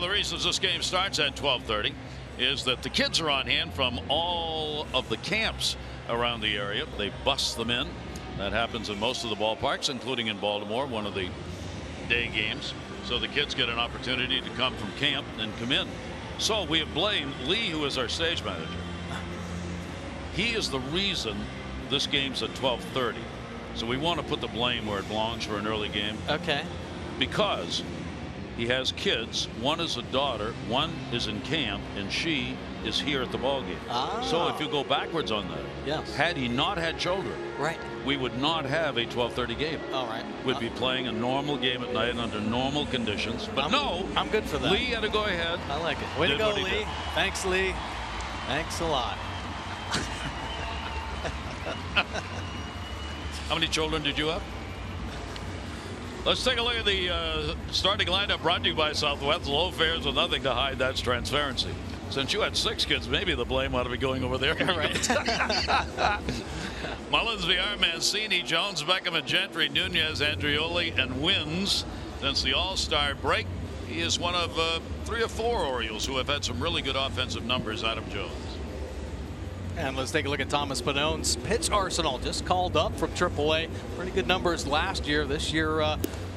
the reasons this game starts at 12:30 is that the kids are on hand from all of the camps around the area. They bus them in. That happens in most of the ballparks, including in Baltimore, one of the day games. So the kids get an opportunity to come from camp and come in. So we have Blaine Lee, who is our stage manager. He is the reason this game's at 12:30. So we want to put the blame where it belongs for an early game. Okay. Because he has kids. One is a daughter, one is in camp, and she is here at the ball game. So if you go backwards on that, yes. Had he not had children, right, we would not have a 12:30 game. All right. We'd be playing a normal game at night under normal conditions. But I'm good for that. Lee had to go ahead. I like it. Way to go, Lee. Thanks, Lee. Thanks a lot. How many children did you have? Let's take a look at the starting lineup brought to you by Southwest. Low fares with nothing to hide. That's transparency. Since you had 6 kids, maybe the blame ought to be going over there. Right. Mullins, VR, Mancini, Jones, Beckham, and Gentry, Nunez, Andrioli, and Wins. Since the All-Star break, he is one of 3 or 4 Orioles who have had some really good offensive numbers. Adam Jones. And let's take a look at Thomas Panone's pitch arsenal. Just called up from AAA. Pretty good numbers last year. This year,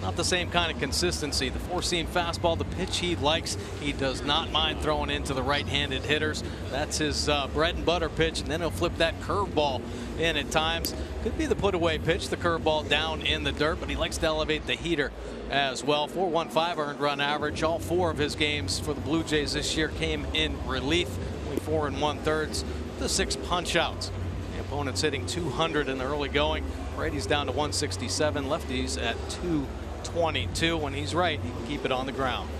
not the same kind of consistency. The 4-seam fastball, the pitch he likes. He does not mind throwing into the right-handed hitters. That's his bread and butter pitch. And then he'll flip that curveball in at times. Could be the put-away pitch, the curveball down in the dirt, but he likes to elevate the heater as well. 4.15 earned run average. All 4 of his games for the Blue Jays this year came in relief. Only 4 1/3. The 6 punch outs. The opponent's hitting 200 in the early going. Righty's down to 167. Lefties at 222. When he's right, he can keep it on the ground.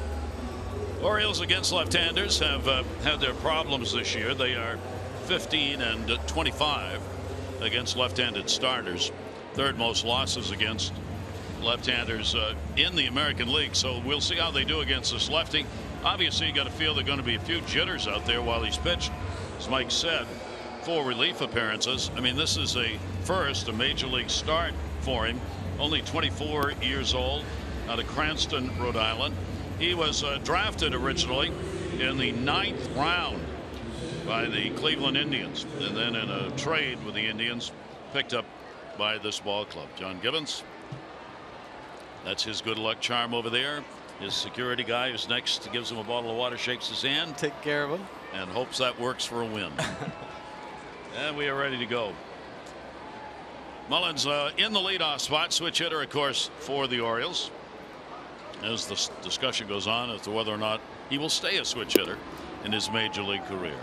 Orioles against left-handers have had their problems this year. They are 15 and 25 against left-handed starters. 3rd most losses against left-handers in the American League. So we'll see how they do against this lefty. Obviously, you got to feel there are going to be a few jitters out there while he's pitched. As Mike said, 4 relief appearances. I mean, this is a major league start for him. Only 24 years old, out of Cranston, Rhode Island. He was drafted originally in the 9th round by the Cleveland Indians, and then in a trade with the Indians, picked up by this ball club. John Gibbons. That's his good luck charm over there. His security guy who's next gives him a bottle of water, shakes his hand. Take care of him. And hopes that works for a win. And we are ready to go. Mullins in the leadoff spot, switch hitter, of course, for the Orioles. As the discussion goes on as to whether or not he will stay a switch hitter in his major league career.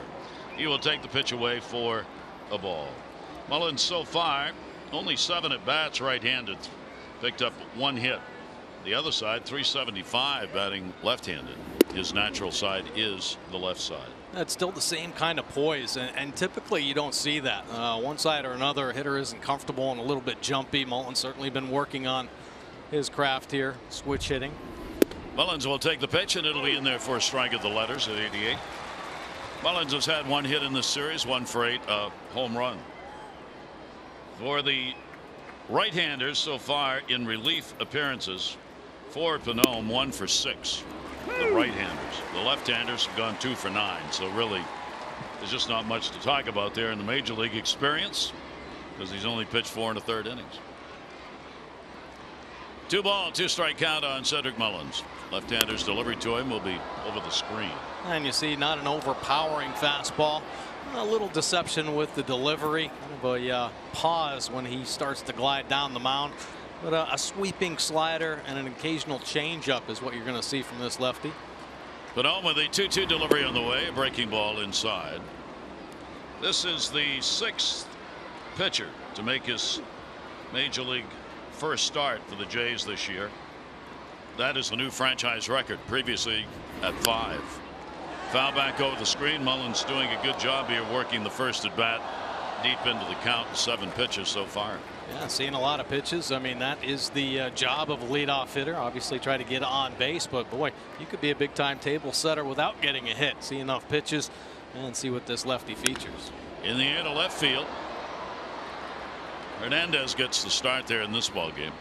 He will take the pitch away for a ball. Mullins so far only 7 at bats right-handed, picked up 1 hit. The other side, 375, batting left-handed. His natural side is the left side. That's still the same kind of poise, and typically you don't see that. One side or another, a hitter isn't comfortable and a little bit jumpy. Mullins certainly been working on his craft here, switch hitting. Mullins will take the pitch, and it'll be in there for a strike at the letters at 88. Mullins has had 1 hit in this series, 1 for 8, home run. For the right-handers so far in relief appearances, 4 Pannone, 1 for 6. The right-handers. The left-handers have gone 2 for 9. So really, there's just not much to talk about there in the major league experience, because he's only pitched 4 1/3 innings. 2 ball, 2 strike count on Cedric Mullins. Left-handers delivery to him will be over the screen. And you see, not an overpowering fastball. A little deception with the delivery. Kind of a pause when he starts to glide down the mound. But a sweeping slider and an occasional changeup is what you're going to see from this lefty. Pannone with a 2-2 delivery on the way. A breaking ball inside. This is the 6th pitcher to make his major league first start for the Jays this year. That is the new franchise record, previously at 5. Foul back over the screen. Mullins doing a good job here working the first at bat deep into the count. 7 pitches so far. Yeah, seeing a lot of pitches. I mean, that is the job of a leadoff hitter. Obviously try to get on base, but boy, you could be a big time table setter without getting a hit. See enough pitches and see what this lefty features. In the air to left field. Hernandez gets the start there in this ball game.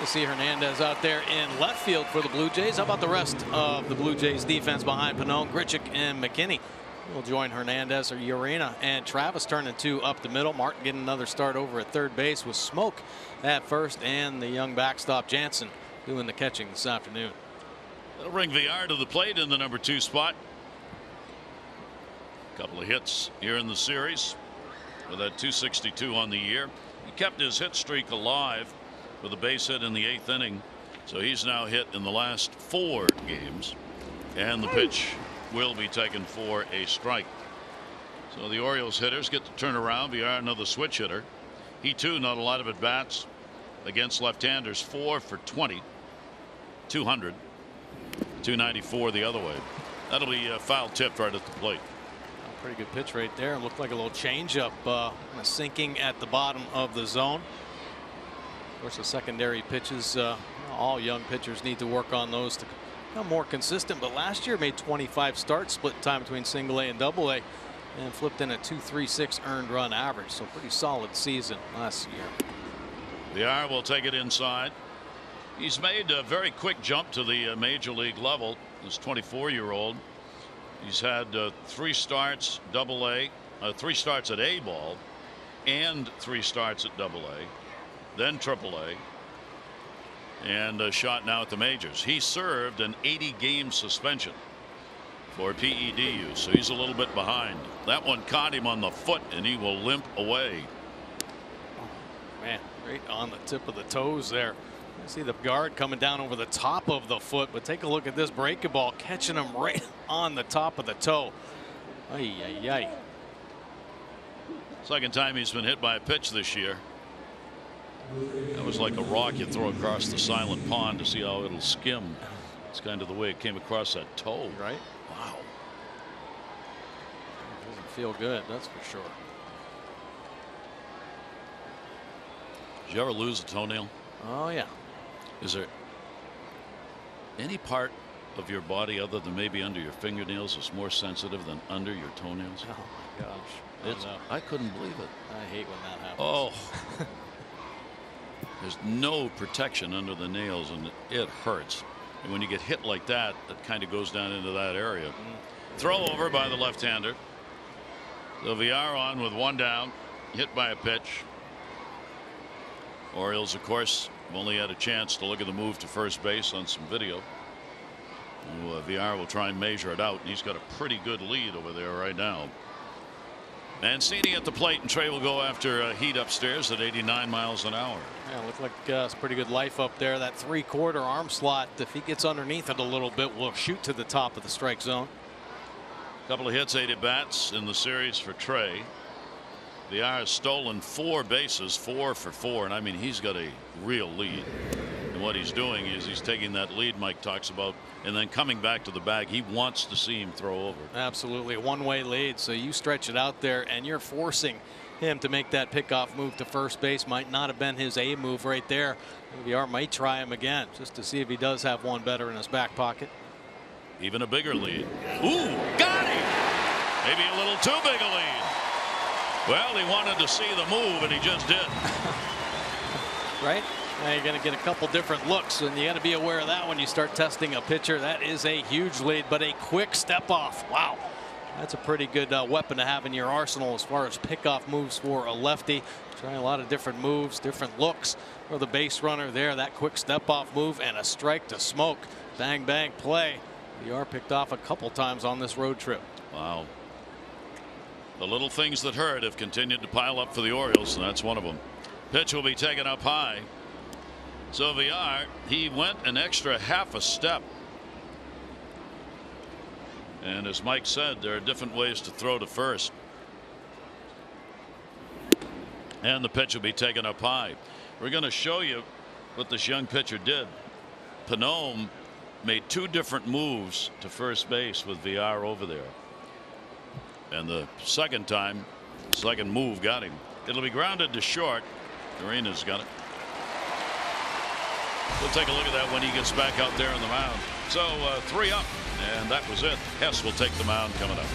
You see Hernandez out there in left field for the Blue Jays. How about the rest of the Blue Jays defense behind Pannone, Grichuk, and McKinney? Will join Hernandez or Urena and Travis turning two up the middle. Martin getting another start over at third base with Smoak at first, and the young backstop Jansen doing the catching this afternoon. They'll bring VR to the plate in the number 2 spot. A couple of hits here in the series with that 262 on the year. He kept his hit streak alive with a base hit in the 8th inning. So he's now hit in the last 4 games. And the pitch will be taken for a strike. So the Orioles hitters get to turn around. VR another switch hitter. He too not a lot of at bats against left-handers. 4 for 20. 200. 294 the other way. That'll be foul tipped right at the plate. Pretty good pitch right there. It looked like a little changeup sinking at the bottom of the zone. Of course, the secondary pitches, all young pitchers need to work on those to become more consistent. But last year made 25 starts, split time between single A and double A, and flipped in a 2.36 earned run average. So pretty solid season last year. VR will take it inside. He's made a very quick jump to the major league level. This 24-year-old. He's had 3 starts double A, 3 starts at A ball, and 3 starts at double A, then triple A, and a shot now at the majors. He served an 80-game suspension for PED use, so he's a little bit behind. That one caught him on the foot, and he will limp away. Oh, man, right on the tip of the toes there. You see the guard coming down over the top of the foot, but take a look at this breaking ball catching him right on the top of the toe. Ay, ay, ay. Second time he's been hit by a pitch this year. That was like a rock you throw across the silent pond to see how it'll skim. It's kind of the way it came across that toe. Right? Wow. Doesn't feel good, that's for sure. Did you ever lose a toenail? Oh, yeah. Is there any part of your body other than maybe under your fingernails is more sensitive than under your toenails? Oh my gosh. I couldn't believe it. I hate when that happens. Oh. There's no protection under the nails, and it hurts. And when you get hit like that, it kind of goes down into that area. Throw over by the left-hander. So VR on with 1 down, hit by a pitch. Orioles, of course, have only had a chance to look at the move to first base on some video. VR will try and measure it out, and he's got a pretty good lead over there right now. Mancini at the plate, and Trey will go after Heat upstairs at 89 miles an hour. Yeah, looked like it's pretty good life up there. That 3/4 arm slot, if he gets underneath it a little bit, will shoot to the top of the strike zone. Couple of hits, 8 at bats in the series for Trey. VR has stolen 4 bases, 4 for 4, and I mean he's got a real lead. And what he's doing is he's taking that lead Mike talks about and then coming back to the bag. He wants to see him throw over. Absolutely, a one-way lead, so you stretch it out there and you're forcing him to make that pickoff move to first base. Might not have been his A move right there. VR might try him again just to see if he does have one better in his back pocket. Even a bigger lead. Ooh, got him. Maybe a little too big a lead. Well, he wanted to see the move, and he just did. Right? Now you're going to get a couple different looks, and you got to be aware of that when you start testing a pitcher. That is a huge lead, but a quick step off. Wow. That's a pretty good weapon to have in your arsenal as far as pickoff moves for a lefty. Trying a lot of different moves, different looks for the base runner there. That quick step off move and a strike to Smoak. Bang, bang, play. VR picked off a couple times on this road trip. Wow. The little things that hurt have continued to pile up for the Orioles, and that's one of them. Pitch will be taken up high. So VR, he went an extra half a step. And as Mike said, there are different ways to throw to first. And the pitch will be taken up high. We're going to show you what this young pitcher did. Pannone made 2 different moves to first base with VR over there. And the second time, second move got him. It'll be grounded to short. Arena's got it. We'll take a look at that when he gets back out there on the mound. So 3 up, and that was it. Hess will take the mound coming up.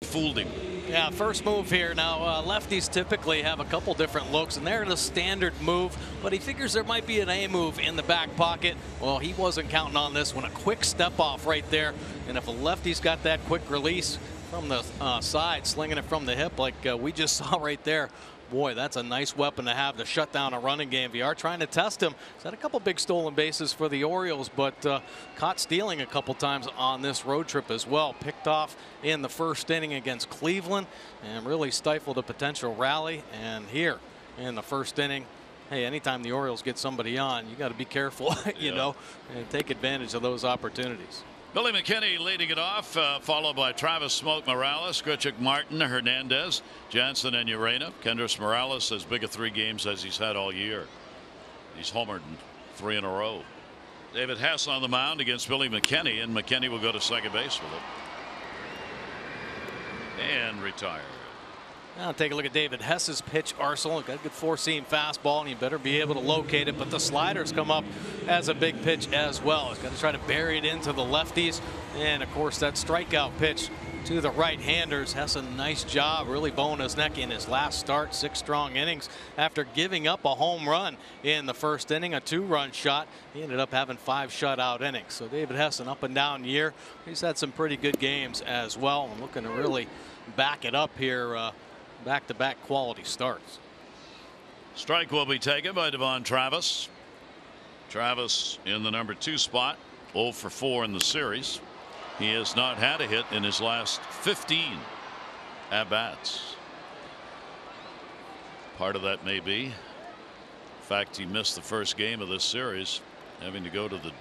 he fooled him. Yeah, first move here. Now, lefties typically have a couple different looks, and they're in a standard move, but he figures there might be an A move in the back pocket. Well, he wasn't counting on this one. A quick step off right there, and if a lefty's got that quick release from the side, slinging it from the hip like we just saw right there, boy, that's a nice weapon to have to shut down a running game. We are trying to test him. He's had a couple big stolen bases for the Orioles, but caught stealing a couple times on this road trip as well. Picked off in the first inning against Cleveland and really stifled a potential rally. And here in the first inning, hey, anytime the Orioles get somebody on, you got to be careful, you know, and take advantage of those opportunities. Billy McKinney leading it off, followed by Travis Smoak Morales, Grichuk, Martin, Hernandez, Jansen, and Urena. Kendrys Morales as big of 3 games as he's had all year. He's homered 3 in a row. David Hess on the mound against Billy McKinney, and McKinney will go to second base with it. And retire. Now take a look at David Hess's pitch arsenal. Got a good 4-seam fastball, and you better be able to locate it. But the sliders come up as a big pitch as well. He's got to try to bury it into the lefties. And, of course, that strikeout pitch to the right-handers. Hess a nice job, really bowing his neck in his last start. 6 strong innings after giving up a home run in the first inning, a 2-run shot. He ended up having 5 shutout innings. So David Hess, an up-and-down year. He's had some pretty good games as well. I'm looking to really back it up here. Back-to-back quality starts. Strike will be taken by Devon Travis. Travis in the number 2 spot, 0 for 4 in the series. He has not had a hit in his last 15 at-bats. Part of that may be the fact he missed the first game of this series, having to go to the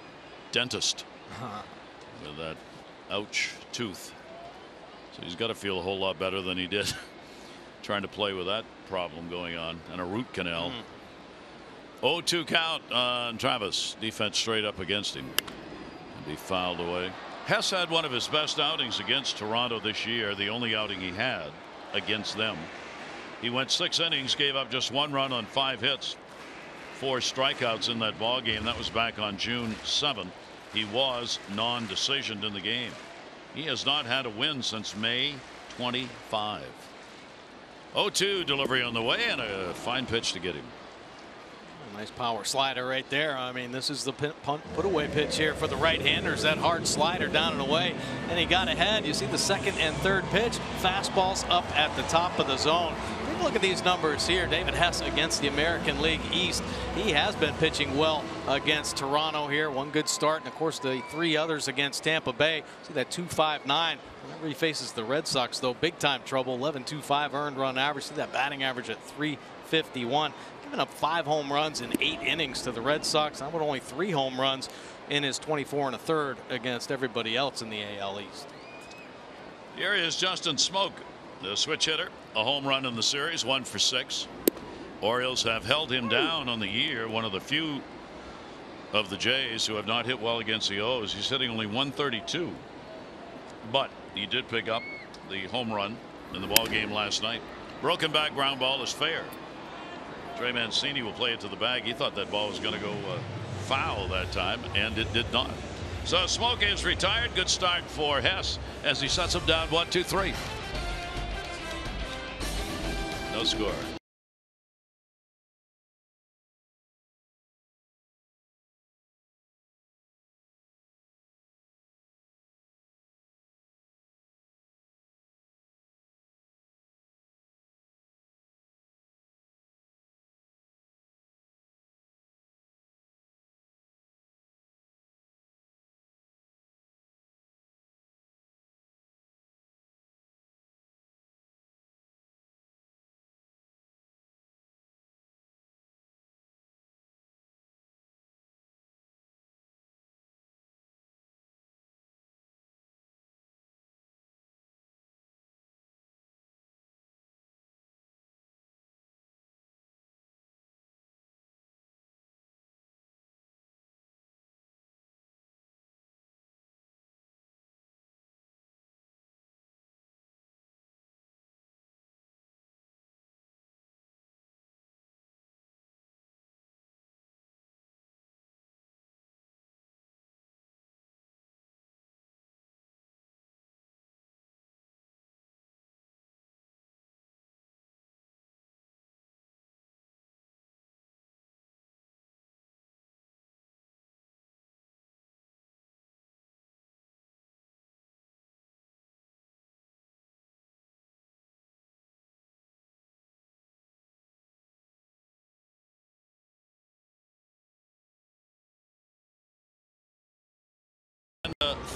dentist with that ouch tooth. So he's got to feel a whole lot better than he did trying to play with that problem going on, and a root canal. 0-2 count on Travis. Defense straight up against him, and he fouled away. Hess had one of his best outings against Toronto this year, the only outing he had against them. He went 6 innings, gave up just 1 run on 5 hits, 4 strikeouts in that ball game. That was back on June 7th. He was non-decisioned in the game. He has not had a win since May 25. 0-2 delivery on the way, and a fine pitch to get him. Nice power slider right there. I mean, this is the punt put away pitch here for the right-handers. That hard slider down and away, and he got ahead. You see the second and third pitch. Fastballs up at the top of the zone. Take a look at these numbers here. David Hess against the American League East. He has been pitching well against Toronto here. 1 good start, and of course the 3 others against Tampa Bay. See that 2.59. Whenever he faces the Red Sox, though, big time trouble. 11.25 earned run average. See that batting average at 351. Giving up 5 home runs in 8 innings to the Red Sox. That would only 3 home runs in his 24 1/3 against everybody else in the AL East. Here is Justin Smoak, the switch hitter. A home run in the series, 1 for 6. Orioles have held him down on the year. One of the few of the Jays who have not hit well against the O's. He's hitting only 132. But he did pick up the home run in the ball game last night. Broken back ground ball is fair. Trey Mancini will play it to the bag. He thought that ball was going to go foul that time, and it did not. So Smoak is retired. Good start for Hess as he sets him down 1-2-3. No score.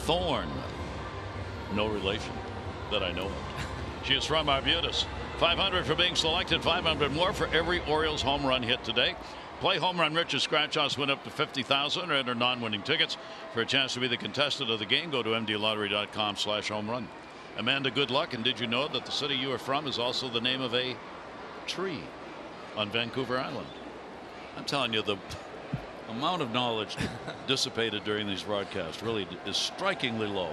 Thorne. No relation that I know of. She is from Arbutus. 500 for being selected, 500 more for every Orioles home run hit today. Play Home Run Rich's scratch offs win up to $50,000 or enter non-winning tickets for a chance to be the contestant of the game. Go to mdlottery.com/home run. Amanda, good luck. And did you know that the city you are from is also the name of a tree on Vancouver Island? I'm telling you, the amount of knowledge dissipated during these broadcasts really is strikingly low.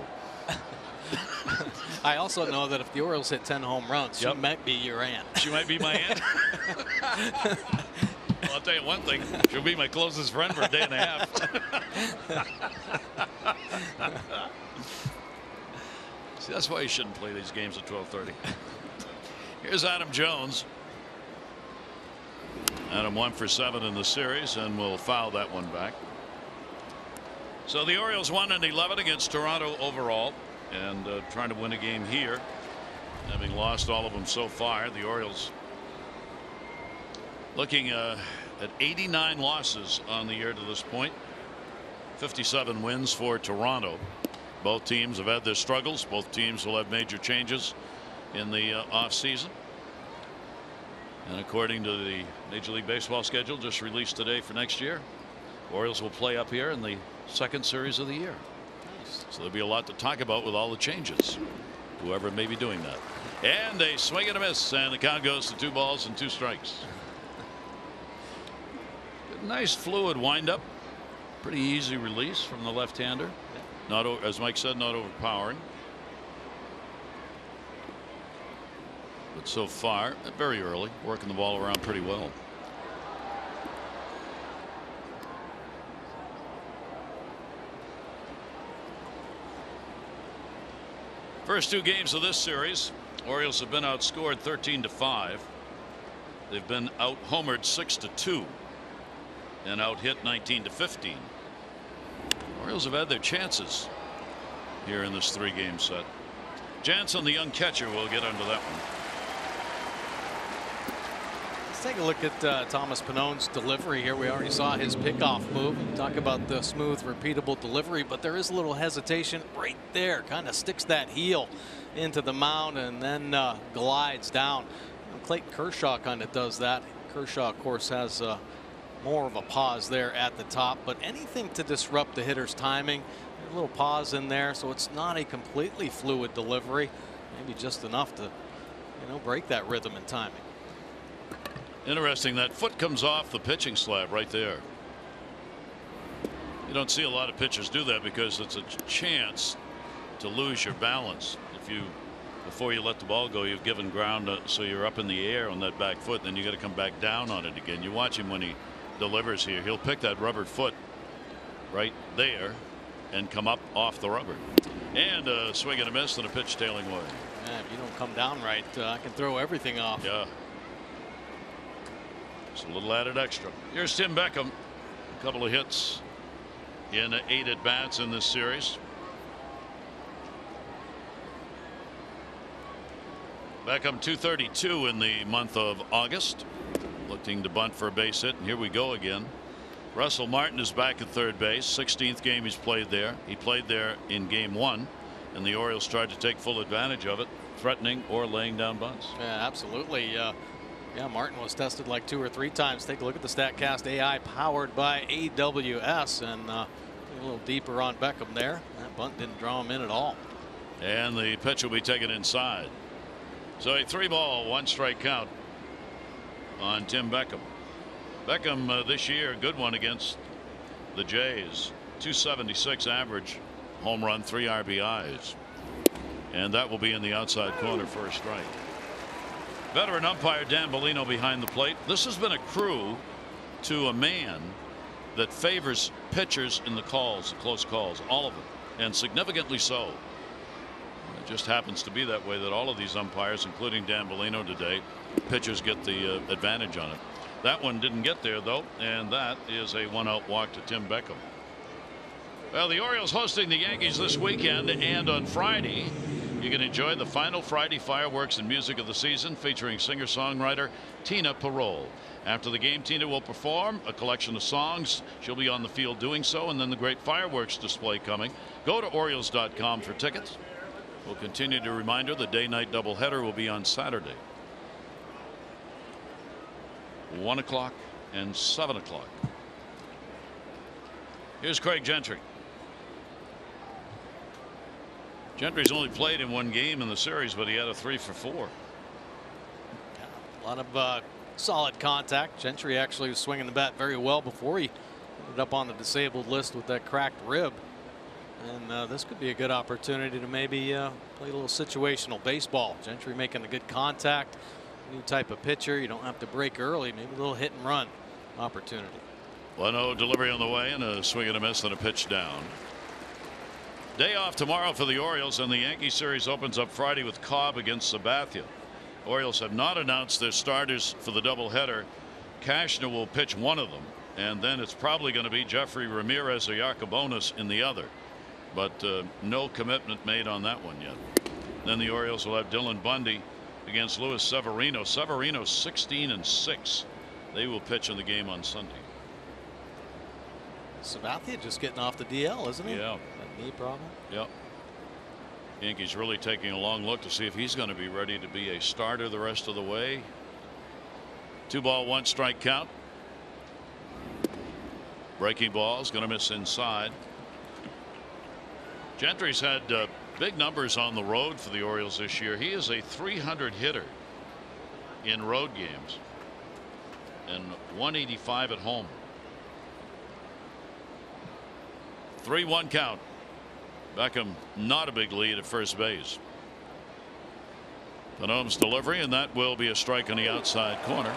I also know that if the Orioles hit 10 home runs, Yep. she might be your aunt. She might be my aunt. Well, I'll tell you one thing. She'll be my closest friend for a day and a half. See, that's why you shouldn't play these games at 12:30. Here's Adam Jones. Adam 1 for 7 in the series, and will foul that one back. So the Orioles won in 11 against Toronto overall, and trying to win a game here, having lost all of them so far. The Orioles looking at 89 losses on the year to this point. 57 wins for Toronto. Both teams have had their struggles. Both teams will have major changes in the off season. And according to the Major League Baseball schedule just released today for next year, Orioles will play up here in the second series of the year. Nice. So there'll be a lot to talk about with all the changes, whoever may be doing that. And a swing and a miss, and the count goes to 2 balls and 2 strikes. Nice fluid windup. Pretty easy release from the left-hander. Not, as Mike said, not overpowering. But so far, very early, working the ball around pretty well. First 2 games of this series, Orioles have been outscored 13-5. They've been out-homered 6-2 and out-hit 19-15. Orioles have had their chances here in this 3-game set. Jansen, the young catcher, will get under that one. Let's take a look at Thomas Panone's delivery here. We already saw his pickoff move. Talk about the smooth, repeatable delivery, but there is a little hesitation right there. Kind of sticks that heel into the mound and then glides down. Clayton Kershaw kind of does that. Kershaw, of course, has more of a pause there at the top, but anything to disrupt the hitter's timing. A little pause in there, so it's not a completely fluid delivery. Maybe just enough to, break that rhythm and timing. Interesting, that foot comes off the pitching slab right there. You don't see a lot of pitchers do that because it's a chance to lose your balance. If you, before you let the ball go, you've given ground, so you're up in the air on that back foot, then you got to come back down on it again. You watch him when he delivers here. He'll pick that rubber foot right there and come up off the rubber. And a swing and a miss and a pitch tailing away. Yeah, if you don't come down right, I can throw everything off. Yeah. It's a little added extra. Here's Tim Beckham. A couple of hits in 8 at-bats in this series. Beckham 232 in the month of August. Looking to bunt for a base hit, and here we go again. Russell Martin is back at third base. 16th game he's played there. He played there in game 1, and the Orioles tried to take full advantage of it, threatening or laying down bunts. Yeah, absolutely. Yeah, Martin was tested like 2 or 3 times. Take a look at the StatCast AI powered by AWS, and a little deeper on Beckham there. That bunt didn't draw him in at all. And the pitch will be taken inside. So a 3-ball, 1-strike count on Tim Beckham. Beckham this year, good one against the Jays. 276 average, home run, 3 RBIs. And that will be in the outside corner for a strike. Veteran umpire Dan Bellino behind the plate. This has been a crew to a man that favors pitchers in the calls, the close calls, all of them, and significantly so. It just happens to be that way, that all of these umpires, including Dan Bellino today, pitchers get the advantage on it. That one didn't get there, though, and that is a 1-out walk to Tim Beckham. Well, the Orioles hosting the Yankees this weekend, and on Friday You can enjoy the final Friday fireworks and music of the season featuring singer-songwriter Tina Parole. After the game, Tina will perform a collection of songs. She'll be on the field doing so, and then the great fireworks display coming. Go to Orioles.com for tickets. We'll continue to remind her the day-night doubleheader will be on Saturday. 1 o'clock and 7 o'clock. Here's Craig Gentry. Gentry's only played in 1 game in the series, but he had a 3 for 4. Yeah, a lot of solid contact. Gentry actually was swinging the bat very well before he ended up on the disabled list with that cracked rib. And this could be a good opportunity to maybe play a little situational baseball. Gentry making a good contact. New type of pitcher. You don't have to break early. Maybe a little hit and run opportunity. 1-0 delivery on the way, and a swing and a miss and a pitch down. Day off tomorrow for the Orioles, and the Yankee series opens up Friday with Cobb against Sabathia. Orioles have not announced their starters for the doubleheader. Cashner will pitch one of them, and then it's probably going to be Jeffrey Ramirez or Yacobonis in the other. But no commitment made on that one yet. Then the Orioles will have Dylan Bundy against Luis Severino. Severino 16-6. They will pitch in the game on Sunday. Sabathia just getting off the DL, isn't he? Yeah. That knee problem. Yep. Yankees really taking a long look to see if he's going to be ready to be a starter the rest of the way. 2 ball 1 strike count. Breaking ball is going to miss inside. Gentry's had big numbers on the road for the Orioles this year. He is a 300 hitter in road games and 185 at home. 3-1 count. Beckham not a big lead at first base. Panome's delivery, and that will be a strike on the outside corner.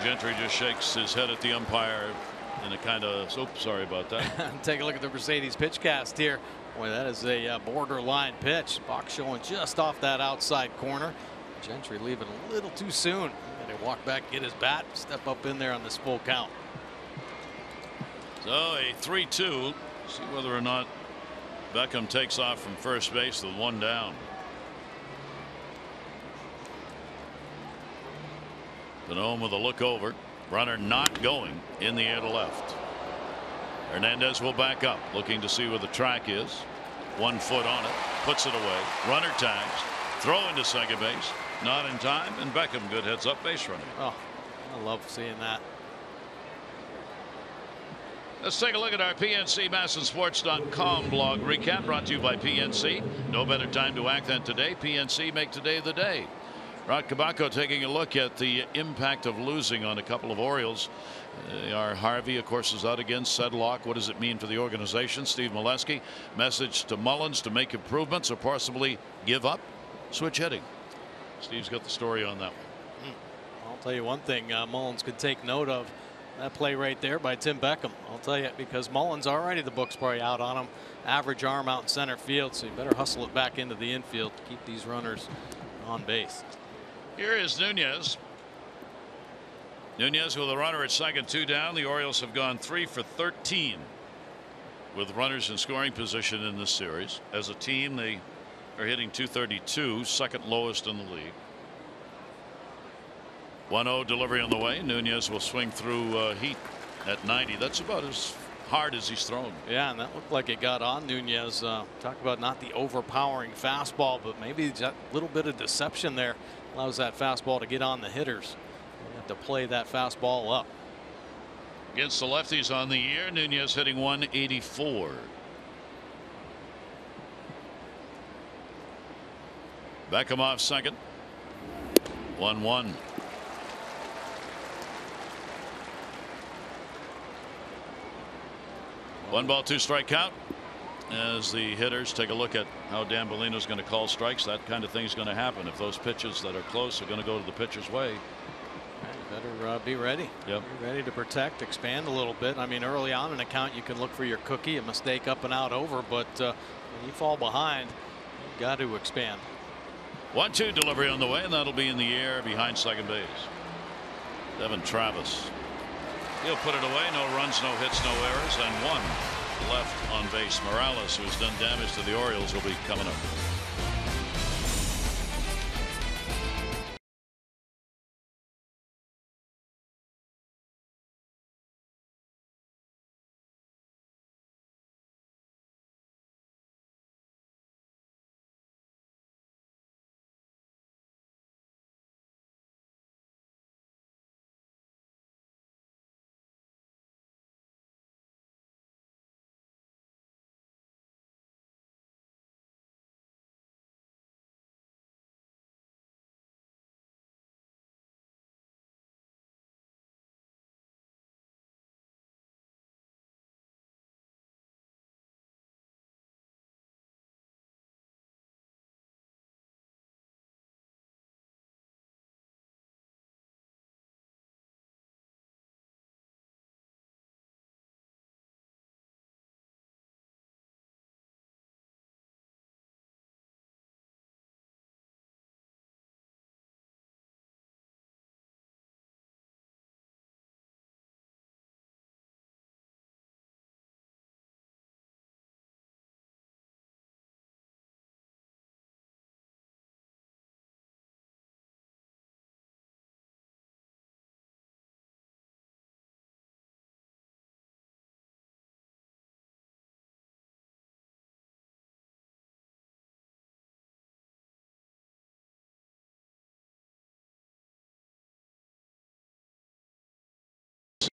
Gentry just shakes his head at the umpire in a kind of, oops, sorry about that. Take a look at the Mercedes pitch cast here. Boy, that is a borderline pitch. Box showing just off that outside corner. Gentry leaving a little too soon. They walk back, get his bat, step up in there on this full count. So a 3-2. See whether or not Beckham takes off from first base with 1 down. Panome with a look over. Runner not going in the air to left. Hernandez will back up, looking to see where the track is. 1 foot on it, puts it away. Runner tags, throw into second base, not in time, and Beckham good heads up base running. Oh, I love seeing that. Let's take a look at our PNC MASNsports.com blog recap, brought to you by PNC. No better time to act than today. PNC, make today the day. Rod Kabako taking a look at the impact of losing on a couple of Orioles. Our Harvey, of course, is out again. Sedlock, what does it mean for the organization? Steve Molesky, message to Mullins to make improvements or possibly give up. Switch hitting. Steve's got the story on that one. I'll tell you one thing Mullins could take note of. That play right there by Tim Beckham. I'll tell you, because Mullins already the book's probably out on him. Average arm out in center field, so you better hustle it back into the infield to keep these runners on base. Here is Nunez. Nunez with a runner at second, 2 down. The Orioles have gone 3 for 13 with runners in scoring position in this series. As a team, they are hitting .232, second lowest in the league. 1-0 delivery on the way. Nunez will swing through heat at 90. That's about as hard as he's thrown. Yeah, and that looked like it got on Nunez. Talk about not the overpowering fastball, but maybe that little bit of deception there allows that fastball to get on the hitters. You have to play that fastball up. Against the lefties on the year, Nunez hitting .184. Beckham off second. 1-1. 1 ball 2 strike count as the hitters take a look at how Dan Bellino's going to call strikes. That kind of thing is going to happen if those pitches that are close are going to go to the pitcher's way. Better be ready. Yep. Be ready to protect, expand a little bit. I mean, early on in a count, you can look for your cookie, a mistake up and out over, but when you fall behind, you've got to expand. 1-2 delivery on the way, and that'll be in the air behind second base. Devin Travis. He'll put it away. No runs, no hits, no errors, and 1. left on base. Morales, who's done damage to the Orioles, will be coming up.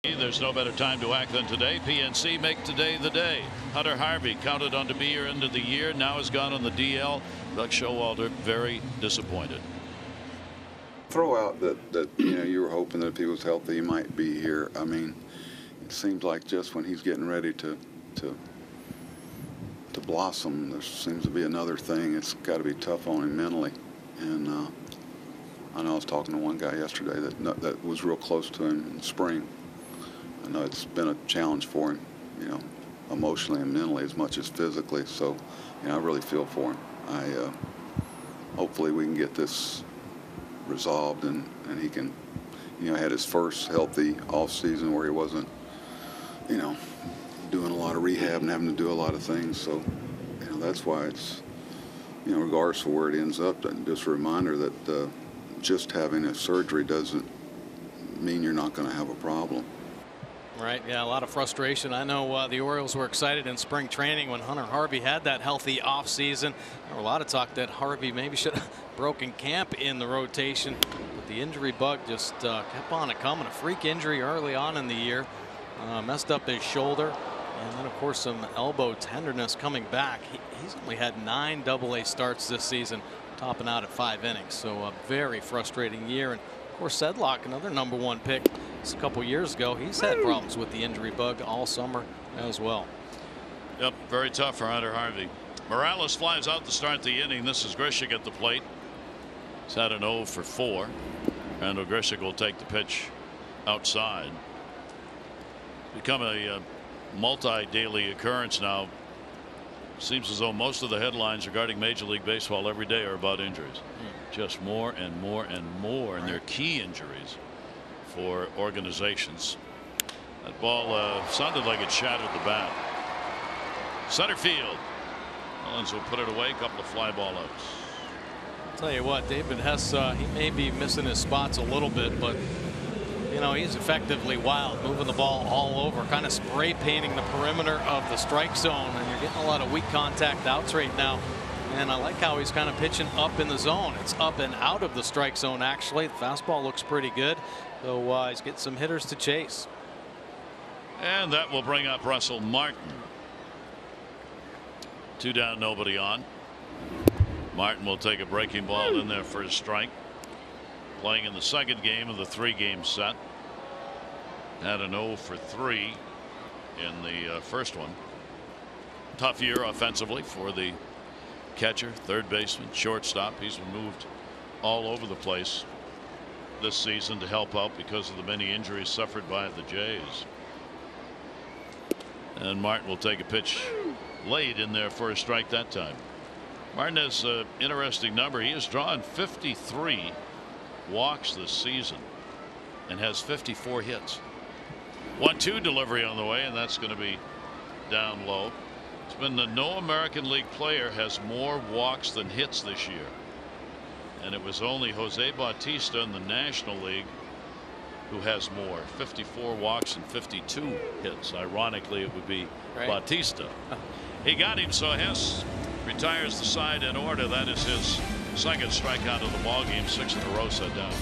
There's no better time to act than today. PNC make today the day. Hunter Harvey counted on to be here end of the year. Now has gone on the DL. Buck Showalter very disappointed. Throw out that you were hoping that if he was healthy he might be here. I mean, it seems like just when he's getting ready to blossom, there seems to be another thing. It's got to be tough on him mentally. And I know I was talking to one guy yesterday that was real close to him in spring. I know it's been a challenge for him, emotionally and mentally as much as physically. So, I really feel for him. Hopefully we can get this resolved and he can, had his first healthy off season where he wasn't, doing a lot of rehab and having to do a lot of things. So, that's why it's, regardless of where it ends up, just a reminder that just having a surgery doesn't mean you're not going to have a problem. Right. Yeah, a lot of frustration. I know the Orioles were excited in spring training when Hunter Harvey had that healthy offseason. There were a lot of talk that Harvey maybe should have broken camp in the rotation. But the injury bug just kept on coming. A freak injury early on in the year. Messed up his shoulder. And then, of course, some elbow tenderness coming back. He's only had 9 AA starts this season, topping out at 5 innings. So a very frustrating year. And of course, Sedlock, another #1 pick a couple years ago, he's had problems with the injury bug all summer as well. Yep, very tough for Hunter Harvey. Morales flies out to start the inning. This is Grichuk at the plate. He's had an 0 for 4. Randall Grichuk will take the pitch outside. Become a multi-daily occurrence now. Seems as though most of the headlines regarding Major League Baseball every day are about injuries. Just more and more and more, and they're key injuries for organizations. That ball sounded like it shattered the bat. Center field. Mullins will put it away. A couple of fly ball outs. I'll tell you what, David Hess, he may be missing his spots a little bit, but he's effectively wild, moving the ball all over, kind of spray painting the perimeter of the strike zone, and you're getting a lot of weak contact outs right now. And I like how he's kind of pitching up in the zone. It's up and out of the strike zone, actually. The fastball looks pretty good. So he's getting some hitters to chase. And that will bring up Russell Martin. 2 down, nobody on. Martin will take a breaking ball in there for his strike. Playing in the second game of the 3-game set. Had an 0 for 3 in the first one. Tough year offensively for the catcher, third baseman, shortstop. He's been moved all over the place this season to help out because of the many injuries suffered by the Jays. And Martin will take a pitch late in there for a strike that time. Martin has an interesting number. He has drawn 53 walks this season and has 54 hits. 1-2 delivery on the way, and that's going to be down low. It's been no American League player has more walks than hits this year. And it was only Jose Bautista in the National League who has more, 54 walks and 52 hits. Ironically, it would be Bautista. He got him, so Hess retires the side in order. That is his second strikeout of the ball game, 6 in a row set down.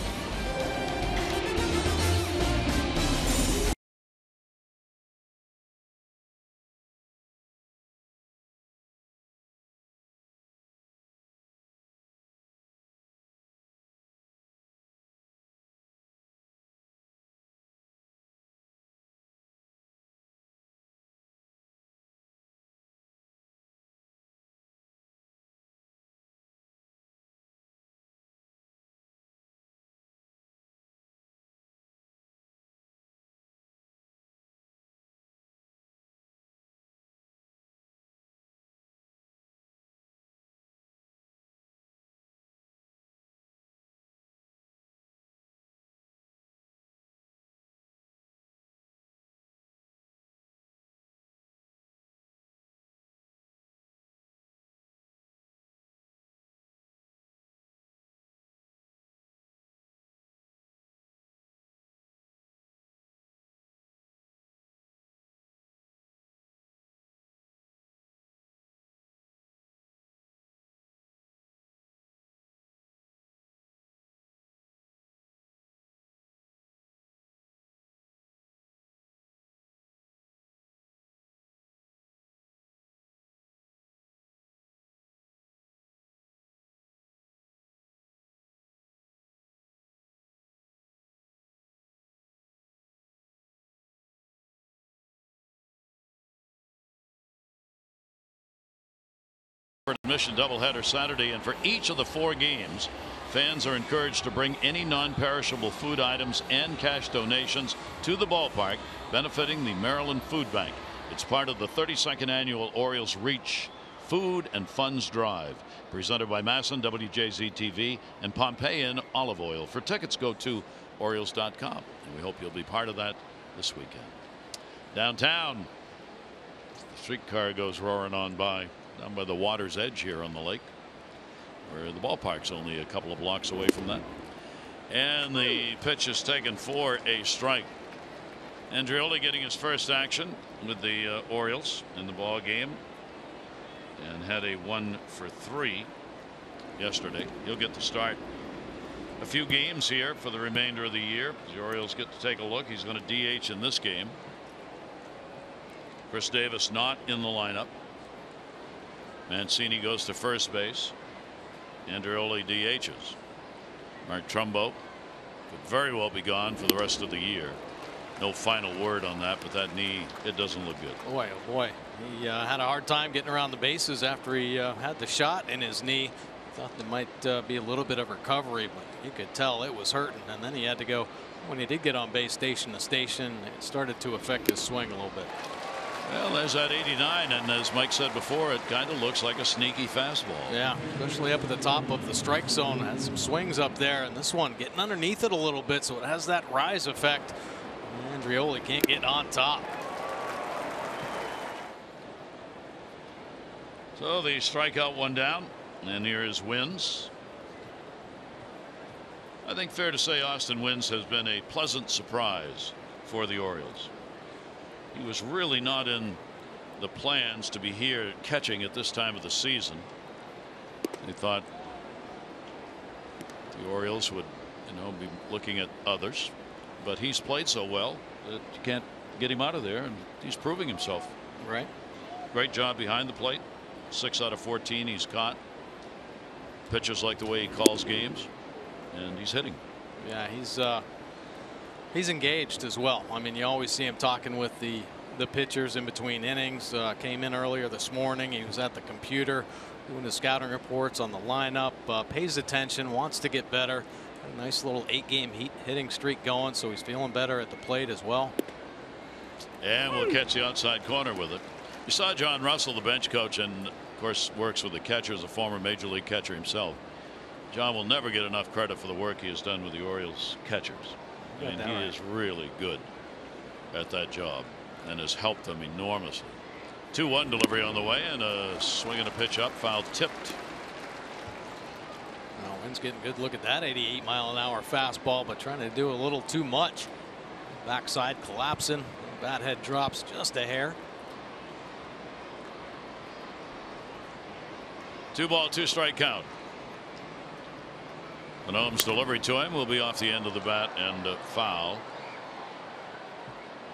Admission doubleheader Saturday, and for each of the 4 games, fans are encouraged to bring any non-perishable food items and cash donations to the ballpark, benefiting the Maryland Food Bank. It's part of the 32nd annual Orioles Reach Food and Funds Drive, presented by Masson, WJZ-TV, and Pompeian Olive Oil. For tickets, go to Orioles.com, and we hope you'll be part of that this weekend. Downtown, the streetcar goes roaring on by. Down by the water's edge here on the lake, where the ballpark's only a couple of blocks away from that. And the pitch is taken for a strike. Andreoli getting his first action with the Orioles in the ball game, and had a 1-for-3 yesterday. He'll get to start a few games here for the remainder of the year. The Orioles get to take a look. He's going to DH in this game. Chris Davis not in the lineup. Mancini goes to first base. Andreoli DHs. Mark Trumbo could very well be gone for the rest of the year. No final word on that, but that knee, it doesn't look good. Boy, oh boy. He had a hard time getting around the bases after he had the shot in his knee. Thought there might be a little bit of recovery, but you could tell it was hurting. And then he had to go, when he did get on base, station to station, it started to affect his swing a little bit. Well, there's that 89, and as Mike said before, it kind of looks like a sneaky fastball. Yeah, especially up at the top of the strike zone. Had some swings up there, and this one getting underneath it a little bit, so it has that rise effect. Andreoli can't get on top. So the strikeout one down, and here is Wins. I think fair to say Austin Wins has been a pleasant surprise for the Orioles. He was really not in the plans to be here catching at this time of the season. They thought the Orioles would, be looking at others, but he's played so well that you can't get him out of there, and he's proving himself. Right. Great job behind the plate. 6 out of 14 he's caught. Pitchers like the way he calls games, and he's hitting. Yeah, he's engaged as well. I mean, you always see him talking with the pitchers in between innings. Came in earlier this morning. He was at the computer doing the scouting reports on the lineup. Pays attention, wants to get better. A nice little 8-game hitting streak going, so he's feeling better at the plate as well. And we'll catch the outside corner with it. You saw John Russell, the bench coach, and of course works with the catcher as a former major league catcher himself. John will never get enough credit for the work he has done with the Orioles catchers. And he is really good at that job and has helped them enormously. 2-1 delivery on the way, and a swing and a pitch up, foul tipped. Well, Wynn's getting a good look at that 88-mile-an-hour fastball, but trying to do a little too much. Backside collapsing. Bat head drops just a hair. 2-ball, 2-strike count. Manome's delivery to him will be off the end of the bat and foul.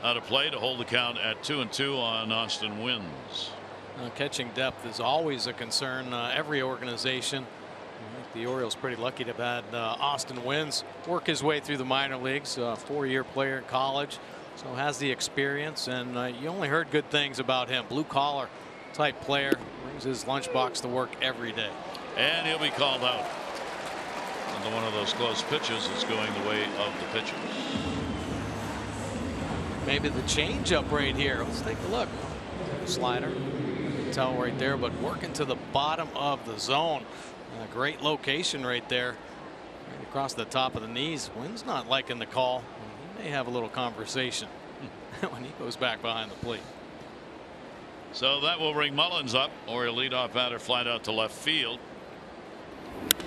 Out of play to hold the count at 2-2 on Austin Wynns. Catching depth is always a concern. Every organization. I think the Orioles pretty lucky to have had Austin Wynns work his way through the minor leagues. A 4-year player in college, so has the experience, and you only heard good things about him. Blue collar type player, brings his lunchbox to work every day. And he'll be called out. And one of those close pitches is going the way of the pitcher. Maybe the changeup right here. Let's take a look. Slider, you can tell right there, but working to the bottom of the zone. A great location right there, right across the top of the knees. Wynn's not liking the call. He may have a little conversation when he goes back behind the plate. So that will bring Mullins up. Oriole leadoff batter flied out to left field.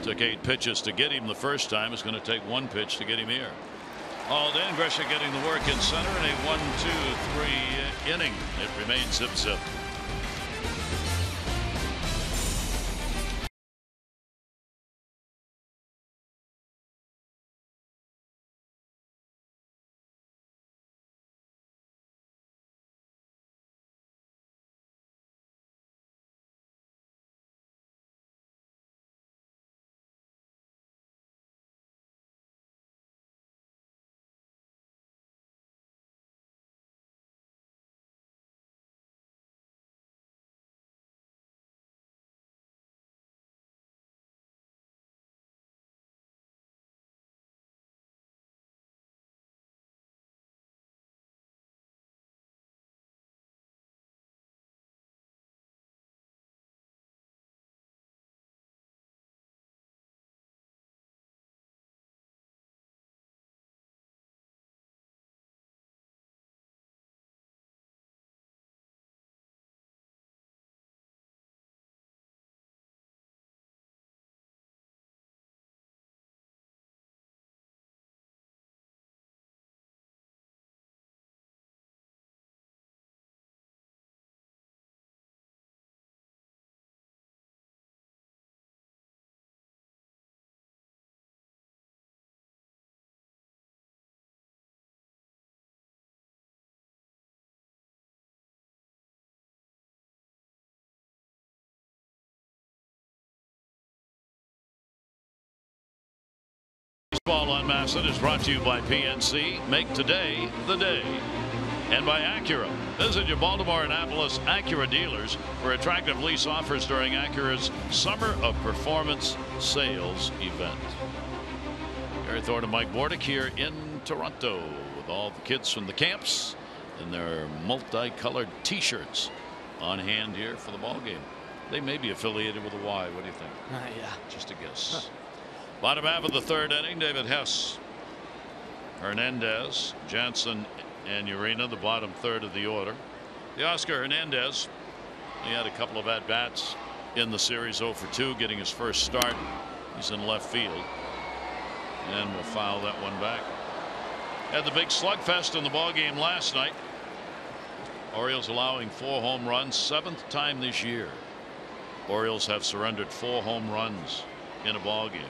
Took 8 pitches to get him the first time. It's going to take 1 pitch to get him here. Hauled in. Gresham getting the work in center in a 1-2-3 inning. It remains zip-zip. Baseball Unmasked is brought to you by PNC. Make today the day. And by Acura. Visit your Baltimore and Annapolis Acura dealers for attractive lease offers during Acura's Summer of Performance sales event. Gary Thorne and Mike Bordick here in Toronto with all the kids from the camps in their multicolored t-shirts on hand here for the ball game. They may be affiliated with a Y. What do you think? Yeah. Just a guess. Bottom half of the third inning, David Hess, Hernandez, Jansen, and Urena, the bottom third of the order. The Oscar Hernandez, he had a couple of at-bats in the series, 0 for 2, getting his first start. He's in left field, and will foul that one back. Had the big slugfest in the ballgame last night. Orioles allowing 4 home runs, 7th time this year. Orioles have surrendered 4 home runs in a ballgame.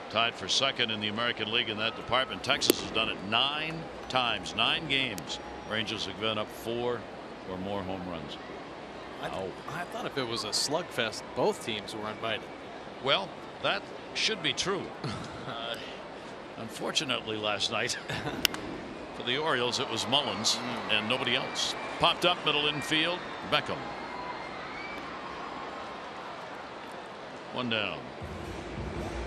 Tied for second in the American League in that department. Texas has done it 9 times, 9 games. Rangers have given up 4 or more home runs. I thought if it was a slugfest, both teams were invited. Well, that should be true. Unfortunately, last night for the Orioles, it was Mullins and nobody else. Popped up middle infield, Beckham. 1 down.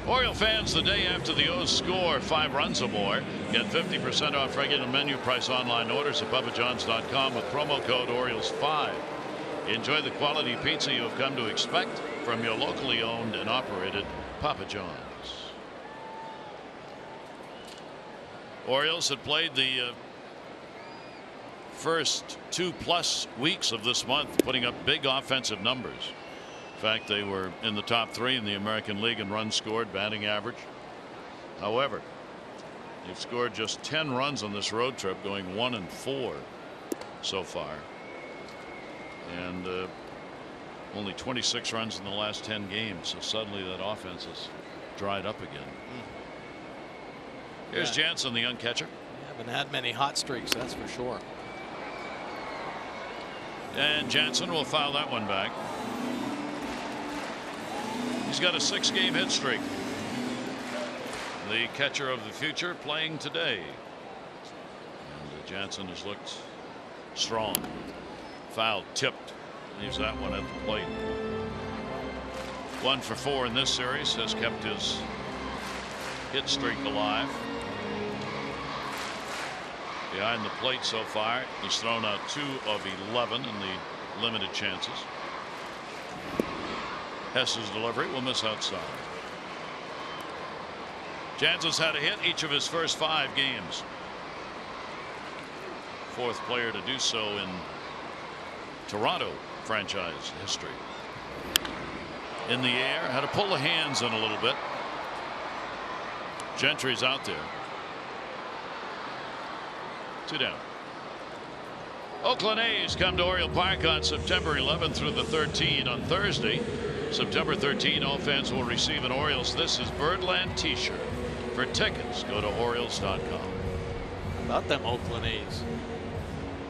Oriole fans, the day after the O's score 5 runs or more, get 50% off regular menu price online orders at papajohns.com with promo code Orioles5. Enjoy the quality pizza you have come to expect from your locally owned and operated Papa John's. Orioles had played the first 2+ weeks of this month, putting up big offensive numbers. In fact, they were in the top 3 in the American League in runs scored, batting average. However, they've scored just 10 runs on this road trip, going 1-4 so far, and only 26 runs in the last 10 games. So suddenly that offense has dried up again. Here's Jansen, the young catcher. Haven't had many hot streaks, that's for sure. And Jansen will foul that one back. He's got a 6-game hit streak. The catcher of the future playing today. And Jansen has looked strong. Foul tipped. Leaves that one at the plate. 1 for 4 in this series, has kept his hit streak alive. Behind the plate so far, he's thrown out 2 of 11 in the limited chances. Hess's delivery will miss outside. Jansen's had a hit each of his first 5 games. 4th player to do so in Toronto franchise history. In the air, had to pull the hands in a little bit. Gentry's out there. 2 down. Oakland A's come to Oriole Park on September 11th through the 13th. On Thursday, September 13th, all fans will receive an Orioles This Is Birdland t-shirt. For tickets, go to Orioles.com. About them Oakland A's.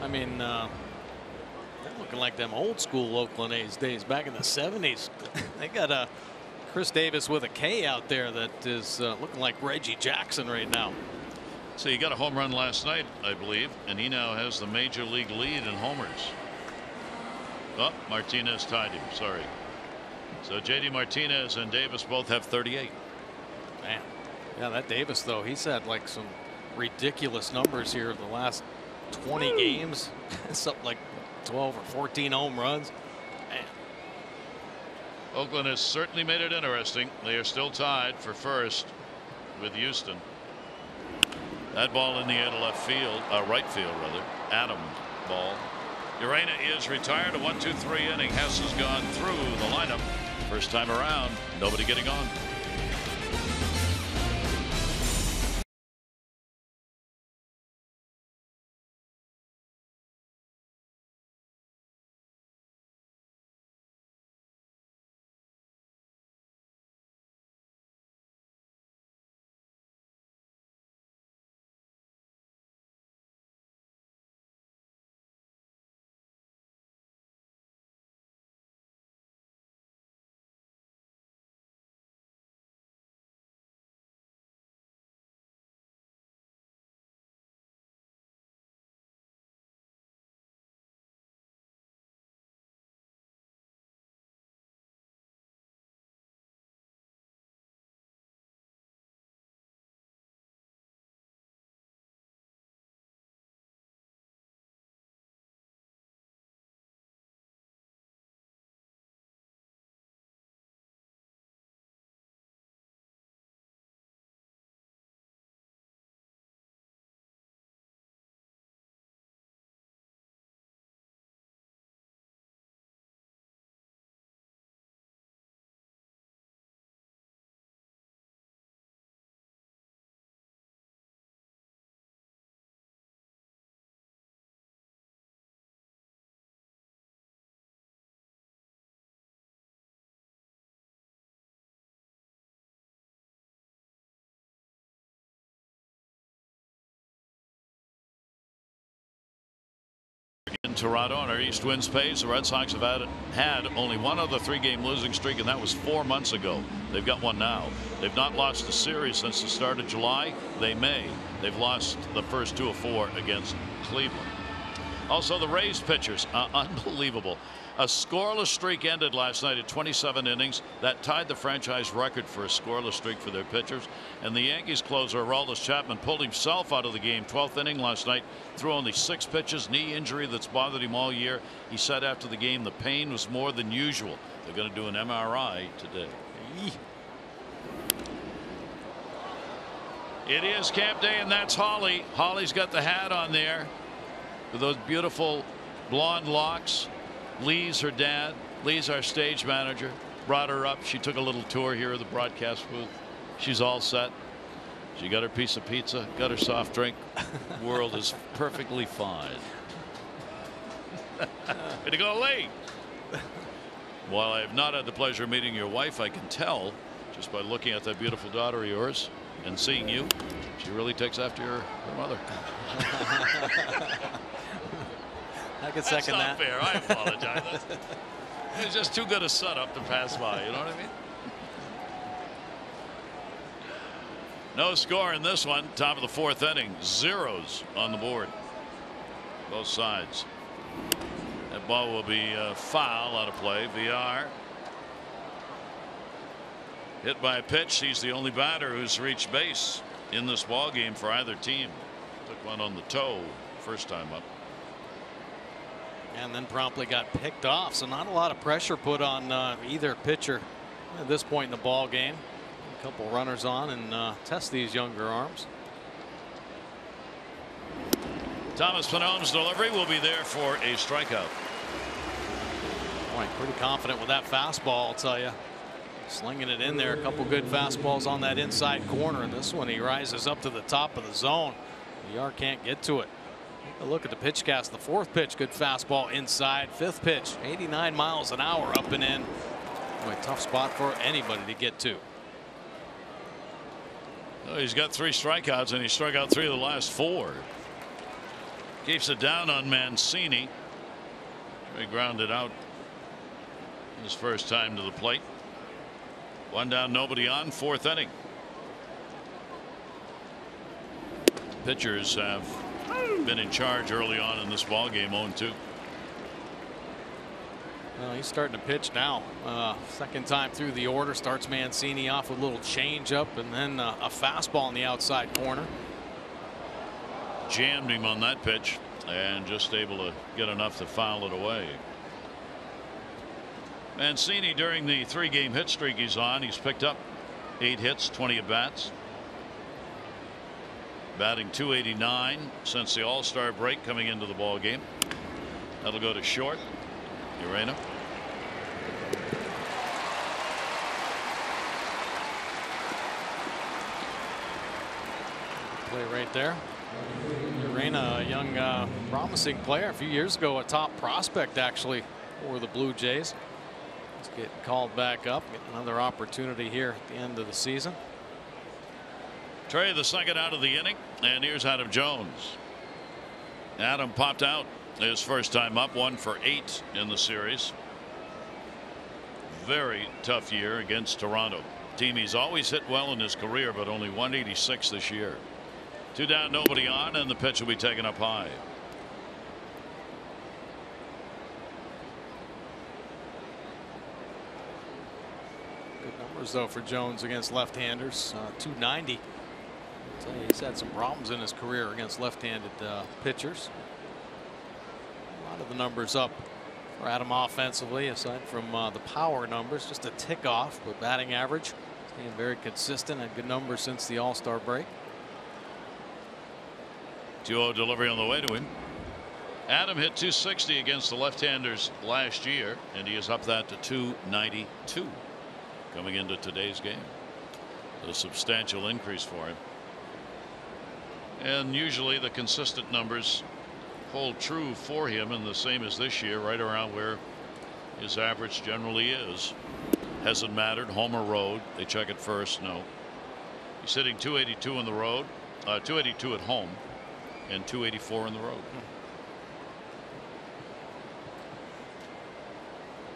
I mean, they're looking like them old school Oakland A's days back in the 70s. They got a Chris Davis with a K out there that is looking like Reggie Jackson right now. So he got a home run last night, I believe, and he now has the major league lead in homers. Oh, Martinez tied him. Sorry. So JD Martinez and Davis both have 38. Man, yeah, that Davis though, he's had like some ridiculous numbers here in the last 20 games. Something like 12 or 14 home runs. Man. Oakland has certainly made it interesting. They are still tied for first with Houston. That ball in the air to left field, right field rather. Adam ball. Urena is retired. A 1-2-3 inning. Hess has gone through the lineup. First time around, nobody getting on. In Toronto on our East Wind Space, the Red Sox have had only one other 3-game losing streak, and that was 4 months ago. They've got one now. They've not lost a series since the start of July. They may. They've lost the first 2 of 4 against Cleveland. Also, the Rays pitchers, unbelievable. A scoreless streak ended last night at 27 innings. That tied the franchise record for a scoreless streak for their pitchers. And the Yankees closer, Orioles Chapman, pulled himself out of the game. 12th inning last night, threw only 6 pitches. Knee injury that's bothered him all year. He said after the game the pain was more than usual. They're going to do an MRI today. It is camp day, and that's Holly. Holly's got the hat on there. with those beautiful blonde locks. Lee's her dad. Lee's our stage manager. Brought her up. She took a little tour here of the broadcast booth. She's all set. She got her piece of pizza, got her soft drink. The world is perfectly fine. Way to go, Lee. While I have not had the pleasure of meeting your wife, I can tell just by looking at that beautiful daughter of yours and seeing you, she really takes after her mother. I can second that. That's not fair. I apologize. It's just too good a setup to pass by. You know what I mean? No score in this one. Top of the fourth inning. Zeros on the board. Both sides. That ball will be foul, out of play. VR. Hit by a pitch. He's the only batter who's reached base in this ball game for either team. Took one on the toe first time up. And then promptly got picked off. So not a lot of pressure put on either pitcher at this point in the ball game. A couple runners on and test these younger arms. Thomas Panone's delivery will be there for a strikeout. Boy, pretty confident with that fastball, I'll tell you. Slinging it in there. A couple good fastballs on that inside corner. And this one, he rises up to the top of the zone. VR can't get to it. Take a look at the pitch cast. The fourth pitch, good fastball inside. Fifth pitch, 89 miles an hour up and in. Boy, tough spot for anybody to get to. Well, he's got 3 strikeouts and he struck out 3 of the last 4. Keeps it down on Mancini. He grounded out his first time to the plate. 1 down, nobody on, fourth inning. Pitchers have been in charge early on in this ball game. 0-2. Well, he's starting to pitch now. Second time through the order. Starts Mancini off with a little change up and then a fastball in the outside corner. Jammed him on that pitch and just able to get enough to foul it away. Mancini, during the 3-game hit streak he's on, he's picked up 8 hits, 20 at bats. Batting .289 since the All-Star break coming into the ball game. That'll go to short. Urena. Play right there. Urena, a young promising player. A few years ago, a top prospect actually for the Blue Jays. He's getting called back up. Get another opportunity here at the end of the season. Trey, the second out of the inning, and here's Adam Jones. Adam popped out his first time up, 1 for 8 in the series. Very tough year against Toronto. Team he's always hit well in his career, but only 186 this year. 2 down, nobody on, and the pitch will be taken up high. Good numbers though for Jones against left-handers. .290. I'll tell you, he's had some problems in his career against left-handed pitchers. A lot of the numbers up for Adam offensively, aside from the power numbers, just a tick off, but batting average staying very consistent. Had good numbers since the All-Star break. 2-0 delivery on the way to him. Adam hit .260 against the left-handers last year, and he is up that to .292 coming into today's game. A substantial increase for him. And usually the consistent numbers hold true for him, and the same as this year, right around where his average generally is. Hasn't mattered, home or road. They check it first. No. He's hitting .282 on the road, .282 at home, and .284 on the road.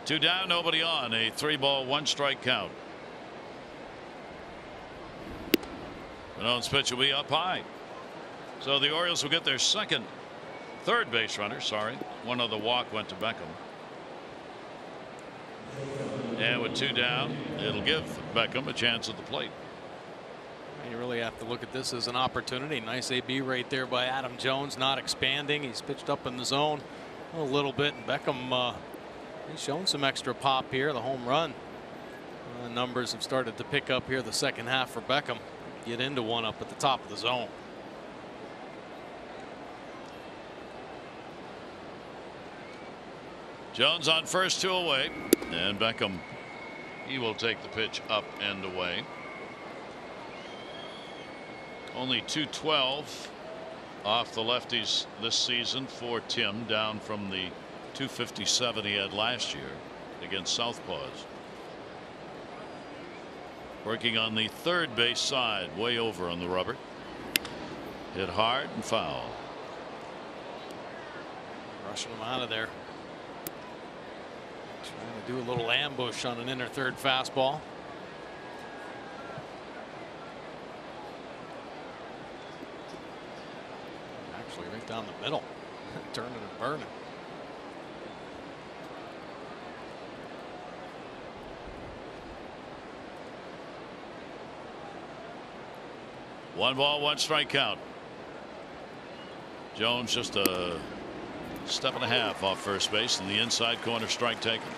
2 down, nobody on. A 3-ball, 1-strike count. Manone's pitch will be up high. So the Orioles will get their third base runner. Sorry, one of the walk went to Beckham. And with 2 down, it'll give Beckham a chance at the plate. You really have to look at this as an opportunity. Nice AB right there by Adam Jones, not expanding. He's pitched up in the zone a little bit, and Beckham he's shown some extra pop here. The home run numbers have started to pick up here the second half for Beckham. Get into one up at the top of the zone. Jones on first, 2 away, and Beckham, he will take the pitch up and away. Only 212 off the lefties this season for Tim, down from the 257 he had last year against Southpaws. Working on the third base side, way over on the rubber. Hit hard and foul. Rushing him out of there. Trying to do a little ambush on an inner third fastball. Actually right down the middle. Turning and burning. One ball, one strike count. Jones just a step and a half off first base, and the inside corner strike taken.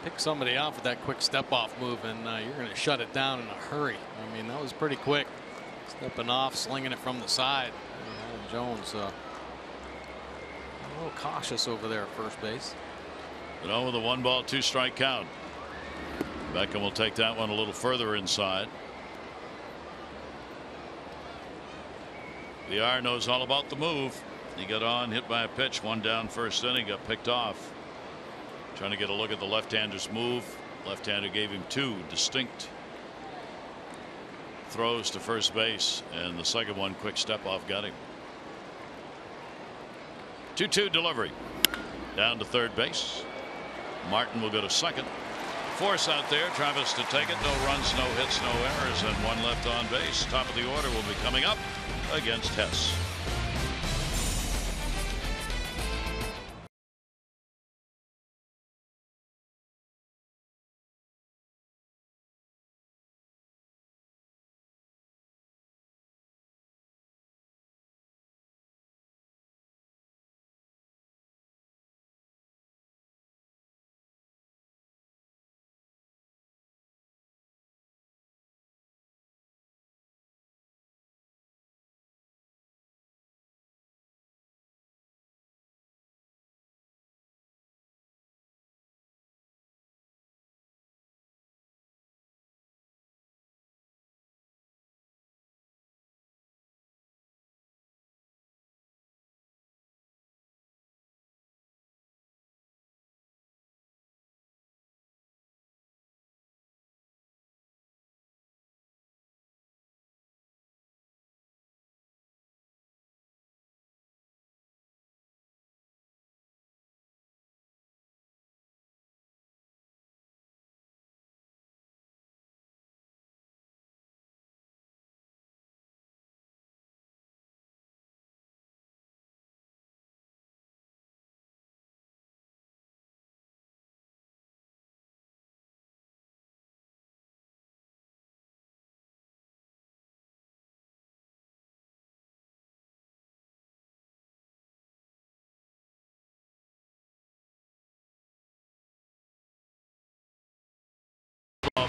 Pick somebody off with that quick step off move, and you're going to shut it down in a hurry. I mean, that was pretty quick. Stepping off, slinging it from the side. Jones a little cautious over there at first base. With a 1 ball, 2 strike count. Beckham will take that one a little further inside. VR knows all about the move. He got on, hit by a pitch, 1 down first inning, got picked off. Trying to get a look at the left-hander's move. Left-hander gave him 2 distinct throws to first base, and the second one, quick step off, got him. 2-2 delivery. Down to third base. Martin will go to second. Force out there. Travis to take it. No runs, no hits, no errors, and 1 left on base. Top of the order will be coming up against Hess.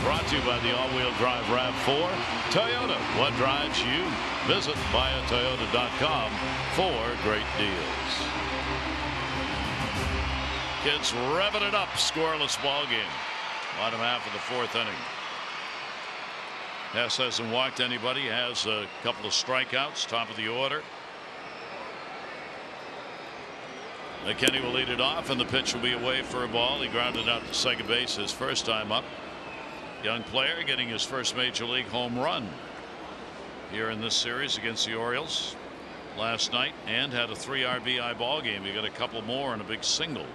Brought to you by the all-wheel drive RAV4 Toyota. What drives you? Visit buyatoyota.com for great deals. Kids revving it up. Scoreless ball game. Bottom half of the 4th inning. Hess hasn't walked anybody. Has a couple of strikeouts. Top of the order. McKinney will lead it off, and the pitch will be away for a ball. He grounded out to second base his first time up. Young player getting his first major league home run here in this series against the Orioles last night, and had a 3 RBI ball game. He got a couple more and a big single.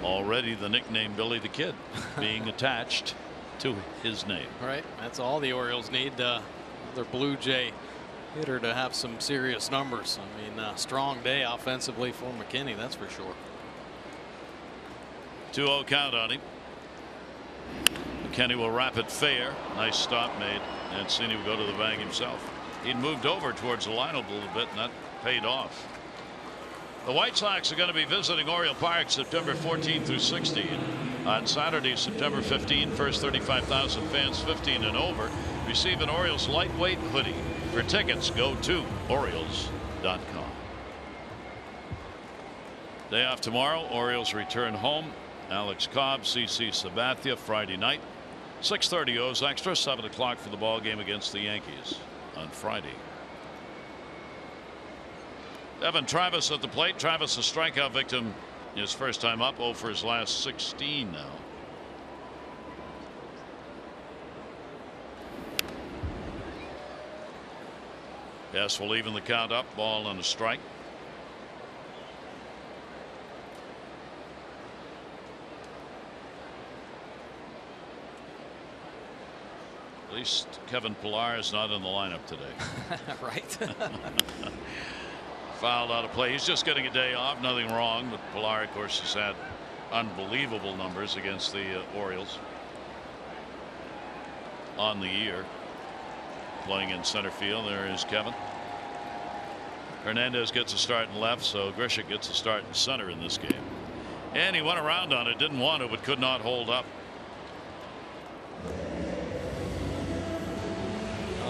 Already the nickname Billy the Kid being attached to his name. Right. That's all the Orioles need. Their Blue Jay hitter to have some serious numbers. I mean, strong day offensively for McKinney, that's for sure. 2-0 count on him. McKinney will wrap it fair. Nice stop made. Mancini will go to the bag himself. He'd moved over towards the lineup a little bit, and that paid off. The White Sox are going to be visiting Oriole Park September 14 through 16. On Saturday, September 15, first 35,000 fans 15 and over receive an Orioles lightweight hoodie. For tickets, go to Orioles.com. Day off tomorrow. Orioles return home. Alex Cobb, CC Sabathia Friday night. 6:30 O's Extra, 7 o'clock for the ball game against the Yankees on Friday. Evan Travis at the plate. Travis, a strikeout victim, his first time up, 0 for his last 16 now. Yes, will even the count up. Ball and a strike. At least Kevin Pillar is not in the lineup today. Right. Fouled out of play. He's just getting a day off. Nothing wrong. But Pillar, of course, has had unbelievable numbers against the Orioles on the year. Playing in center field. There is Kevin. Hernandez gets a start in left, so Grichuk gets a start in center in this game. And he went around on it. Didn't want to, but could not hold up.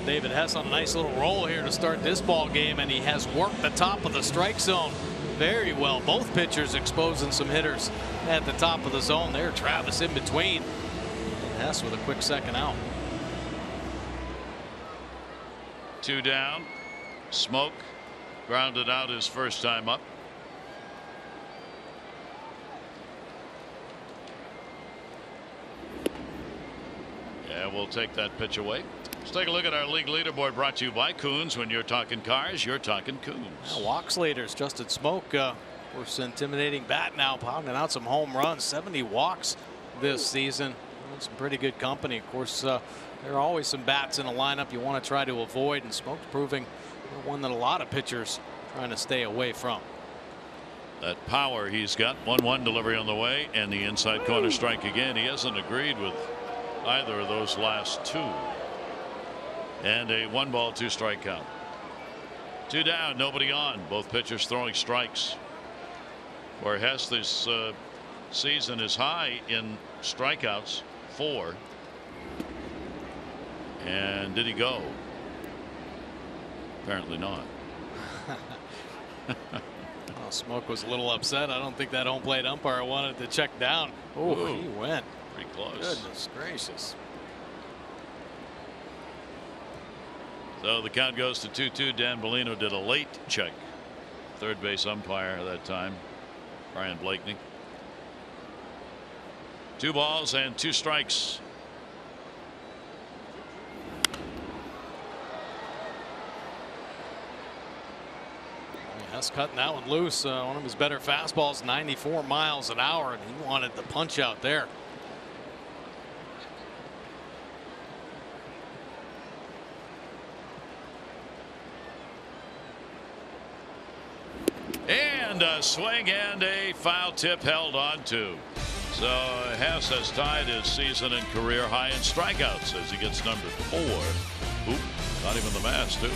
David Hess on a nice little roll here to start this ball game, and he has worked the top of the strike zone very well. Both pitchers exposing some hitters at the top of the zone there. Travis in between, and Hess with a quick second out. 2 down. Smoak grounded out his first time up. Yeah, we'll take that pitch away. Let's take a look at our league leaderboard, brought to you by Coons. When you're talking cars, you're talking Coons. Walks leaders, Justin Smoak, of course, intimidating bat now, pounding out some home runs. 70 walks this season. Some pretty good company. Of course, there are always some bats in a lineup you want to try to avoid, and Smoak's proving one that a lot of pitchers trying to stay away from. That power he's got. 1-1 delivery on the way, and the inside corner strike again. He hasn't agreed with either of those last two. And a 1-ball 2-strike count. 2 down, nobody on. Both pitchers throwing strikes. Where Hess this season is high in strikeouts, 4. And did he go? Apparently not. Well, Smoak was a little upset. I don't think that home plate umpire wanted to check down. Oh, he went. Pretty close. Goodness gracious. So the count goes to 2-2. Dan Bellino did a late check. Third base umpire at that time, Brian Blakeney. 2 balls and 2 strikes. Hess cutting that one loose. One of his better fastballs, 94 miles an hour, and he wanted the punch out there. And a swing and a foul tip held on to. So Hess has tied his season and career high in strikeouts as he gets number 4. Oop, not even the mass, too.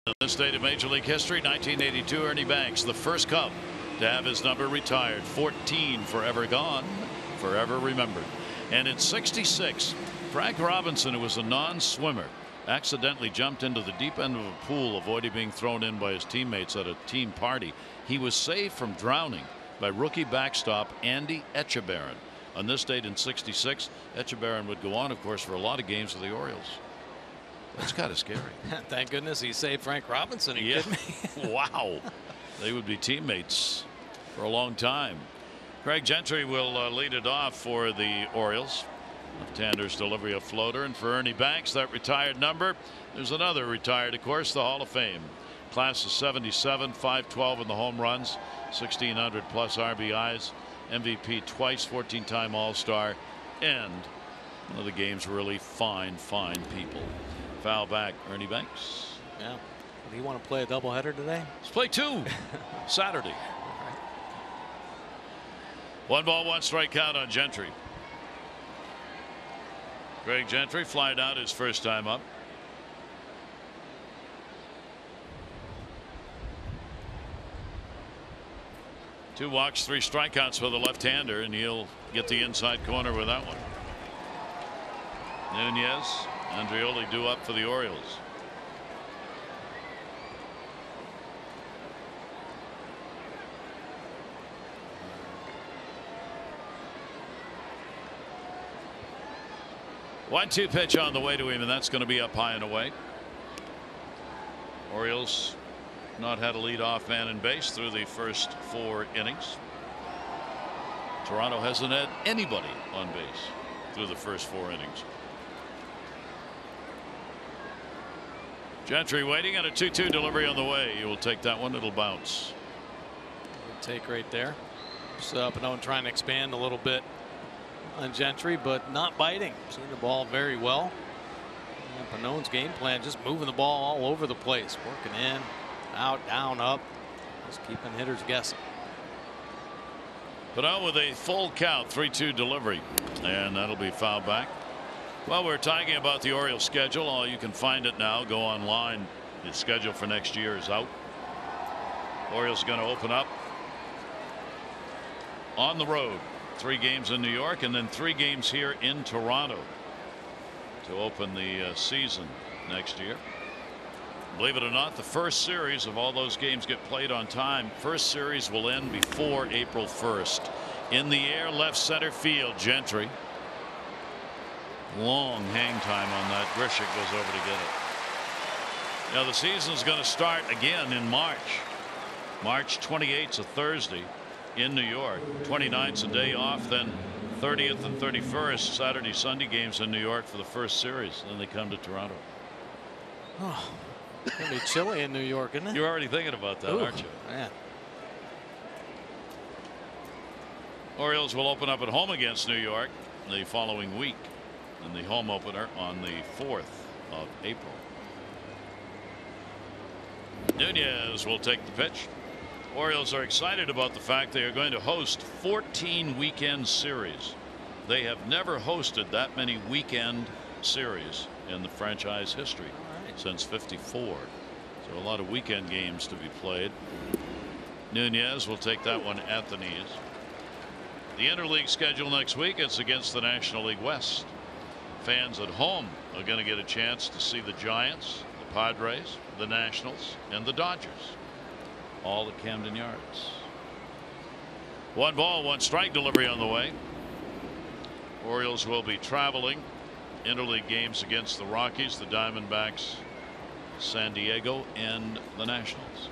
In this date of Major League history, 1982, Ernie Banks, the first Cub to have his number retired. 14 forever gone, forever remembered. And in '66, Frank Robinson, who was a non-swimmer, accidentally jumped into the deep end of a pool, avoiding being thrown in by his teammates at a team party. He was saved from drowning by rookie backstop Andy Etchebarren. On this date in '66, Etchebarren would go on, of course, for a lot of games with the Orioles. That's kind of scary. Thank goodness he saved Frank Robinson. Yeah. Wow. They would be teammates for a long time. Craig Gentry will lead it off for the Orioles. Left-hander's delivery of floater, and for Ernie Banks, that retired number. There's another retired, of course, the Hall of Fame. Class of '77, 512 in the home runs, 1,600 plus RBIs, MVP twice, 14-time All-Star, and one of the game's really fine people. Foul back, Ernie Banks. Yeah. Do you want to play a doubleheader today? Let's play 2 Saturday. 1 ball, 1 strikeout on Gentry. Craig Gentry flied out his first time up. Two walks, 3 strikeouts for the left-hander, and he'll get the inside corner with that one. Nunez, Andreoli due up for the Orioles. One-two pitch on the way to him, and that's going to be up high and away. Orioles not had a leadoff man in base through the first 4 innings. Toronto hasn't had anybody on base through the first 4 innings. Gentry waiting on a 2-2 delivery on the way. He will take that one. It'll bounce. Good take right there. Pannone trying to expand a little bit on Gentry, but not biting. Seeing the ball very well. And Pannone's game plan, just moving the ball all over the place, working in, out, down, up, just keeping hitters guessing. Pannone with a full count, 3-2 delivery, and that'll be fouled back. Well, we're talking about the Orioles schedule. You can find it now. Go online. The schedule for next year is out. Orioles are going to open up on the road. 3 games in New York and then 3 games here in Toronto to open the season next year. Believe it or not, the first series of all those games get played on time. First series will end before April 1st. In the air, left center field, Gentry. Long hang time on that. Grishik goes over to get it. Now the season's going to start again in March. March 28th, a Thursday in New York. 29th's a day off, then 30th and 31st Saturday Sunday games in New York for the first series. Then they come to Toronto. Oh, it's gonna be chilly in New York, isn't it? You're already thinking about that, aren't you? Man. Orioles will open up at home against New York the following week in the home opener on the 4th of April. Nunez will take the pitch. Orioles are excited about the fact they are going to host 14 weekend series. They have never hosted that many weekend series in the franchise history since '54. So a lot of weekend games to be played. Nunez will take that one at the knees. The Interleague schedule next week, it's against the National League West. Fans at home are going to get a chance to see the Giants, the Padres, the Nationals, and the Dodgers, all at Camden Yards. 1 ball, 1 strike delivery on the way. Orioles will be traveling interleague games against the Rockies, the Diamondbacks, San Diego, and the Nationals.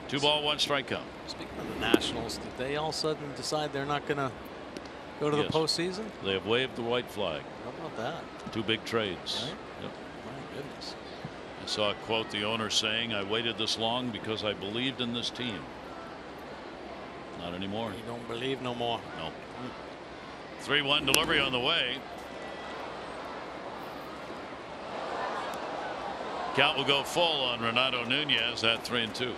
Two ball, 1 strikeout. Speaking of the Nationals, did they all of a sudden decide they're not going to go to the postseason? They have waved the white flag. How about that? 2 big trades. Right? Yep. My goodness. I saw a quote, the owner saying, "I waited this long because I believed in this team." Not anymore. You don't believe no more. No. 3-1 delivery on the way. Count will go full on Renato Nunez at 3-2.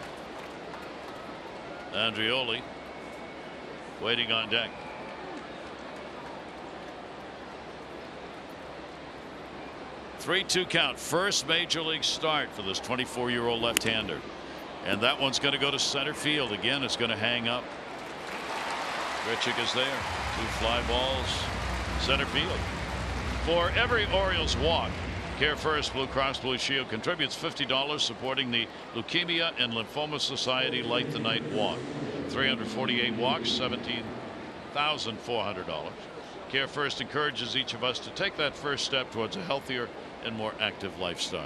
Andreoli waiting on deck. 3-2 count. First major league start for this 24-year-old left-hander. And that one's going to go to center field. Again, it's going to hang up. Grichuk is there. 2 fly balls. Center field. For every Orioles walk, Care First Blue Cross Blue Shield contributes $50 supporting the Leukemia and Lymphoma Society Light the Night Walk. 348 walks, $17,400. Care First encourages each of us to take that first step towards a healthier and more active lifestyle.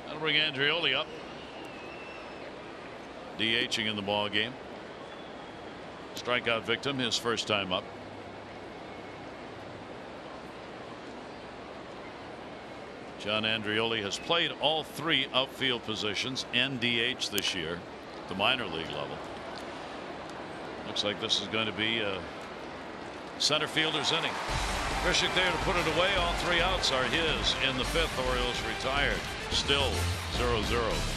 That'll bring Andreoli up. DHing in the ball game. Strikeout victim his first time up. John Andreoli has played all 3 outfield positions and DH this year at the minor league level. Looks like this is going to be a center fielder's inning. Grichuk there to put it away. All 3 outs are his in the 5th. Orioles retired. Still 0-0.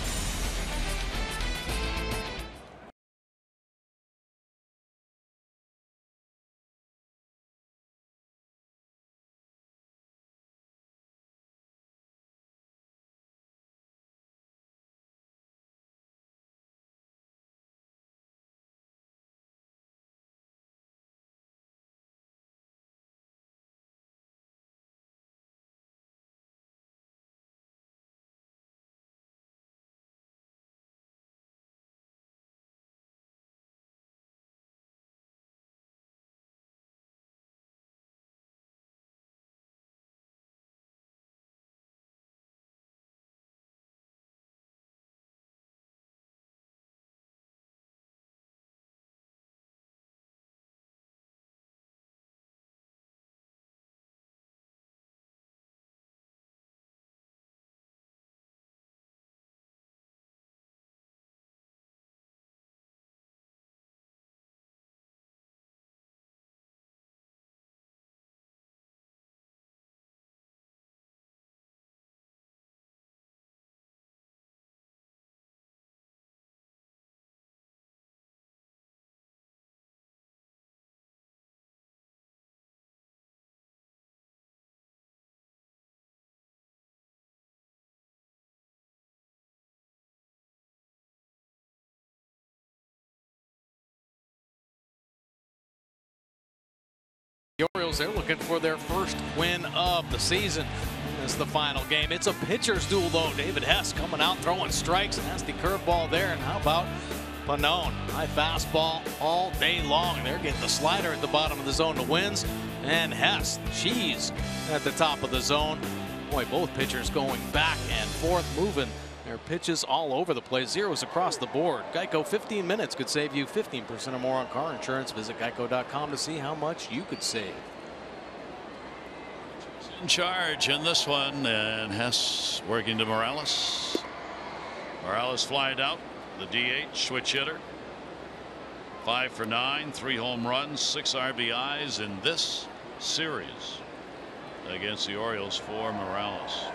The Orioles, they're looking for their first win of the season. This is the final game. It's a pitcher's duel, though. David Hess coming out throwing strikes. Nasty curveball there. And how about Pannone? High fastball all day long. They're getting the slider at the bottom of the zone to wins. And Hess, cheese at the top of the zone. Boy, both pitchers going back and forth, moving their pitches all over the place. Zeros across the board. Geico, 15 minutes could save you 15% or more on car insurance. Visit geico.com to see how much you could save. In charge in this one, and Hess working to Morales. Morales flied out. The DH, switch hitter. 5 for 9, 3 home runs, 6 RBIs in this series against the Orioles for Morales.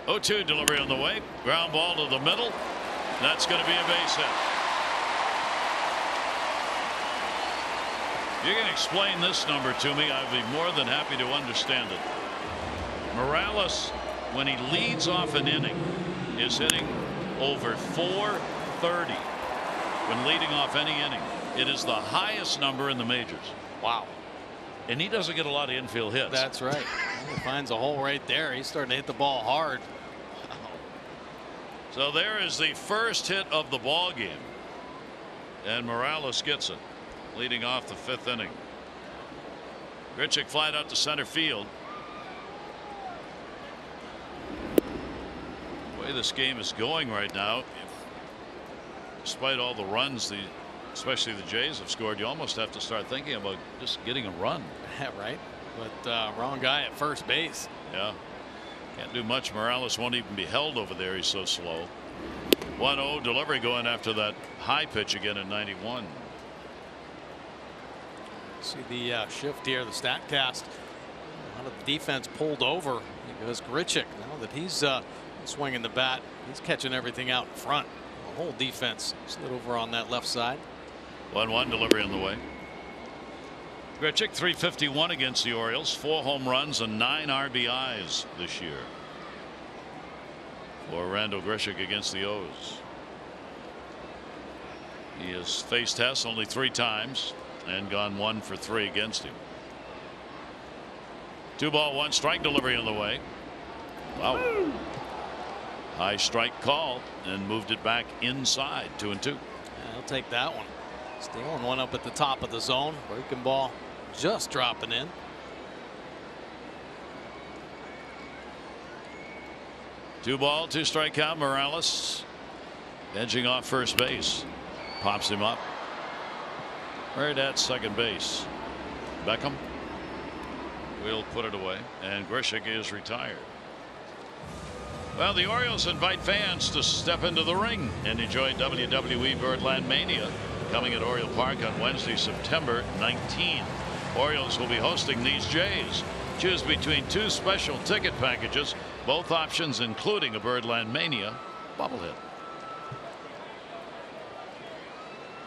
0-2 delivery on the way. Ground ball to the middle. That's going to be a base hit. You can explain this number to me. I'd be more than happy to understand it. Morales, when he leads off an inning, is hitting over 430 when leading off any inning. It is the highest number in the majors. Wow. And he doesn't get a lot of infield hits. That's right. He finds a hole right there. He's starting to hit the ball hard. So there is the first hit of the ball game, and Morales gets it, leading off the 5th inning. Grichuk flied out to center field. The way this game is going right now, despite all the runs especially the Jays have scored, you almost have to start thinking about just getting a run. Yeah, right. But wrong guy at first base. Yeah. Can't do much. Morales won't even be held over there. He's so slow. 1-0 delivery going after that high pitch again in 91. See the shift here, the StatCast. A lot of the defense pulled over because Grichuk, now that he's swinging the bat, he's catching everything out in front. The whole defense slid over on that left side. 1-1 delivery on the way. Grichuk 351 against the Orioles, 4 home runs and 9 RBIs this year for Randall Grichuk against the O's. He has faced Hess only 3 times and gone 1 for 3 against him. 2-1 strike delivery on the way. Wow. High strike called and moved it back inside. 2-2. Yeah, he'll take that one. Stealing one up at the top of the zone. Breaking ball just dropping in. Two ball, 2 strike count. Morales edging off first base. Pops him up. Right at second base. Beckham will put it away, and Grichuk is retired. Well, the Orioles invite fans to step into the ring and enjoy WWE Birdland Mania coming at Oriole Park on Wednesday, September 19th. Orioles will be hosting these Jays. Choose between 2 special ticket packages, both options including a Birdland Mania bobblehead.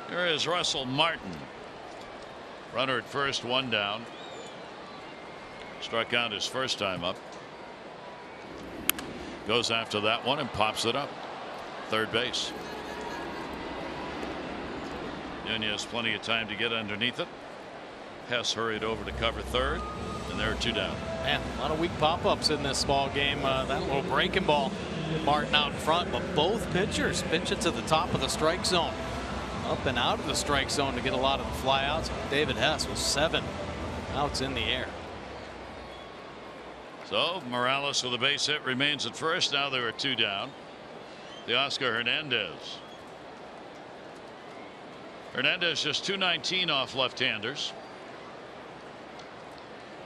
Here is Russell Martin. Runner at first, 1 down. Struck out his first time up. Goes after that one and pops it up. Third base. Nunez plenty of time to get underneath it. Hess hurried over to cover third, and there are 2 down. Man, a lot of weak pop-ups in this ball game. That little breaking ball, Martin out in front, but both pitchers pitch it to the top of the strike zone, up and out of the strike zone to get a lot of the flyouts. David Hess was 7 outs in the air. So Morales with a base hit remains at first. Now there are 2 down. The Oscar Hernandez. Hernandez just .219 off left-handers.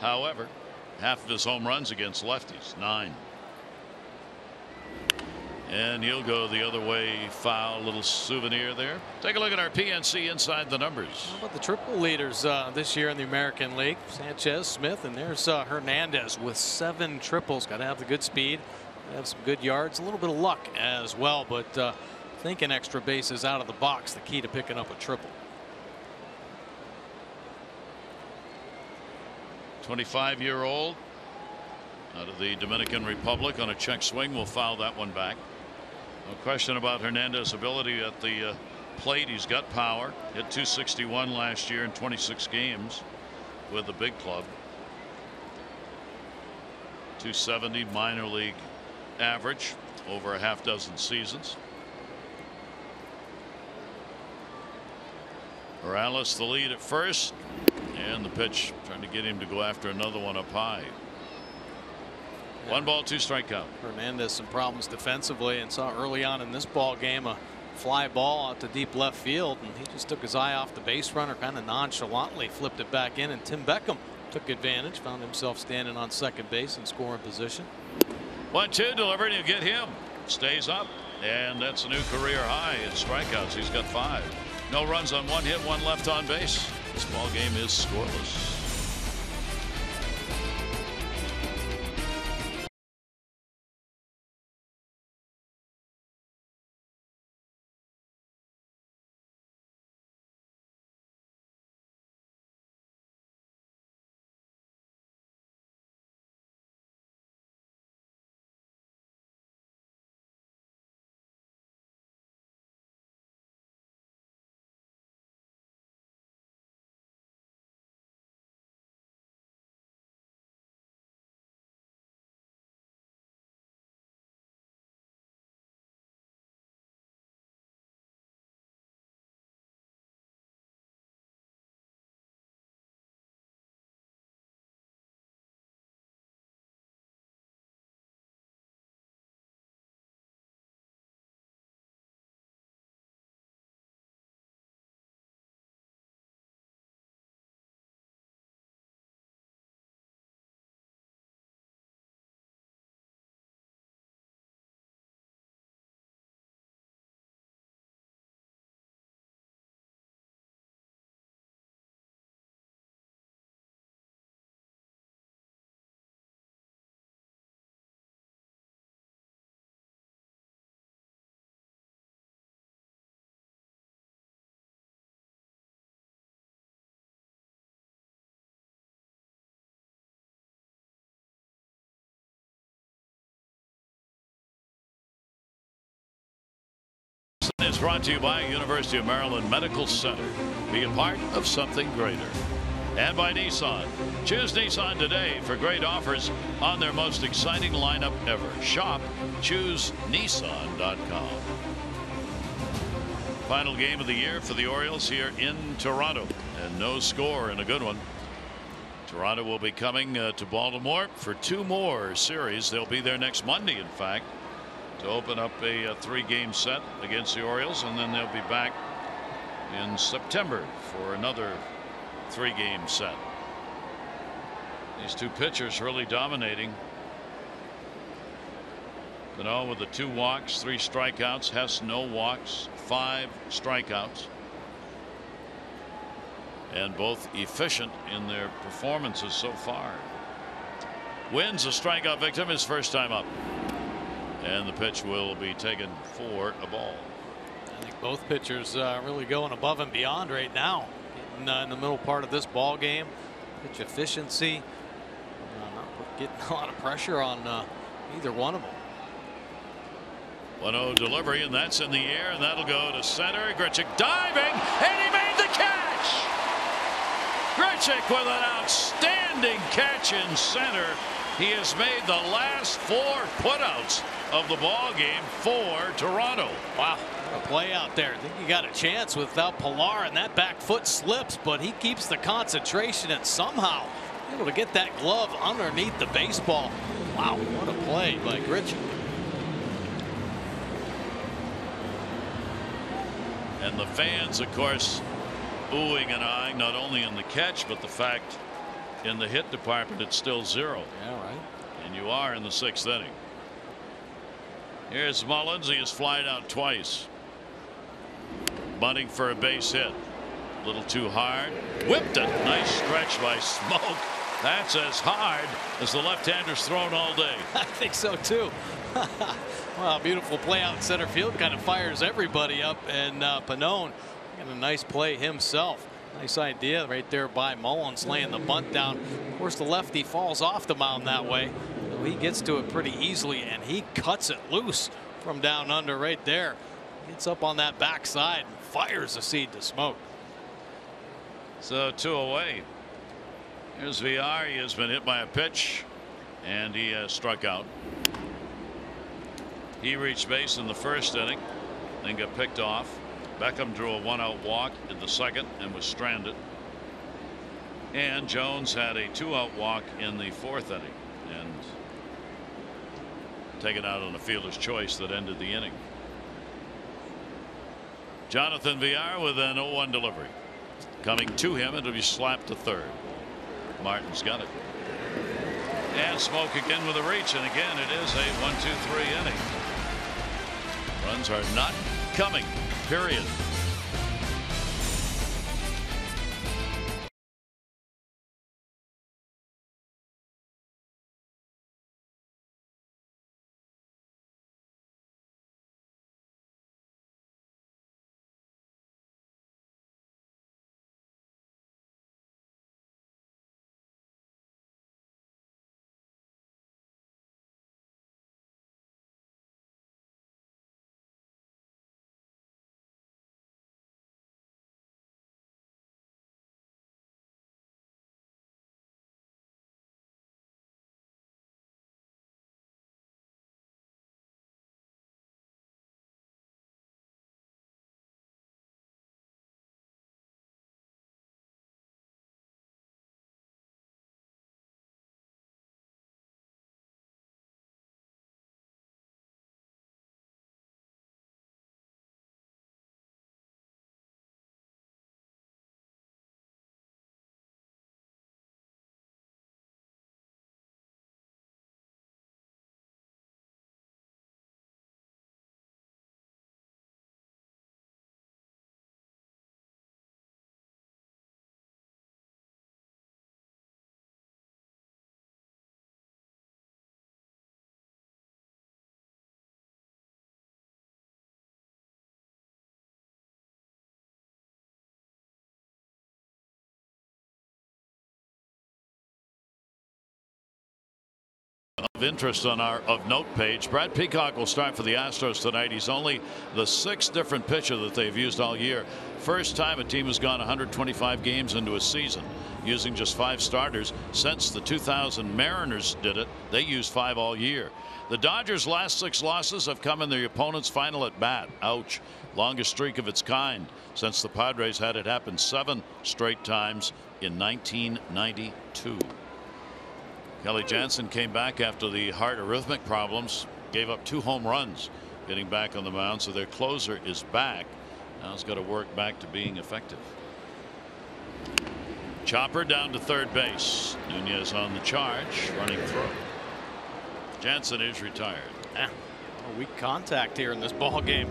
However, half of his home runs against lefties, 9. And he'll go the other way, foul. Little souvenir there. Take a look at our PNC inside the numbers. How about the triple leaders this year in the American League? Sanchez, Smith, and there's Hernandez with 7 triples. Got to have the good speed, have some good yards, a little bit of luck as well, but thinking extra bases out of the box, the key to picking up a triple. 25-year-old out of the Dominican Republic on a check swing will foul that one back. No question about Hernandez's ability at the plate. He's got power. Hit .261 last year in 26 games with the big club. .270 minor league average over a half dozen seasons. Morales the lead at first, and the pitch trying to get him to go after another one up high. Yeah. 1 ball, 2 strike count. Hernandez some problems defensively, and saw early on in this ball game a fly ball out to deep left field, and he just took his eye off the base runner, kind of nonchalantly flipped it back in, and Tim Beckham took advantage, found himself standing on second base in scoring position. 1-2 delivered. You get him. Stays up, and that's a new career high in strikeouts. He's got 5. No runs on 1 hit, 1 left on base. This ball game is scoreless. brought to you by University of Maryland Medical Center. Be a part of something greater. And by Nissan. Choose Nissan today for great offers on their most exciting lineup ever. Shop ChooseNissan.com. Final game of the year for the Orioles here in Toronto, and no score in a good one. Toronto will be coming to Baltimore for 2 more series. They'll be there next Monday, in fact, to open up a 3-game set against the Orioles, and then they'll be back in September for another 3-game set. These 2 pitchers really dominating. Cano with the 2 walks, 3 strikeouts. Hess no walks, 5 strikeouts. And both efficient in their performances so far. Wins a strikeout victim his first time up. And the pitch will be taken for a ball. I think both pitchers really going above and beyond right now. Getting in the middle part of this ball game. Pitch efficiency. Not getting a lot of pressure on either one of them. 1-0 delivery, and that's in the air, and that'll go to center. Grichuk diving, and he made the catch. Grichuk with an outstanding catch in center. He has made the last 4 putouts of the ball game for Toronto. Wow, what a play out there. I think he got a chance without Pilar, and that back foot slips, but he keeps the concentration and somehow able to get that glove underneath the baseball. Wow, what a play by Grichuk. And the fans, of course, oohing and eyeing not only in the catch, but the fact in the hit department it's still 0. Yeah, right. And you are in the 6th inning. Here's Mullins. He has flied out twice. Bunting for a base hit. A little too hard. Whipped it. Nice stretch by Smoak. That's as hard as the left-hander's thrown all day. I think so too. Wow, beautiful play out in center field. Kind of fires everybody up, and Pannone got a nice play himself. Nice idea right there by Mullins, laying the bunt down. Of course, the lefty falls off the mound that way. So he gets to it pretty easily, and he cuts it loose from down under right there. Gets up on that backside and fires a seed to Smoak. So 2 away. Here's VR. He has been hit by a pitch, and he has struck out. He reached base in the 1st inning, then got picked off. Beckham drew a 1-out walk in the 2nd and was stranded. And Jones had a 2-out walk in the 4th inning and taken out on a fielder's choice that ended the inning. Jonathan VR with an 0-1 delivery. Coming to him, it'll be slapped to 3rd. Martin's got it. And Smoak again with a reach, and again it is a 1-2-3 inning. Runs are not coming, period. Interest on our of note page. Brad Peacock will start for the Astros tonight. He's only the 6th different pitcher that they've used all year. First time a team has gone 125 games into a season using just 5 starters since the 2000 Mariners did it. They used 5 all year. The Dodgers' last 6 losses have come in their opponent's final at bat. Ouch. Longest streak of its kind since the Padres had it happen 7 straight times in 1992. Kelly Jansen came back after the heart arrhythmic problems, gave up 2 home runs getting back on the mound, so their closer is back. Now he's got to work back to being effective. Chopper down to third base. Nunez on the charge, running through. Jansen is retired. Weak contact here in this ball game.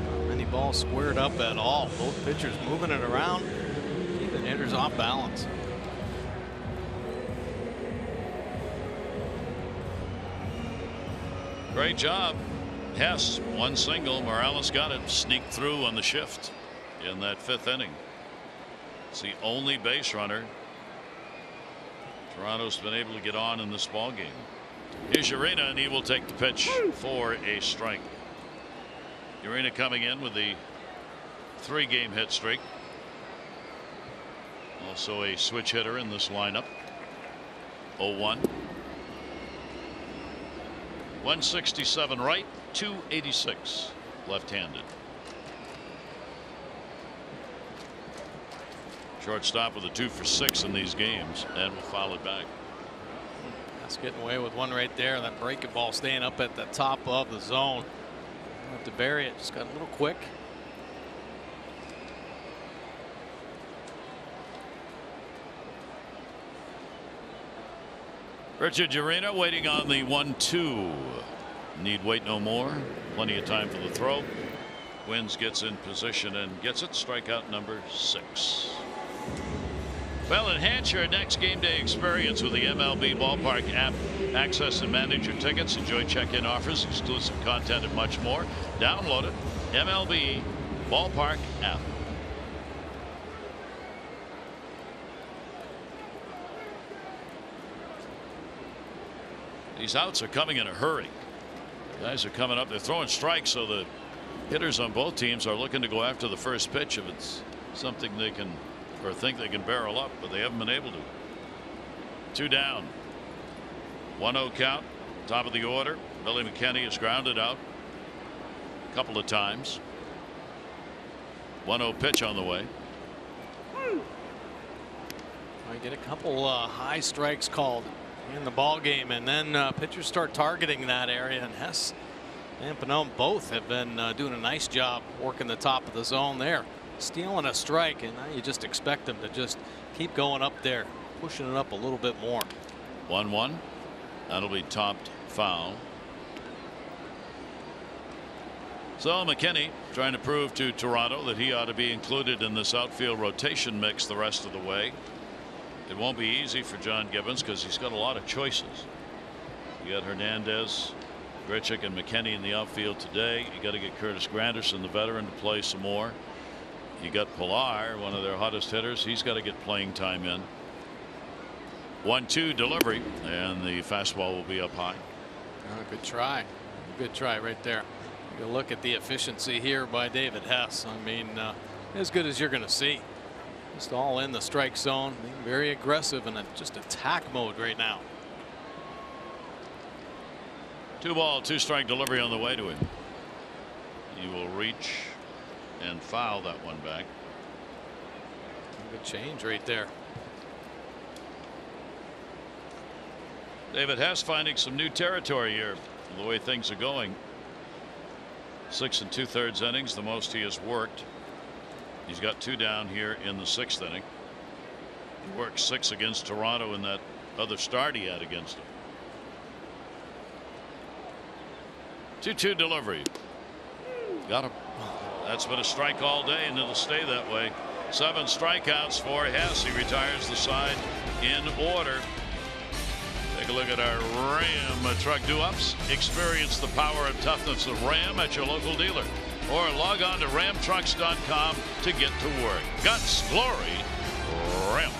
Not many balls squared up at all. Both pitchers moving it around, keeping hitters off balance. Great job. Hess, 1 single. Morales got it. Sneaked through on the shift in that 5th inning. It's the only base runner Toronto's been able to get on in this ball game. Here's Urena, and he will take the pitch for a strike. Urena coming in with the 3-game hit streak. Also a switch hitter in this lineup. 0-1. 167 right, 286 left-handed. Shortstop with a 2 for 6 in these games, and will foul it back. That's getting away with one right there. That breaking ball staying up at the top of the zone. Have to bury it. Just got a little quick. Richard Urena waiting on the 1-2. Need wait no more. Plenty of time for the throw. Wins, gets in position and gets it. Strikeout number 6. Well, enhance your next game day experience with the MLB Ballpark app. Access and manage your tickets. Enjoy check-in offers, exclusive content, and much more. Download it. MLB Ballpark app. These outs are coming in a hurry. Guys are coming up. They're throwing strikes, so the hitters on both teams are looking to go after the first pitch if it's something they can or think they can barrel up, but they haven't been able to. 2 down. 1-0 count. Top of the order. Billy McKinney is grounded out a couple of times. 1-0 pitch on the way. I get a couple high strikes called in the ball game, and then pitchers start targeting that area, and Hess and Pannone both have been doing a nice job working the top of the zone there, stealing a strike, and now you just expect them to just keep going up there, pushing it up a little bit more. 1-1. That'll be topped foul. So McKinney trying to prove to Toronto that he ought to be included in this outfield rotation mix the rest of the way. It won't be easy for John Gibbons because he's got a lot of choices. You got Hernandez, Grichuk, and McKinney in the outfield today. You got to get Curtis Granderson, the veteran, to play some more. You got Pilar, one of their hottest hitters. He's got to get playing time in. 1-2 delivery, and the fastball will be up high. Good try. Good try right there. You look at the efficiency here by David Hess. I mean, as good as you're going to see. Just all in the strike zone, being very aggressive and just attack mode right now. 2-ball, 2-strike delivery on the way to him. He will reach and foul that one back. Good change right there. David Hess finding some new territory here, the way things are going. 6 2/3 innings, the most he has worked. He's got 2 down here in the 6th inning. He worked 6 against Toronto in that other start he had against him. 2-2 delivery. Got him. That's been a strike all day, and it'll stay that way. 7 strikeouts for Hess. He retires the side in order. Take a look at our Ram truck do-ups. Experience the power and toughness of Ram at your local dealer. Or log on to ramtrucks.com to get to work. Guts, glory, Ram.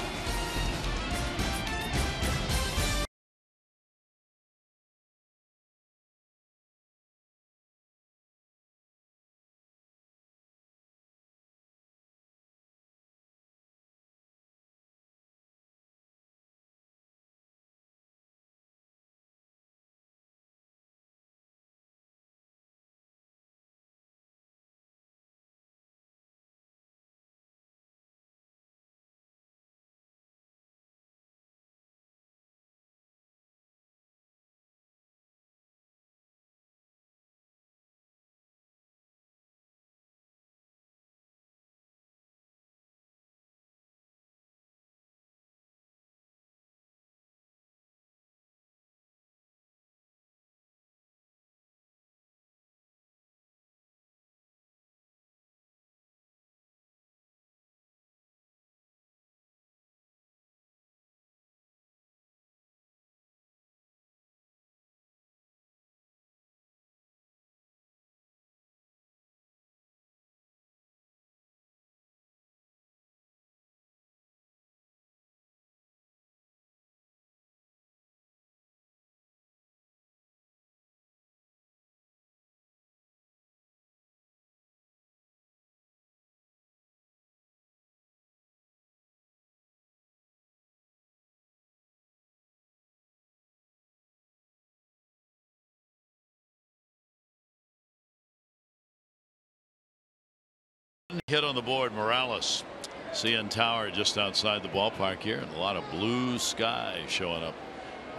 Hit on the board. Morales. CN Tower just outside the ballpark here, and a lot of blue sky showing up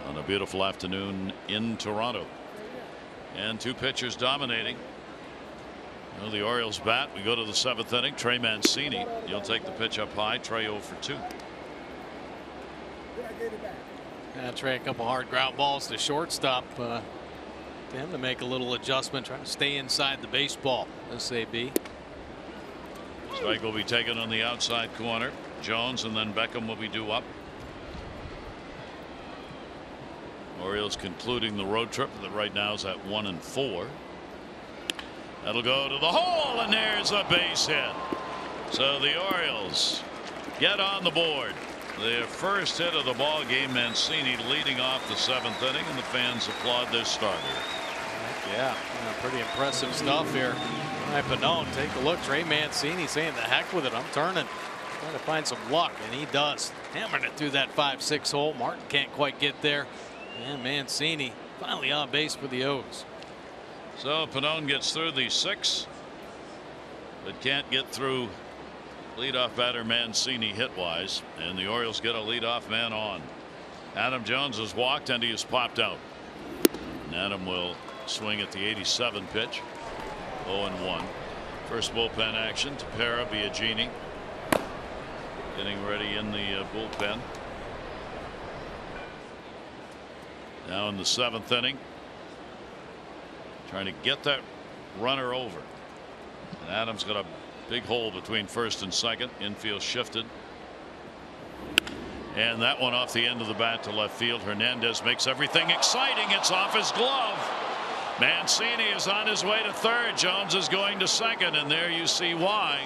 on a beautiful afternoon in Toronto. And two pitchers dominating. Well, the Orioles bat. We go to the 7th inning. Trey Mancini. He'll take the pitch up high. Trey 0 for 2. Trey, a couple hard ground balls to shortstop. To him to make a little adjustment, trying to stay inside the baseball. SAB. Strike will be taken on the outside corner. Jones, and then Beckham will be due up. Orioles concluding the road trip that right now is at 1-4. That'll go to the hole, and there's a base hit. So the Orioles get on the board. Their first hit of the ball game. Mancini leading off the 7th inning, and the fans applaud their starter. Yeah, pretty impressive stuff here. Pannone, take a look. Trey Mancini saying the heck with it. I'm turning. Trying to find some luck, and he does. Hammering it through that 5-6 hole. Martin can't quite get there. And Mancini finally on base for the O's. So Pannone gets through the 6, but can't get through leadoff batter Mancini hit-wise, and the Orioles get a leadoff man on. Adam Jones has walked, and he has popped out. And Adam will swing at the 87 pitch. 0-1. First bullpen action. Tepera, Biagini getting ready in the bullpen. Now in the 7th inning, trying to get that runner over. And Adams got a big hole between first and second. Infield shifted. And that one off the end of the bat to left field. Hernandez makes everything exciting. It's off his glove. Mancini is on his way to third. Jones is going to second, and there you see why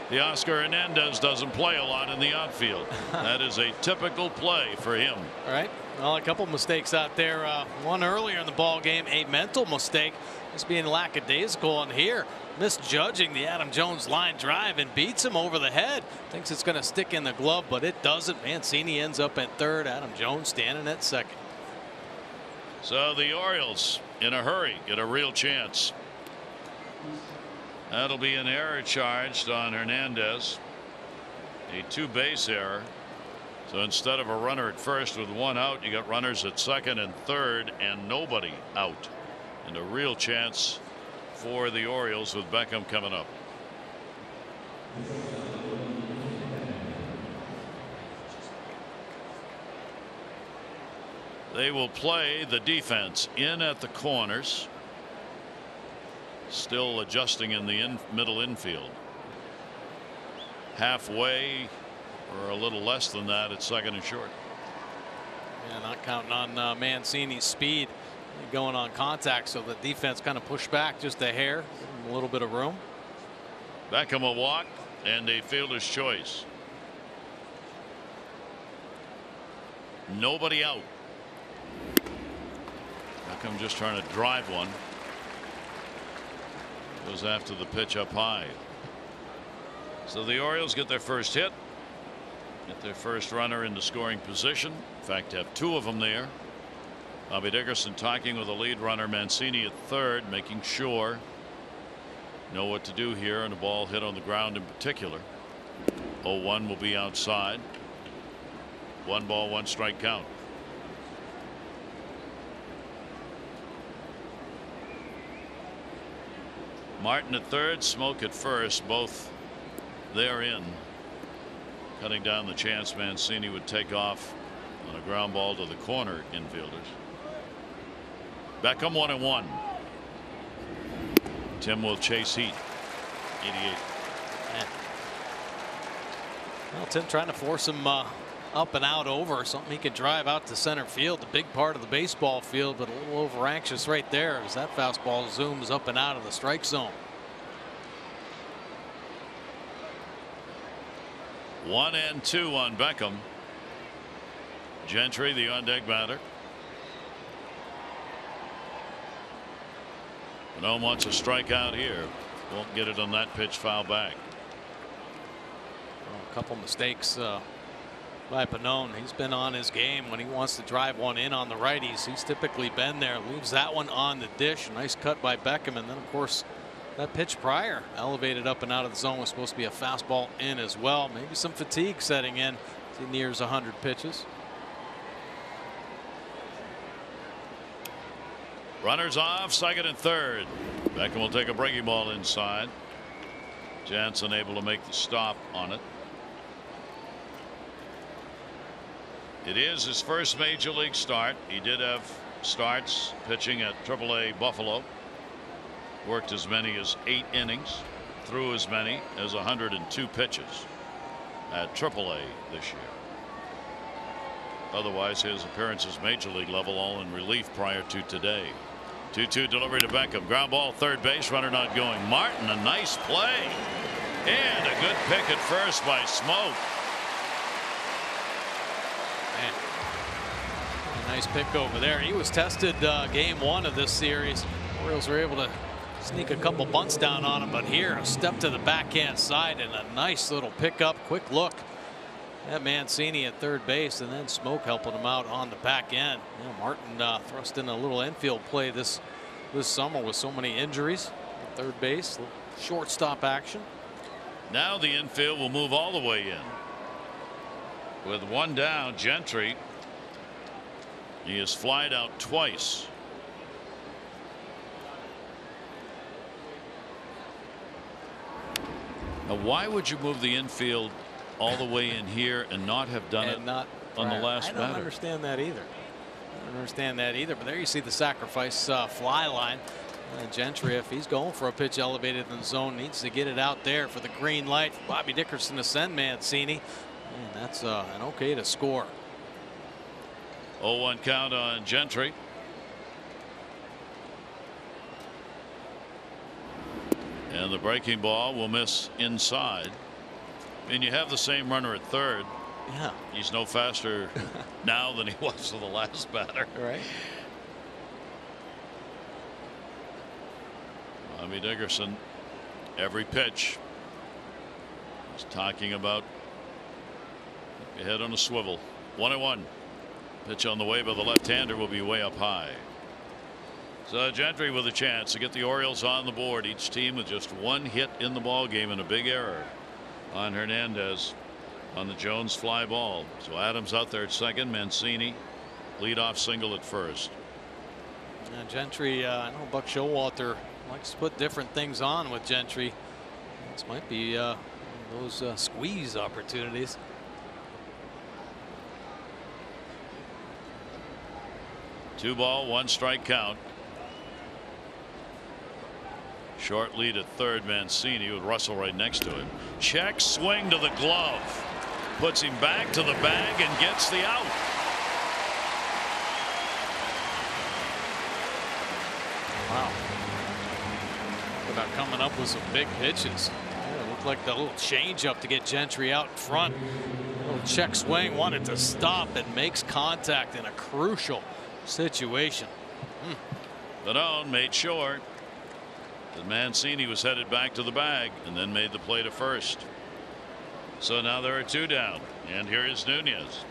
the Oscar Hernandez doesn't play a lot in the outfield. That is a typical play for him. All right. Well, a couple mistakes out there. One earlier in the ball game, a mental mistake, just being lackadaisical, and here misjudging the Adam Jones line drive and beats him over the head. Thinks it's going to stick in the glove, but it doesn't. Mancini ends up at third. Adam Jones standing at second. So the Orioles in a hurry get a real chance. That'll be an error charged on Hernandez. A 2-base error. So instead of a runner at first with 1 out, you got runners at second and third and nobody out. And a real chance for the Orioles with Beckham coming up. They will play the defense in at the corners. Still adjusting in the middle infield. Halfway or a little less than that at second and short. Yeah, not counting on Mancini's speed going on contact, so the defense kind of pushed back just a hair, give him a little bit of room. Beckham a walk and a fielder's choice. Nobody out. Beckham just trying to drive one. Goes after the pitch up high. So the Orioles get their first hit. Get their first runner into scoring position. In fact, have 2 of them there. Bobby Dickerson talking with the lead runner Mancini at third, making sure know what to do here, and a ball hit on the ground in particular. 0-1 will be outside. 1 ball, 1 strike count. Martin at third, Smoak at first, both therein, cutting down the chance Mancini would take off on a ground ball to the corner infielders. Beckham 1-1. Tim will chase heat. 88. Yeah. Well, Tim trying to force him up and out over, something he can drive out to center field, the big part of the baseball field, but a little over anxious right there as that fastball zooms up and out of the strike zone. 1-2 on Beckham. Gentry, the on deck batter. Pannone wants a strikeout here. Won't get it on that pitch, foul back. Well, a couple mistakes by Pannone. He's been on his game when he wants to drive one in on the righties. He's typically been there. Leaves that one on the dish. Nice cut by Beckham, and then of course That pitch prior, elevated up and out of the zone, was supposed to be a fastball in as well. Maybe some fatigue setting in as he nears 100 pitches. Runners off, second and third. Beckham will take a breaking ball inside. Jansen able to make the stop on it. It is his first major league start. He did have starts pitching at AAA Buffalo. Worked as many as 8 innings. Threw as many as 102 pitches at AAA this year. Otherwise, his appearances major league level all in relief prior to today. 2-2 delivery to Beckham. Ground ball, third base, runner not going. Martin, a nice play. And a good pick at first by Smoak. Man, a nice pick over there. He was tested game 1 of this series. Orioles were able to sneak a couple bunts down on him, but here a step to the backhand side and a nice little pickup. Quick look at Mancini at third base, and then Smoak helping him out on the back end. You know, Martin thrust in a little infield play this summer with so many injuries at third base. Shortstop action. Now the infield will move all the way in. With one down, Gentry. He has flied out twice. Now, why would you move the infield all the way in here and not have done it on the last batter? I don't understand that either. I don't understand that either. But there you see the sacrifice fly line. Gentry, if he's going for a pitch elevated in the zone, needs to get it out there for the green light. Bobby Dickerson to send Mancini. And that's an okay to score. 0-1 count on Gentry. And the breaking ball will miss inside. And you have the same runner at third. Yeah. He's no faster now than he was to the last batter. Right. Bobby Dickerson, every pitch, he's talking about your head on a swivel. 1-1. Pitch on the way by the left-hander will be way up high. So Gentry with a chance to get the Orioles on the board. Each team with just one hit in the ball game and a big error on Hernandez on the Jones fly ball. So Adams out there at second. Mancini leadoff single at first. Gentry, I know Buck Showalter likes to put different things on with Gentry. This might be those squeeze opportunities. Two ball, one strike count. Short lead at third. Mancini with Russell right next to him. Check swing to the glove. Puts him back to the bag and gets the out. Wow. About coming up with some big pitches. Yeah, it looked like the little change up to get Gentry out in front. A little check swing, wanted to stop, and makes contact in a crucial situation. Benone made sure that Mancini was headed back to the bag and then made the play to first. So now there are 2 down, and here is Nunez.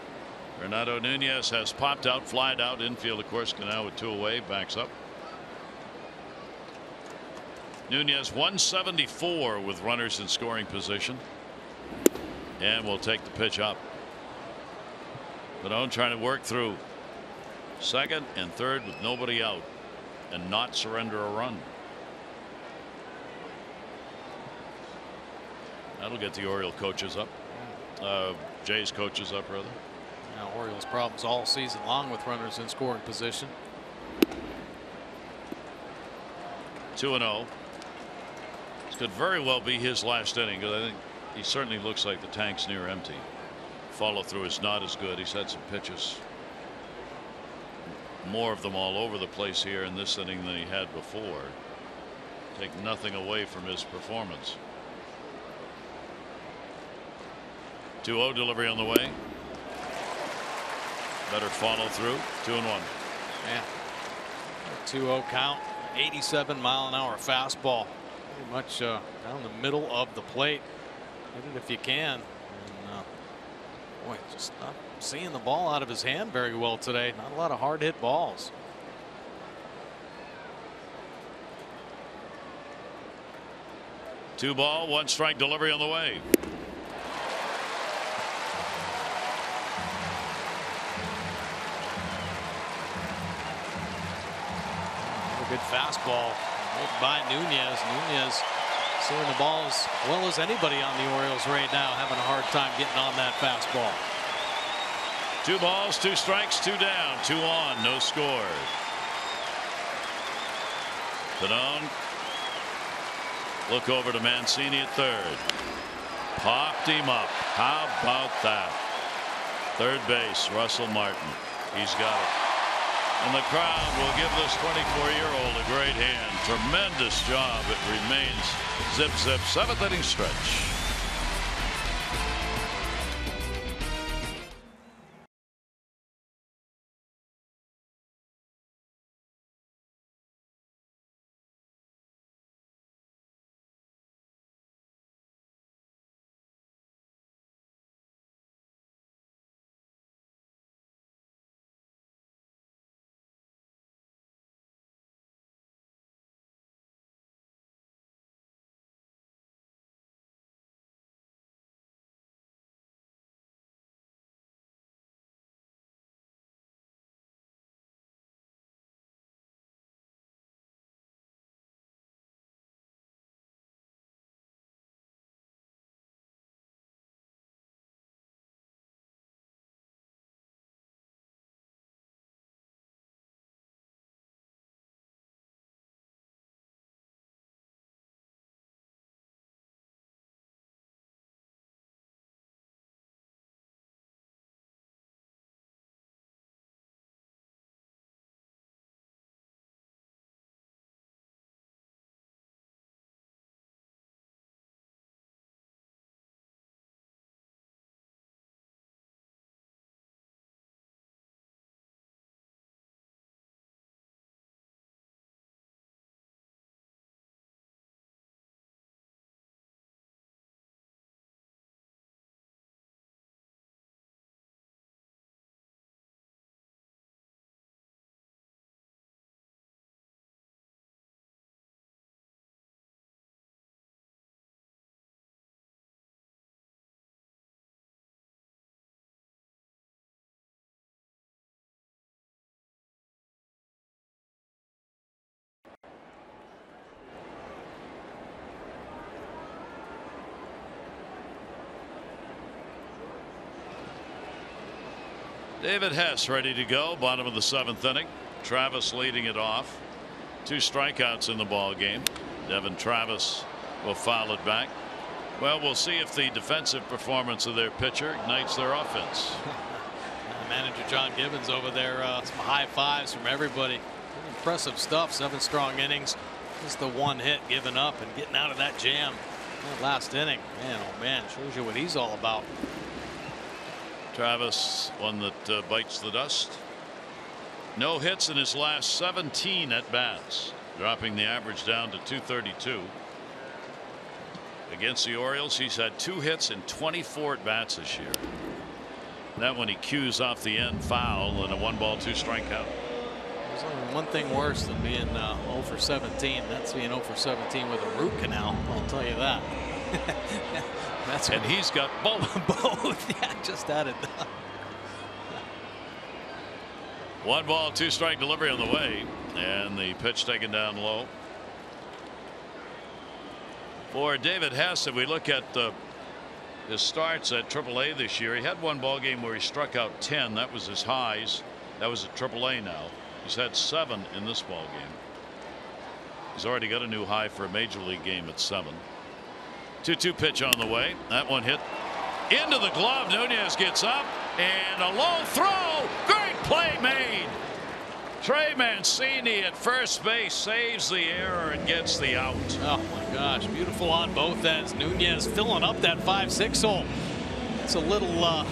Renato Nunez has popped out, flied out infield. Of course, Canal with 2 away, backs up. Nunez 174 with runners in scoring position, and will take the pitch up. Benone trying to work through second and third with nobody out and not surrender a run. That'll get the Oriole coaches up. Jays coaches up, rather. Now Orioles problems all season long with runners in scoring position. 2-0. This could very well be his last inning, because I think he certainly looks like the tank's near empty. Follow through is not as good. He's had some pitches, more of them all over the place here in this inning than he had before. Take nothing away from his performance. 2-0 delivery on the way. Better follow through. 2-1. Yeah. 2-0 count. 87-mile-an-hour fastball. Pretty much down the middle of the plate. Hit it if you can. And, boy, just not seeing the ball out of his hand very well today. Not a lot of hard hit balls. 2 ball, 1 strike delivery on the way. A good fastball by Nunez. Nunez seeing the ball as well as anybody on the Orioles right now, having a hard time getting on that fastball. 2 balls, 2 strikes, 2 down, 2 on, no score. Pannone. Look over to Mancini at third. Popped him up. How about that? Third base, Russell Martin. He's got it. And the crowd will give this 24-year-old a great hand. Tremendous job. It remains zip, zip, 7th inning stretch. David Hess ready to go. Bottom of the 7th inning. Travis leading it off. 2 strikeouts in the ball game. Devin Travis will foul it back. Well, we'll see if the defensive performance of their pitcher ignites their offense. Manager John Gibbons over there. Some high fives from everybody. Impressive stuff. 7 strong innings. Just the 1 hit given up and getting out of that jam. That last inning, man, oh man, shows you what he's all about. Travis, one that bites the dust. No hits in his last 17 at bats, dropping the average down to 232. Against the Orioles, he's had 2 hits in 24 at bats this year. That one he cues off the end foul and a 1 ball 2 strike count. There's only one thing worse than being 0 for 17. That's being 0 for 17 with a root canal. I'll tell you that. And he's got both. Both. Yeah, just added. 1 ball 2 strike delivery on the way, and the pitch taken down low. For David Hess, if we look at his starts at AAA this year, he had 1 ball game where he struck out 10. That was his highs. That was at AAA now. He's had 7 in this ball game. He's already got a new high for a major league game at 7. 2-2 pitch on the way. That one hit into the glove. Nunez gets up and a low throw. Great play made. Trey Mancini at first base saves the error and gets the out. Oh my gosh, beautiful on both ends. Nunez filling up that 5-6 hole. It's a little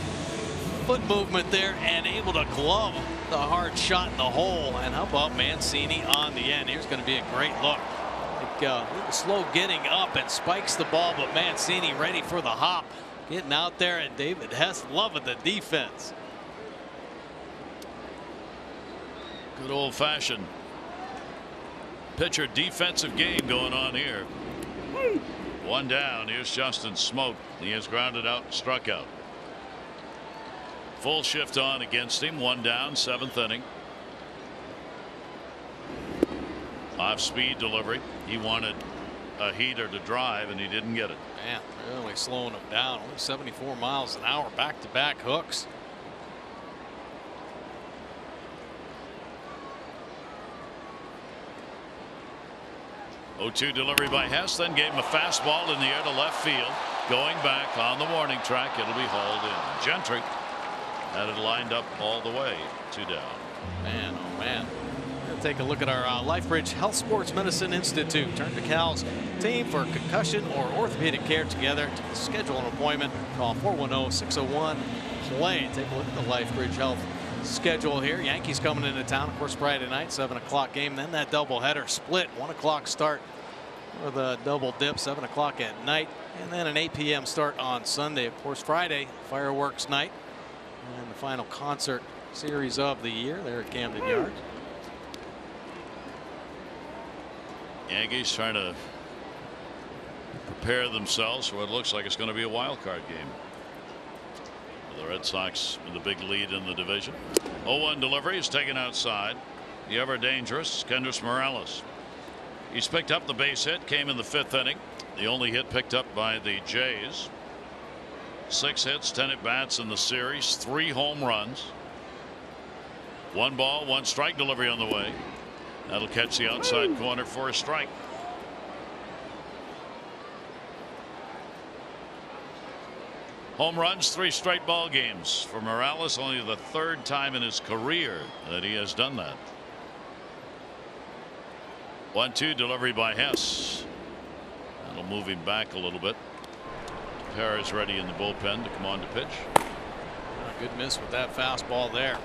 foot movement there and able to glove the hard shot in the hole. And how about Mancini on the end? Here's going to be a great look. A little slow getting up and spikes the ball, but Mancini ready for the hop, getting out there, and David Hess loving the defense. Good old-fashioned pitcher defensive game going on here. One down. Here's Justin Smoak. He is grounded out and struck out. Full shift on against him. One down, 7th inning. Off-speed delivery. He wanted a heater to drive, and he didn't get it. Man, really slowing him down. Only 74 miles an hour. Back-to-back hooks. Oh-2 delivery by Hess, then gave him a fastball in the air to left field. Going back on the warning track, it'll be hauled in. Gentry had it lined up all the way. 2 down. Man, oh man. We're going to take a look at our LifeBridge Health Sports Medicine Institute. Turn to Cal's team for concussion or orthopedic care together. To schedule an appointment, call 410-601-PLAY. Take a look at the LifeBridge Health schedule here. Yankees coming into town, of course, Friday night, 7 o'clock game. Then that doubleheader split, 1 o'clock start for the double dip, 7 o'clock at night, and then an 8 p.m. start on Sunday. Of course, Friday, fireworks night, and the final concert series of the year there at Camden Yards. Yankees trying to prepare themselves for what looks like it's going to be a wild card game. The Red Sox with the big lead in the division. 0-1 delivery is taken outside. The ever dangerous Kendrys Morales. He's picked up the base hit, came in the 5th inning. The only hit picked up by the Jays. 6 hits, 10 at bats in the series, 3 home runs. 1 ball, 1 strike delivery on the way. That'll catch the outside corner for a strike. Home runs, 3 straight ball games for Morales. Only the 3rd time in his career that he has done that. 1-2 delivery by Hess. That'll move him back a little bit. Perez ready in the bullpen to come on to pitch. Good miss with that fastball there.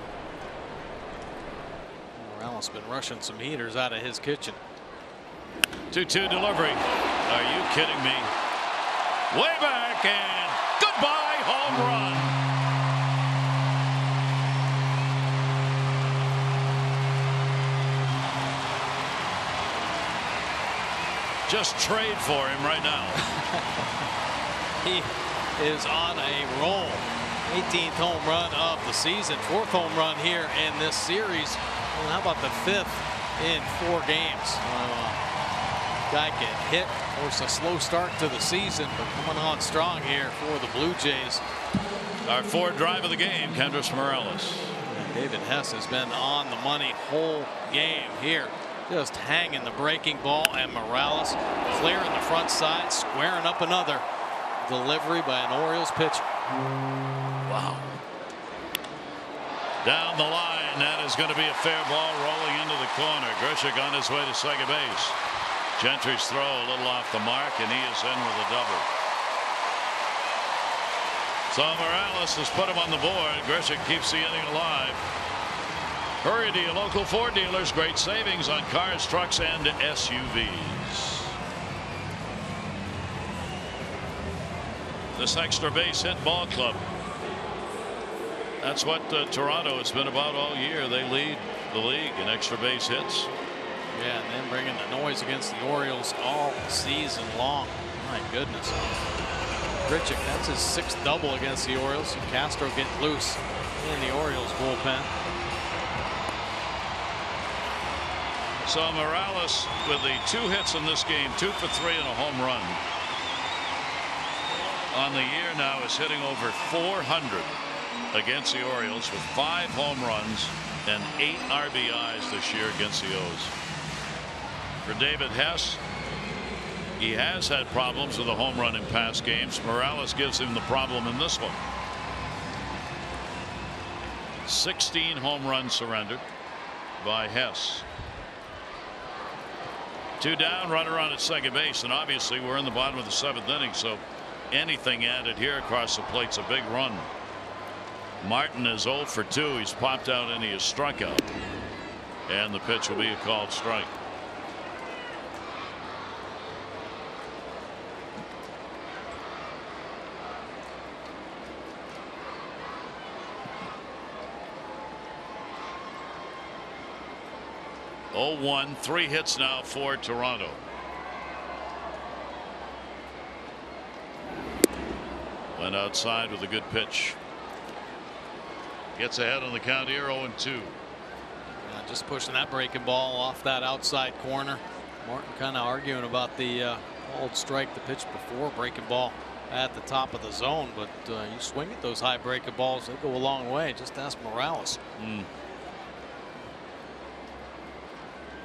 Morales been rushing some heaters out of his kitchen. 2-2 delivery. Are you kidding me? Way back and goodbye. Home run. Just trade for him right now. He is on a roll. 18th home run of the season. 4th home run here in this series. Well, how about the 5th in 4 games? Guy get hit, force a slow start to the season, but coming on strong here for the Blue Jays. Our 4th drive of the game, Kendrys Morales. And David Hess has been on the money whole game here. Just hanging the breaking ball, and Morales clearing the front side, squaring up another delivery by an Orioles pitcher. Wow. Down the line, that is going to be a fair ball rolling into the corner. Grichuk on his way to second base. Gentry's throw a little off the mark, and he is in with a double. So Morales has put him on the board. Grichuk keeps the inning alive. Hurry to your local Ford dealers. Great savings on cars, trucks, and SUVs. This extra base hit ball club. That's what Toronto has been about all year. They lead the league in extra base hits. Yeah, and then bringing the noise against the Orioles all season long. My goodness. Grichuk, that's his 6th double against the Orioles. And Castro getting loose in the Orioles bullpen. So Morales with the 2 hits in this game, 2 for 3 and a home run. On the year now is hitting over 400 against the Orioles with 5 home runs and 8 RBIs this year against the O's. For David Hess, he has had problems with a home run in past games. Morales gives him the problem in this one. 16 home runs surrendered by Hess. 2 down, runner on at second base, and obviously we're in the bottom of the 7th inning, so anything added here across the plate's a big run. Martin is 0 for 2. He's popped out and he is struck out, and the pitch will be a called strike. Oh, 1, 3 hits now for Toronto. Went outside with a good pitch. Gets ahead on the count here, 0-2. Just pushing that breaking ball off that outside corner. Martin kind of arguing about the old strike, the pitch before, breaking ball at the top of the zone. But you swing at those high breaking balls, they go a long way. Just ask Morales.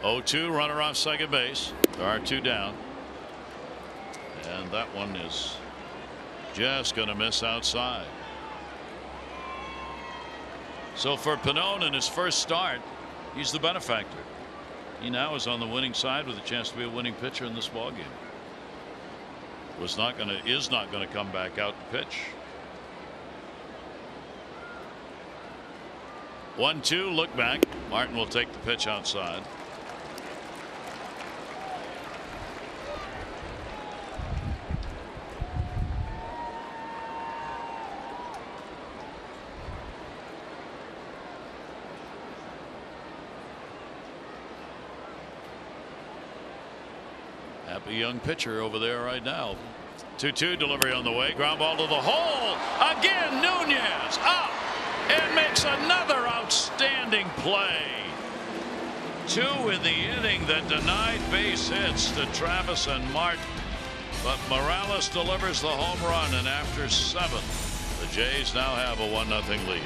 0-2, runner off second base. There are 2 down. And that one is just going to miss outside. So for Pannone in his first start, he's the benefactor. He now is on the winning side with a chance to be a winning pitcher in this ballgame. Is not going to come back out to pitch. 1-2, look back. Martin will take the pitch outside. Happy young pitcher over there right now. 2-2, delivery on the way. Ground ball to the hole. Again, Nunez up and makes another outstanding play. 2 in the inning that denied base hits to Travis and Martin. But Morales delivers the home run, and after 7, the Jays now have a 1-0 lead.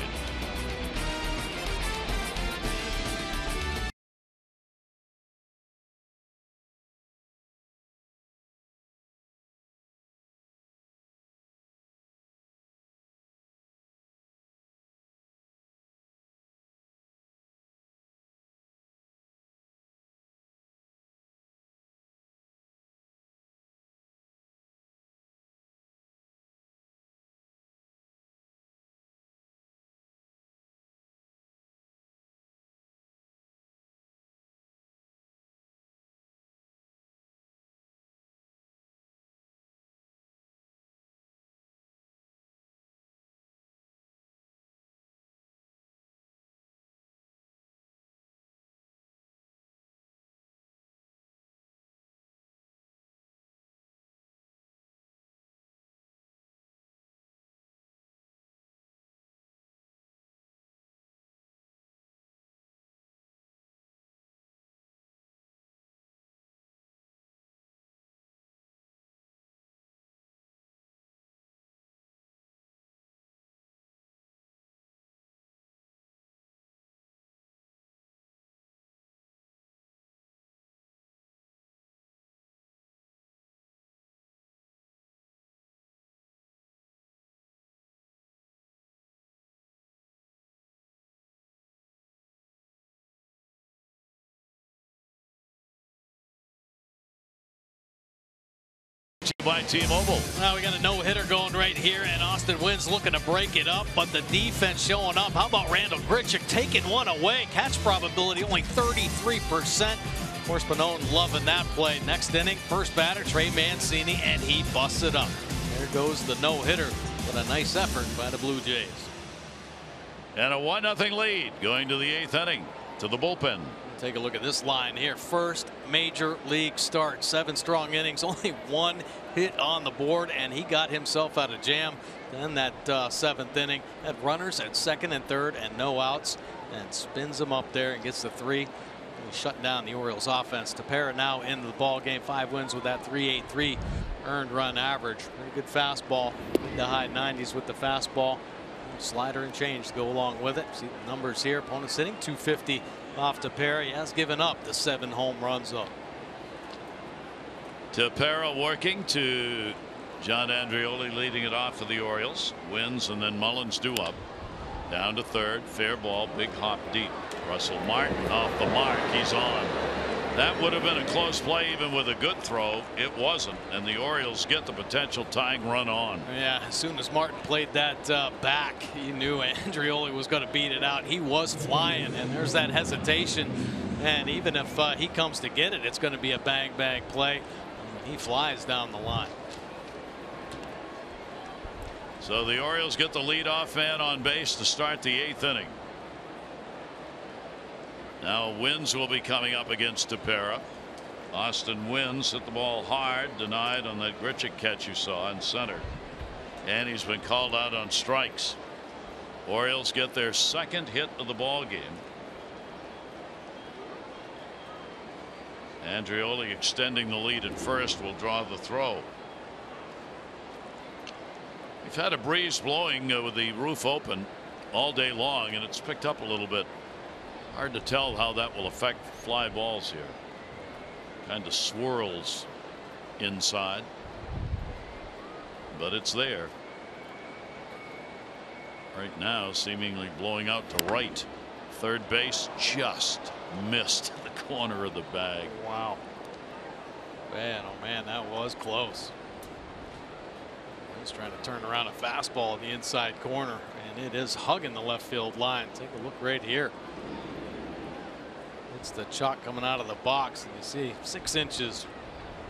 By T-Mobile. Now we got a no-hitter going right here, and Austin Wynn's looking to break it up, but the defense showing up. How about Randall Grichuk taking one away? Catch probability only 33%. Of course, Pannone loving that play. Next inning, first batter Trey Mancini, and he busts it up. There goes the no-hitter. What a nice effort by the Blue Jays. And a 1-0 lead going to the 8th inning to the bullpen. Take a look at this line here. First major league start, 7 strong innings, only 1 hit on the board, and he got himself out of jam. Then that 7th inning had runners at 2nd and 3rd and no outs, and spins them up there and gets the 3. Shutting down the Orioles offense. Tepera now into the ball game. 5 wins with that 3.83 earned run average. Very good fastball. The high 90s with the fastball. Slider and change to go along with it. See the numbers here. Opponents hitting 250 off Tepera. He has given up the 7 home runs though. Tepera working to John Andreoli, leading it off for the Orioles. Wins, and then Mullins due up. Down to 3rd. Fair ball. Big hop deep. Russell Martin off the mark. He's on. That would have been a close play even with a good throw. It wasn't, and the Orioles get the potential tying run on. Yeah, as soon as Martin played that back, he knew Andreoli was going to beat it out. He was flying, and there's that hesitation. And even if he comes to get it, it's going to be a bang play. He flies down the line. So the Orioles get the leadoff man on base to start the 8th inning. Now Wins will be coming up against Tepera. Austin Wins hit the ball hard, denied on that Grichuk catch you saw in center. And he's been called out on strikes. Orioles get their second hit of the ball game. Andreoli extending the lead at first will draw the throw. We've had a breeze blowing with the roof open all day long, and it's picked up a little bit. Hard to tell how that will affect fly balls here. Kind of swirls inside, but it's there. Right now, seemingly blowing out to right. Third base just missed the corner of the bag. Wow. Man, oh man, that was close. He's trying to turn around a fastball in the inside corner, and it is hugging the left field line. Take a look right here. It's the chalk coming out of the box, and you see 6 inches.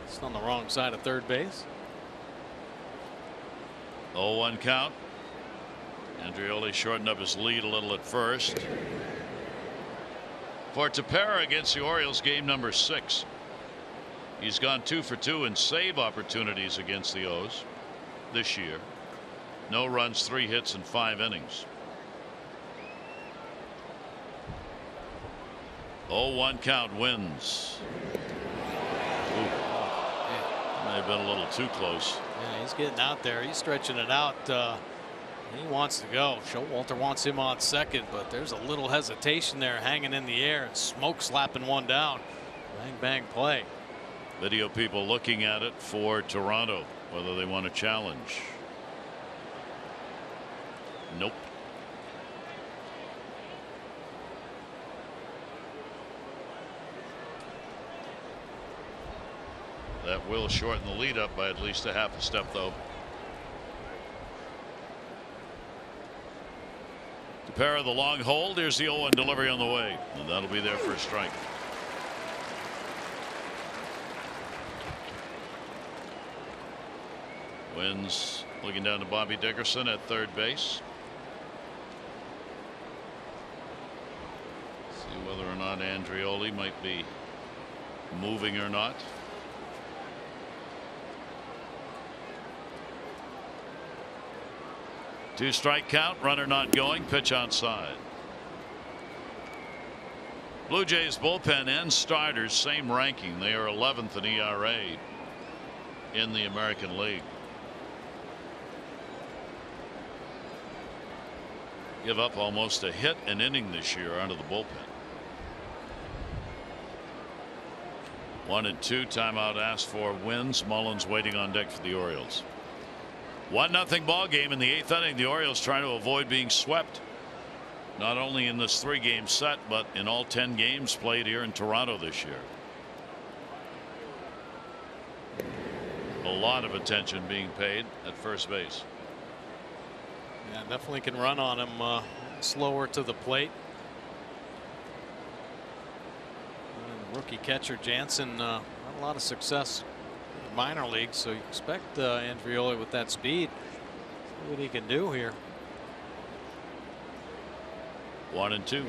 It's on the wrong side of third base. 0-1 count. Andreoli shortened up his lead a little at first. For Tepera against the Orioles, game number 6. He's gone 2 for 2 in save opportunities against the O's this year. No runs, 3 hits in 5 innings. 0-1 count. Wins. Ooh. May have been a little too close. Yeah, he's getting out there. He's stretching it out. He wants to go. Showalter wants him on second, but there's a little hesitation there, hanging in the air, and Smoak slapping one down. Bang, bang play. Video people looking at it for Toronto, whether they want to challenge. Nope. That will shorten the lead up by at least a half a step, though. Tepera the long hold. Here's the 0-1 delivery on the way, and that'll be there for a strike. Wins looking down to Bobby Dickerson at third base. See whether or not Andreoli might be moving or not. Two strike count, runner not going, pitch outside. Blue Jays bullpen and starters same ranking. They are 11th in ERA in the American League. Give up almost a hit an inning this year under the bullpen. 1-2, timeout asked for. Wins. Mullins waiting on deck for the Orioles. 1-0 ball game in the 8th inning. The Orioles trying to avoid being swept, not only in this 3-game set, but in all 10 games played here in Toronto this year. A lot of attention being paid at first base. Yeah, definitely can run on him. Slower to the plate. And rookie catcher Jansen had a lot of success in minor leagues, so you expect Andreoli with that speed. See what he can do here. 1-2.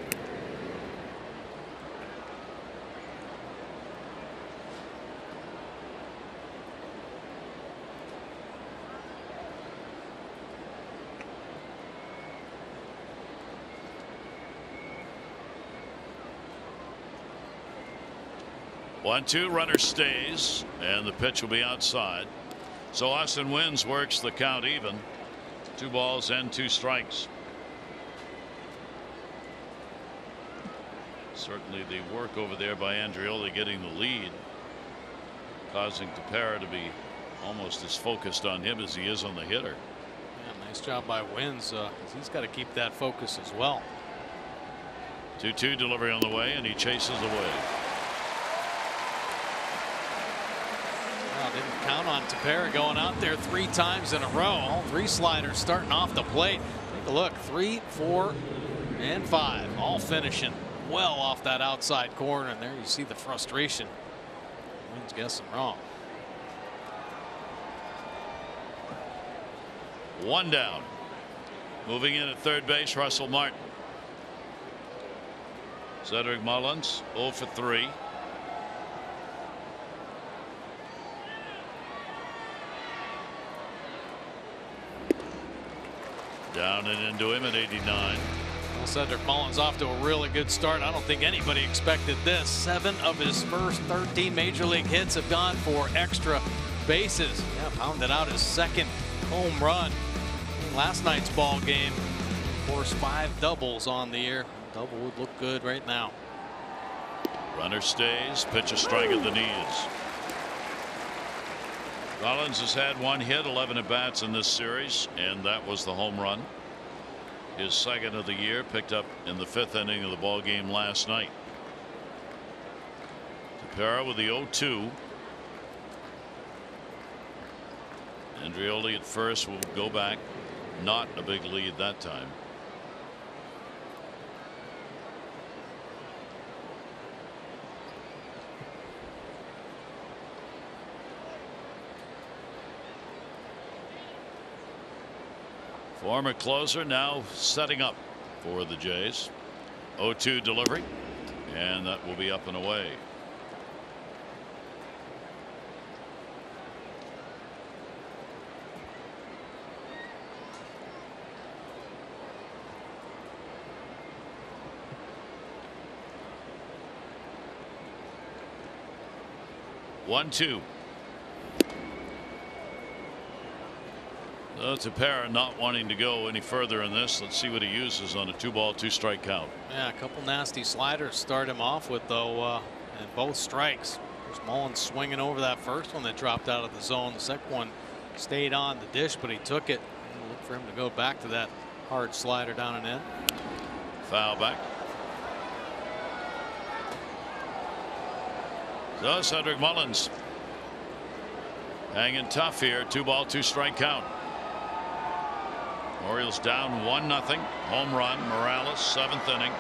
One-two, runner stays, and the pitch will be outside. So Austin Wynns works the count even. 2 balls and 2 strikes. Certainly the work over there by Andreoli getting the lead, causing Tepera to be almost as focused on him as he is on the hitter. Yeah, nice job by Wynns. He's got to keep that focus as well. 2-2 delivery on the way, and he chases away. Didn't count on Tepera going out there 3 times in a row. All 3 sliders starting off the plate. Take a look. 3, 4, and 5 all finishing well off that outside corner, and there you see the frustration. Wynns guessing wrong. 1 down. Moving in at third base, Russell Martin. Cedric Mullins 0 for 3. Down and into him at 89. Well, Cedric Mullins off to a really good start. I don't think anybody expected this. 7 of his first 13 major league hits have gone for extra bases. Yeah, pounded out his second home run in last night's ball game. Of course, 5 doubles on the year. Double would look good right now. Runner stays. Pitch a strike at the knees. Mullins has had 1 hit, 11 at bats in this series, and that was the home run. His second of the year, picked up in the 5th inning of the ball game last night. Tepera with the 0-2. Andreoli at first will go back. Not a big lead that time. Former closer now setting up for the Jays. 0-2 delivery, and that will be up and away. One, two. Tepera not wanting to go any further in this. Let's see what he uses on a 2-ball, 2-strike count. Yeah, a couple nasty sliders start him off with, though, and both strikes. There's Mullins swinging over that first one that dropped out of the zone. The second one stayed on the dish, but he took it. Look for him to go back to that hard slider down and in. Foul back. So Cedric Mullins hanging tough here. 2-ball, 2-strike count. Orioles down 1-0. Home run. Morales, 7th inning.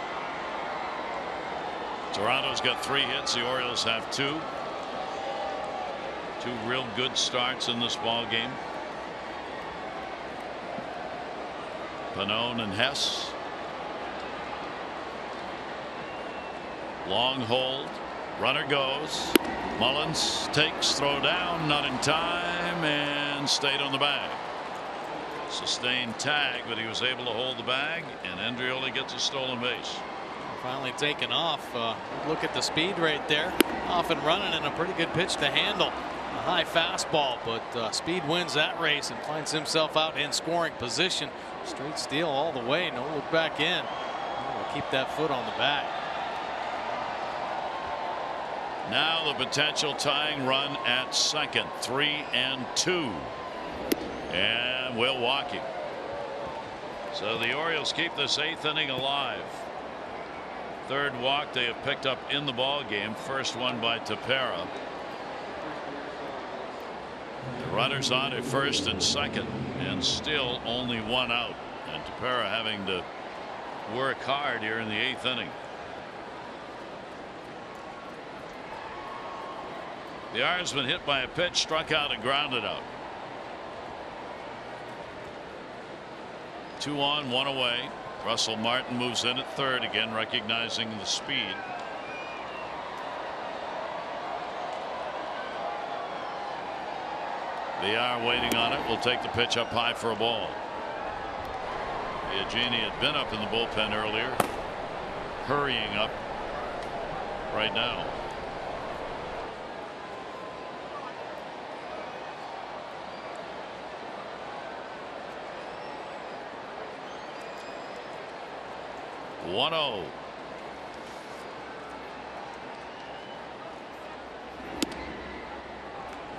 Toronto's got 3 hits. The Orioles have 2. 2 real good starts in this ball game. Pannone and Hess. Long hold. Runner goes. Mullins takes, throw down, not in time, and stayed on the bag. Sustained tag, but he was able to hold the bag, and Andreoli gets a stolen base. Finally taken off. Look at the speed right there. Off and running, and a pretty good pitch to handle. A high fastball, but speed wins that race and finds himself out in scoring position. Straight steal all the way. No look back in. We'll keep that foot on the bag. Now the potential tying run at second. 3-2. And Will walking. So the Orioles keep this 8th inning alive. 3rd walk they have picked up in the ball game. First one by Tepera. The runners on at first and second, and still only 1 out. And Tepera having to work hard here in the 8th inning. The Ironsman hit by a pitch, struck out and grounded out. 2 on, 1 away. Russell Martin moves in at 3rd again, recognizing the speed. They are waiting on it. Will take the pitch up high for a ball. Biagini had been up in the bullpen earlier, hurrying up right now.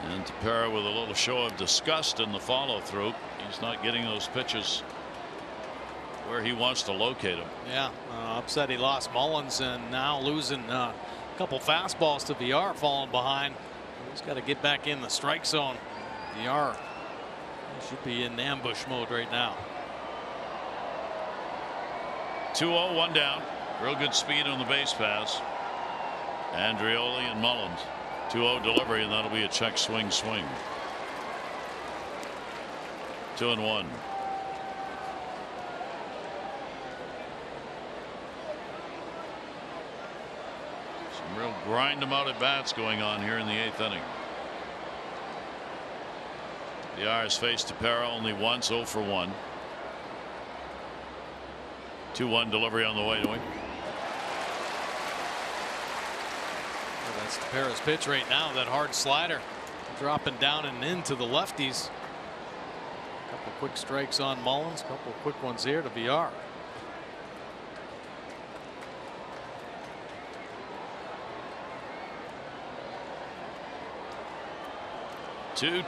And Tepera with a little show of disgust in the follow through. He's not getting those pitches where he wants to locate them. Yeah, upset he lost Mullins, and now losing a couple fastballs to VR, falling behind. He's got to get back in the strike zone. VR should be in ambush mode right now. 2-0, 1 down. Real good speed on the base pass. Andreoli and Mullins. 2-0 delivery, and that'll be a check swing. 2-1. Some real grind them out at bats going on here in the 8th inning. The Irish faced Tepera only once, 0 for 1. 2-1 delivery on the way to him. Well, that's Tepera's pitch right now. That hard slider dropping down and into the lefties. A couple quick strikes on Mullins. A couple quick ones here to VR. Two.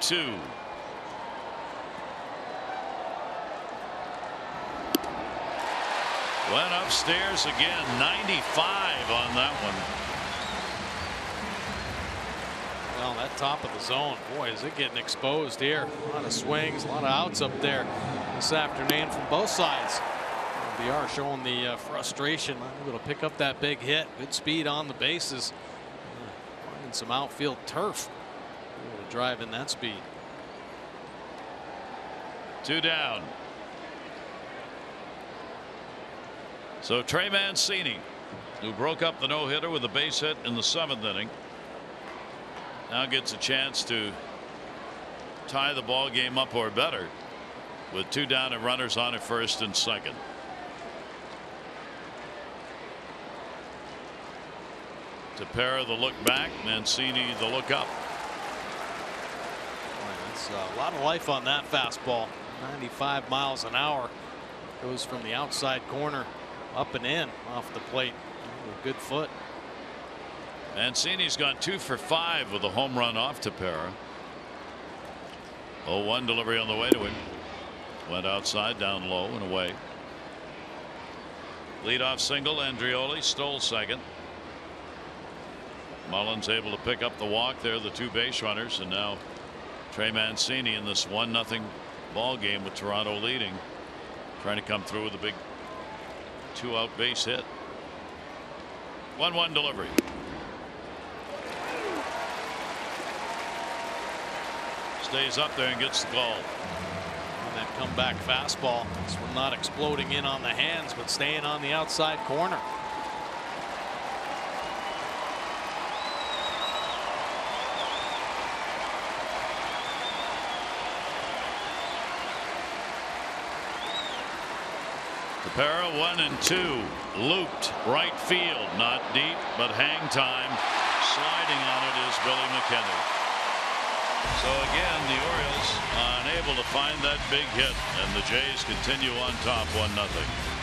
Went upstairs again. 95 on that one. Well, that top of the zone, boy, is it getting exposed here. A lot of swings, a lot of outs up there this afternoon from both sides. VR showing the frustration, able to pick up that big hit. Good speed on the bases. Finding some outfield turf. Able to drive in that speed. 2 down. So Trey Mancini, who broke up the no-hitter with a base hit in the 7th inning, now gets a chance to tie the ball game up or better with 2 down and runners on at first and second. Tepera the look back, Mancini the look up. That's a lot of life on that fastball. 95 miles an hour. Goes from the outside corner up and in off the plate. A good foot. Mancini's gone 2 for 5 with a home run off Tepera. 0-1 delivery on the way to him. Went outside, down low and away. Leadoff single. Andrioli stole second. Mullins able to pick up the walk there, the 2 base runners, and now Trey Mancini in this 1-0 ball game with Toronto leading, trying to come through with a big 2-out base hit. 1-1 delivery. Stays up there and gets the call. And that comeback fastball. This one not exploding in on the hands, but staying on the outside corner. Tepera 1-2. Looped right field, not deep, but hang time. Sliding on it is Billy McKinney. So again, the Orioles unable to find that big hit, and the Jays continue on top 1-0.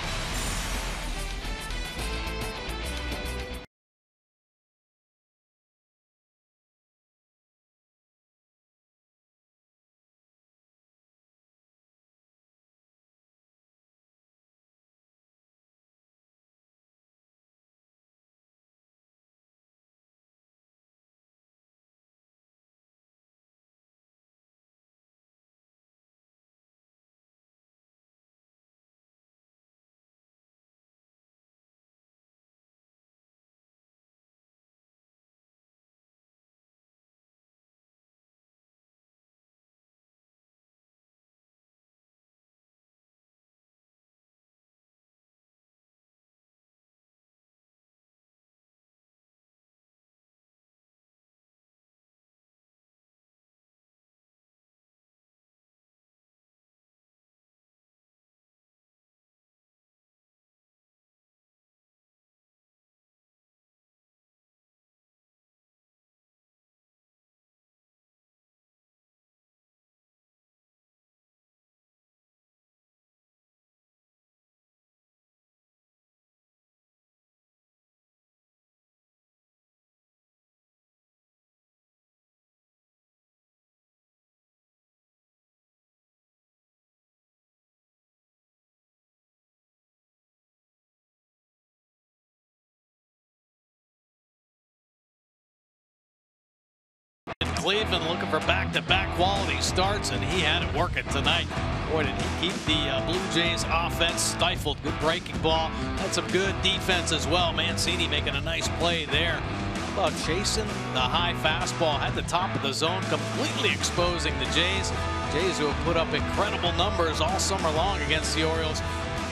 Cleveland looking for back-to-back quality starts, and he had it working tonight. Boy, did he keep the Blue Jays offense stifled. Good breaking ball. Had some good defense as well. Mancini making a nice play there. How about chasing the high fastball? Had the top of the zone, completely exposing the Jays. Jays who have put up incredible numbers all summer long against the Orioles.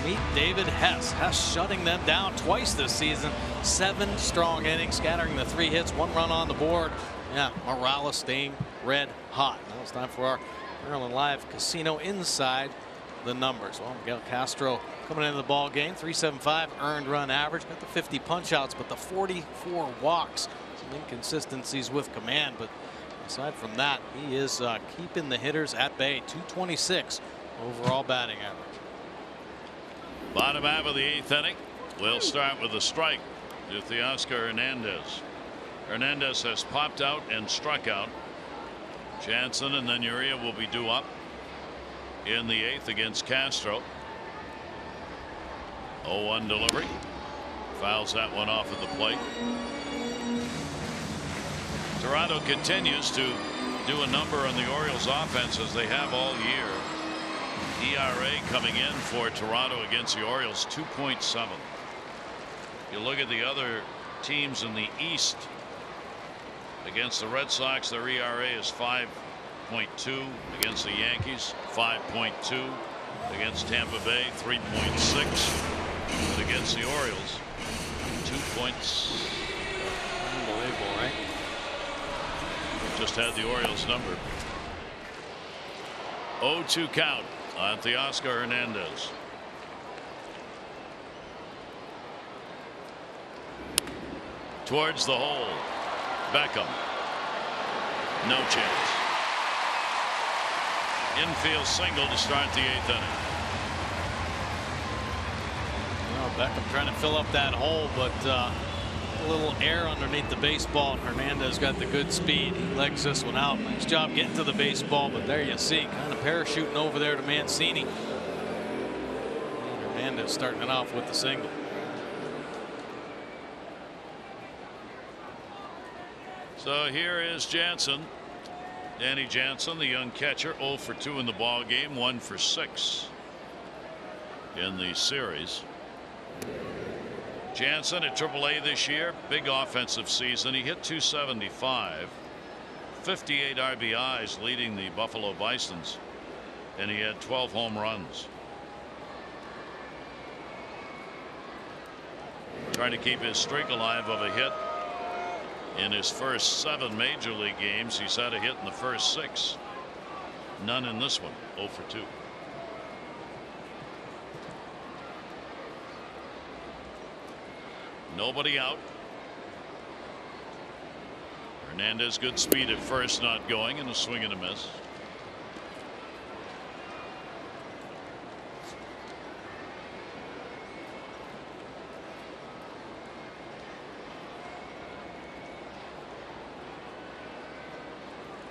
Meet David Hess. Hess shutting them down twice this season. 7 strong innings, scattering the 3 hits, 1 run on the board. Yeah, Morales staying red hot. Now it's time for our Maryland Live Casino Inside the numbers. Well, Miguel Castro coming into the ball game, 3.75 earned run average, got the 50 punch outs, but the 44 walks. Some inconsistencies with command, but aside from that, he is keeping the hitters at bay. 226 overall batting average. Bottom half of the 8th inning. We'll start with a strike to Teoscar Hernandez. Hernandez has popped out and struck out. Jansen and then Uria will be due up in the 8th against Castro. 0-1 delivery. Fouls that one off at the plate. Toronto continues to do a number on the Orioles offense as they have all year. ERA coming in for Toronto against the Orioles 2.7. You look at the other teams in the East. Against the Red Sox, their ERA is 5.2. Against the Yankees, 5.2. Against Tampa Bay, 3.6. But against the Orioles, 2 points. Unbelievable, right? Just had the Orioles number. 0-2 count on Teoscar Hernandez. Towards the hole. Beckham. No chance. Infield single to start the 8th inning. Well, Beckham trying to fill up that hole, but a little air underneath the baseball. Hernandez got the good speed. He legs this one out. Nice job getting to the baseball, but there you see, kind of parachuting over there to Mancini. And Hernandez starting it off with the single. So here is Jansen. Danny Jansen, the young catcher, 0 for 2 in the ball game, 1 for 6 in the series. Jansen at AAA this year, big offensive season. He hit .275, 58 RBIs, leading the Buffalo Bisons, and he had 12 home runs. Trying to keep his streak alive of a hit. In his first 7 major league games, he's had a hit in the first 6. None in this one. 0 for 2. Nobody out. Hernandez, good speed at first, not going, and a swing and a miss.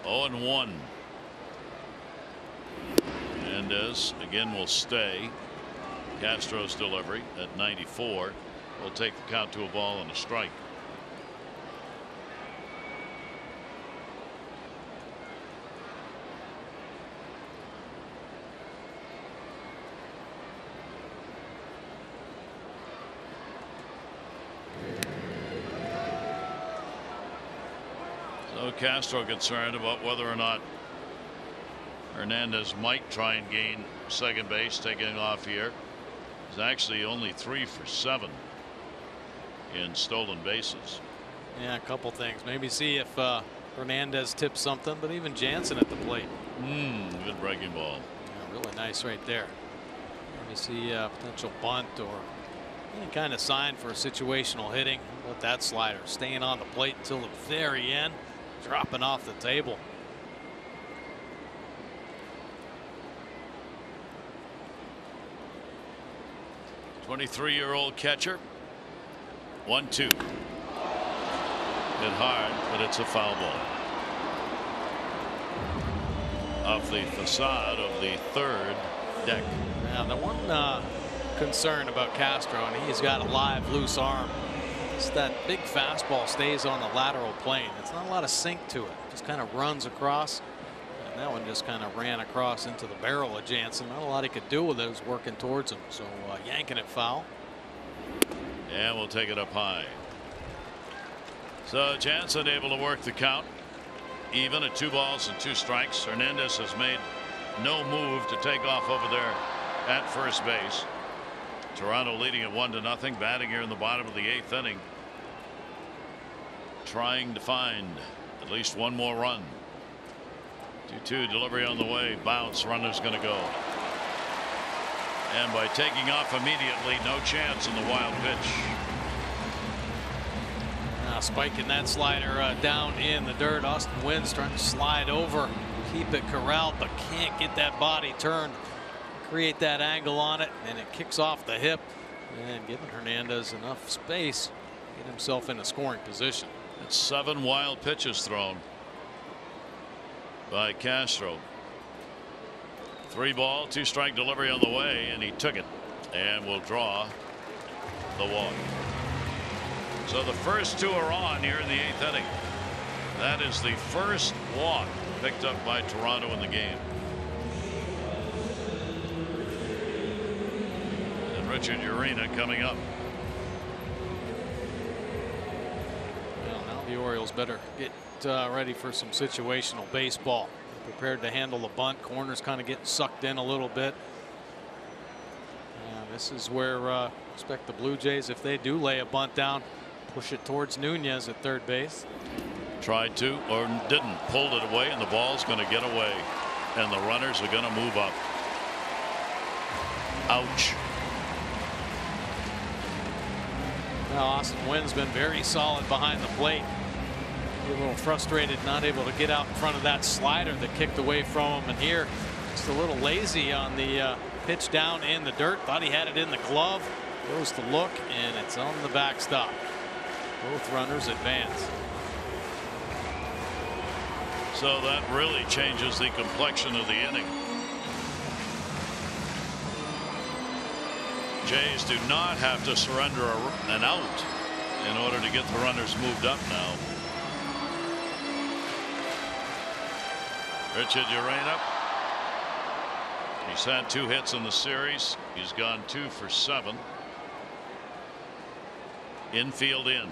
Oh, and 1. Hernandez again will stay. Castro's delivery at 94 will take the count to a ball and a strike. So Castro concerned about whether or not Hernandez might try and gain second base, taking off here. He's actually only 3 for 7 in stolen bases. Yeah, a couple things. Maybe see if Hernandez tips something, but even Jansen at the plate. Good breaking ball. Yeah, really nice right there. Maybe see a potential bunt or any kind of sign for situational hitting. How about that slider staying on the plate until the very end, dropping off the table. '23-year-old catcher. 1-2. Hit hard, but it's a foul ball. Off the facade of the 3rd deck. Now the one concern about Castro, and he's got a live loose arm, is that big fastball stays on the lateral plane. It's not a lot of sink to it. Just kind of runs across. And that one just kind of ran across into the barrel of Jansen. Not a lot he could do with it. It was working towards him. So yanking it foul. And we'll take it up high. So Jansen able to work the count even at 2 balls and 2 strikes. Hernandez has made no move to take off over there at first base. Toronto leading at 1-0, batting here in the bottom of the 8th inning, trying to find at least one more run. 2-2 delivery on the way, bounce, runner's going to go. And by taking off immediately, no chance in the wild pitch. Now spiking that slider down in the dirt. Austin Wynn's trying to slide over, keep it corralled, but can't get that body turned, create that angle on it, and it kicks off the hip, and giving Hernandez enough space to get himself in a scoring position. It's 7 wild pitches thrown by Castro. 3-ball, 2-strike delivery on the way, and he took it and will draw the walk. So the first 2 are on here in the 8th inning. That is the first walk picked up by Toronto in the game. And Richard Urena coming up. Well, now the Orioles better get ready for some situational baseball. Prepared to handle the bunt. Corners kind of getting sucked in a little bit. And this is where expect the Blue Jays, if they do lay a bunt down, push it towards Nunez at third base. Tried to or didn't, pulled it away, and the ball's going to get away, and the runners are going to move up. Ouch. Now Austin Wynn's been very solid behind the plate. A little frustrated not able to get out in front of that slider that kicked away from him, and here just a little lazy on the pitch down in the dirt. Thought he had it in the glove, goes to look, and it's on the backstop. Both runners advance. So that really changes the complexion of the inning. Jays do not have to surrender an out in order to get the runners moved up now. Richard Urena. He's had 2 hits in the series. He's gone 2 for 7. Infield in.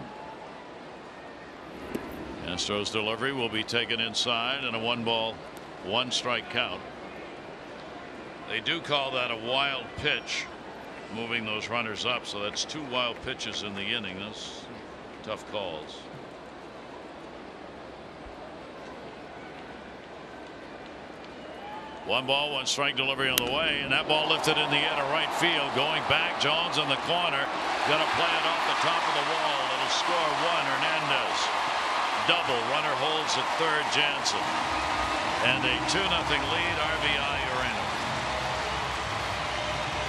Castro's delivery will be taken inside, and a 1-ball, 1-strike count. They do call that a wild pitch, moving those runners up. So that's 2 wild pitches in the inning. Those tough calls. One ball, 1-strike delivery on the way, and that ball lifted in the air to right field. Going back, Jones in the corner, gonna play it off the top of the wall. It'll score 1. Hernandez double. Runner holds at third. Jansen, and a 2-0 lead. RBI Urena.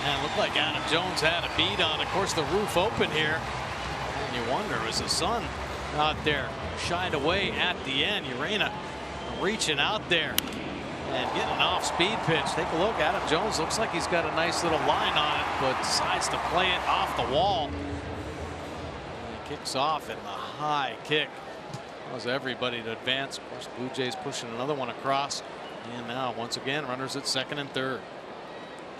And it looked like Adam Jones had a beat on. Of course, the roof open here, and you wonder, is the sun out there? Shied away at the end. Urena reaching out there and getting an off-speed pitch. Take a look. Adam Jones looks like he's got a nice little line on it, but decides to play it off the wall. And he kicks off in the high kick. Allows everybody to advance. Of course, Blue Jays pushing another one across. And now, once again, runners at second and third.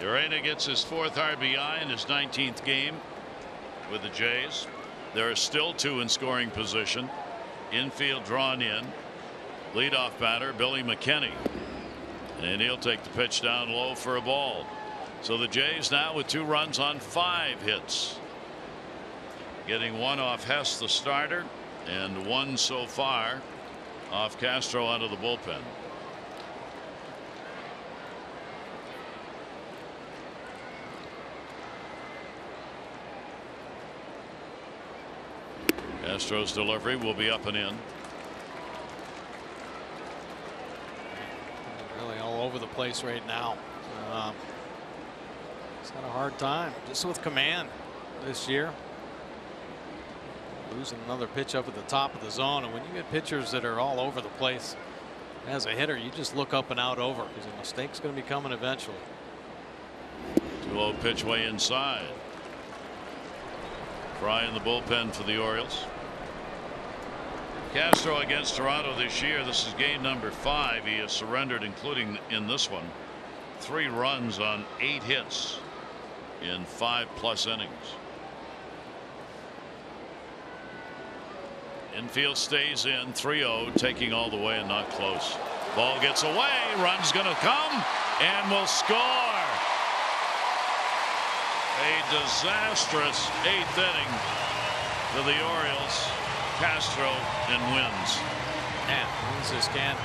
Urena gets his 4th RBI in his 19th game with the Jays. There are still 2 in scoring position. Infield drawn in. Leadoff batter Billy McKinney. And he'll take the pitch down low for a ball. So the Jays now with 2 runs on 5 hits. Getting 1 off Hess, the starter, and 1 so far off Castro out of the bullpen. Castro's delivery will be up and in. Really all over the place right now. He's had a hard time just with command this year. Losing another pitch up at the top of the zone, and when you get pitchers that are all over the place as a hitter, you just look up and out over, because a mistake's going to be coming eventually. 2-0 pitch way inside. Fry in the bullpen for the Orioles. Castro against Toronto this year. This is game number 5. He has surrendered, including in this one, 3 runs on 8 hits in 5+ innings. Infield stays in. 3-0, taking all the way and not close. Ball gets away. Run's going to come and will score. A disastrous 8th inning for the Orioles. Castro and wins. Man, Wins just can't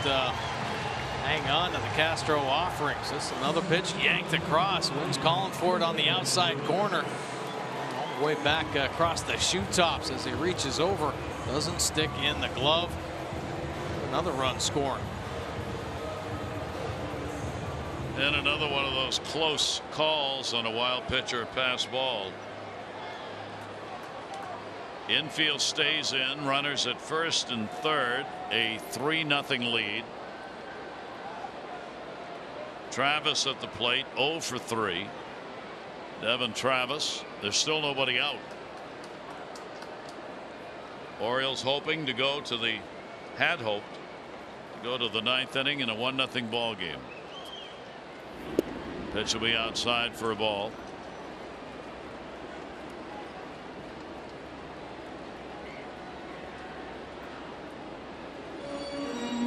hang on to the Castro offerings. This is another pitch yanked across. Woods calling for it on the outside corner. All the way back across the shoe tops as he reaches over. Doesn't stick in the glove. Another run scored. And another one of those close calls on a wild pitcher pass ball. Infield stays in. Runners at first and third. A 3-0 lead. Travis at the plate, 0 for 3. Devin Travis. There's still nobody out. Orioles hoping to go to the had hoped to go to the 9th inning in a 1-0 ball game. Pitch will be outside for a ball.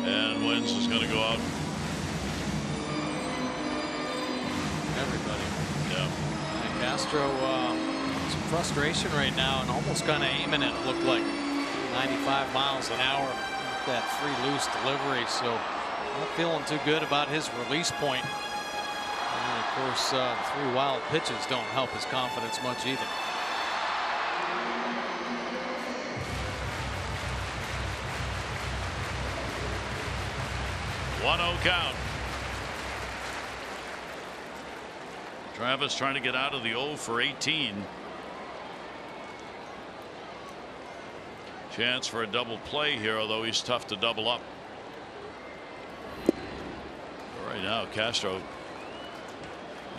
And Wins is going to go out. Everybody. Yeah. And Castro, some frustration right now and almost kind of aiming it. Looked like 95 miles an hour. That free loose delivery. So not feeling too good about his release point. And of course, 3 wild pitches don't help his confidence much either. One-0 count. Travis trying to get out of the 0 for 18. Chance for a double play here, although he's tough to double up. Right now, Castro,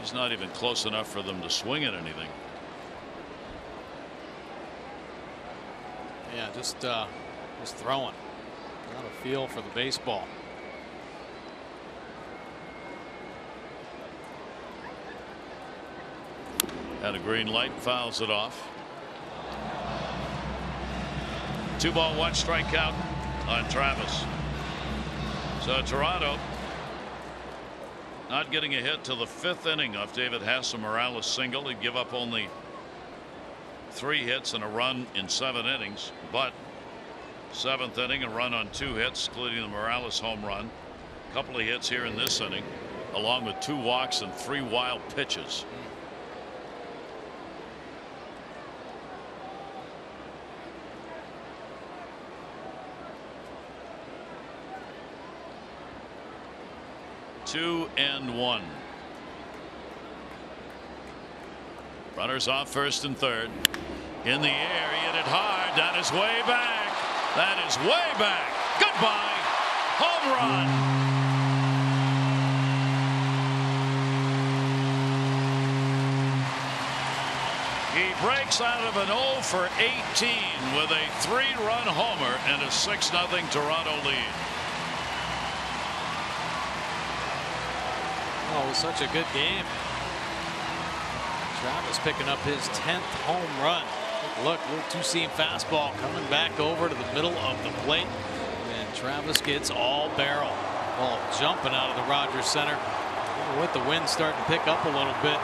he's not even close enough for them to swing at anything. Yeah, just throwing. Not a feel for the baseball. And a green light, fouls it off. 2 ball, 1 strikeout on Travis. So Toronto not getting a hit till the 5th inning off David Morales' single. He'd give up only 3 hits and a run in 7 innings, but 7th inning, a run on 2 hits, including the Morales home run. A couple of hits here in this inning, along with 2 walks and 3 wild pitches. Two and 1. Runners off first and third. In the air, he hit it hard. That is way back. That is way back. Goodbye. Home run. He breaks out of an 0 for 18 with a 3-run homer and a 6-0 Toronto lead. Oh, it was such a good game. Travis picking up his 10th home run. Look, little 2-seam fastball coming back over to the middle of the plate. And Travis gets all barrel. Ball jumping out of the Rogers Center. With the wind starting to pick up a little bit.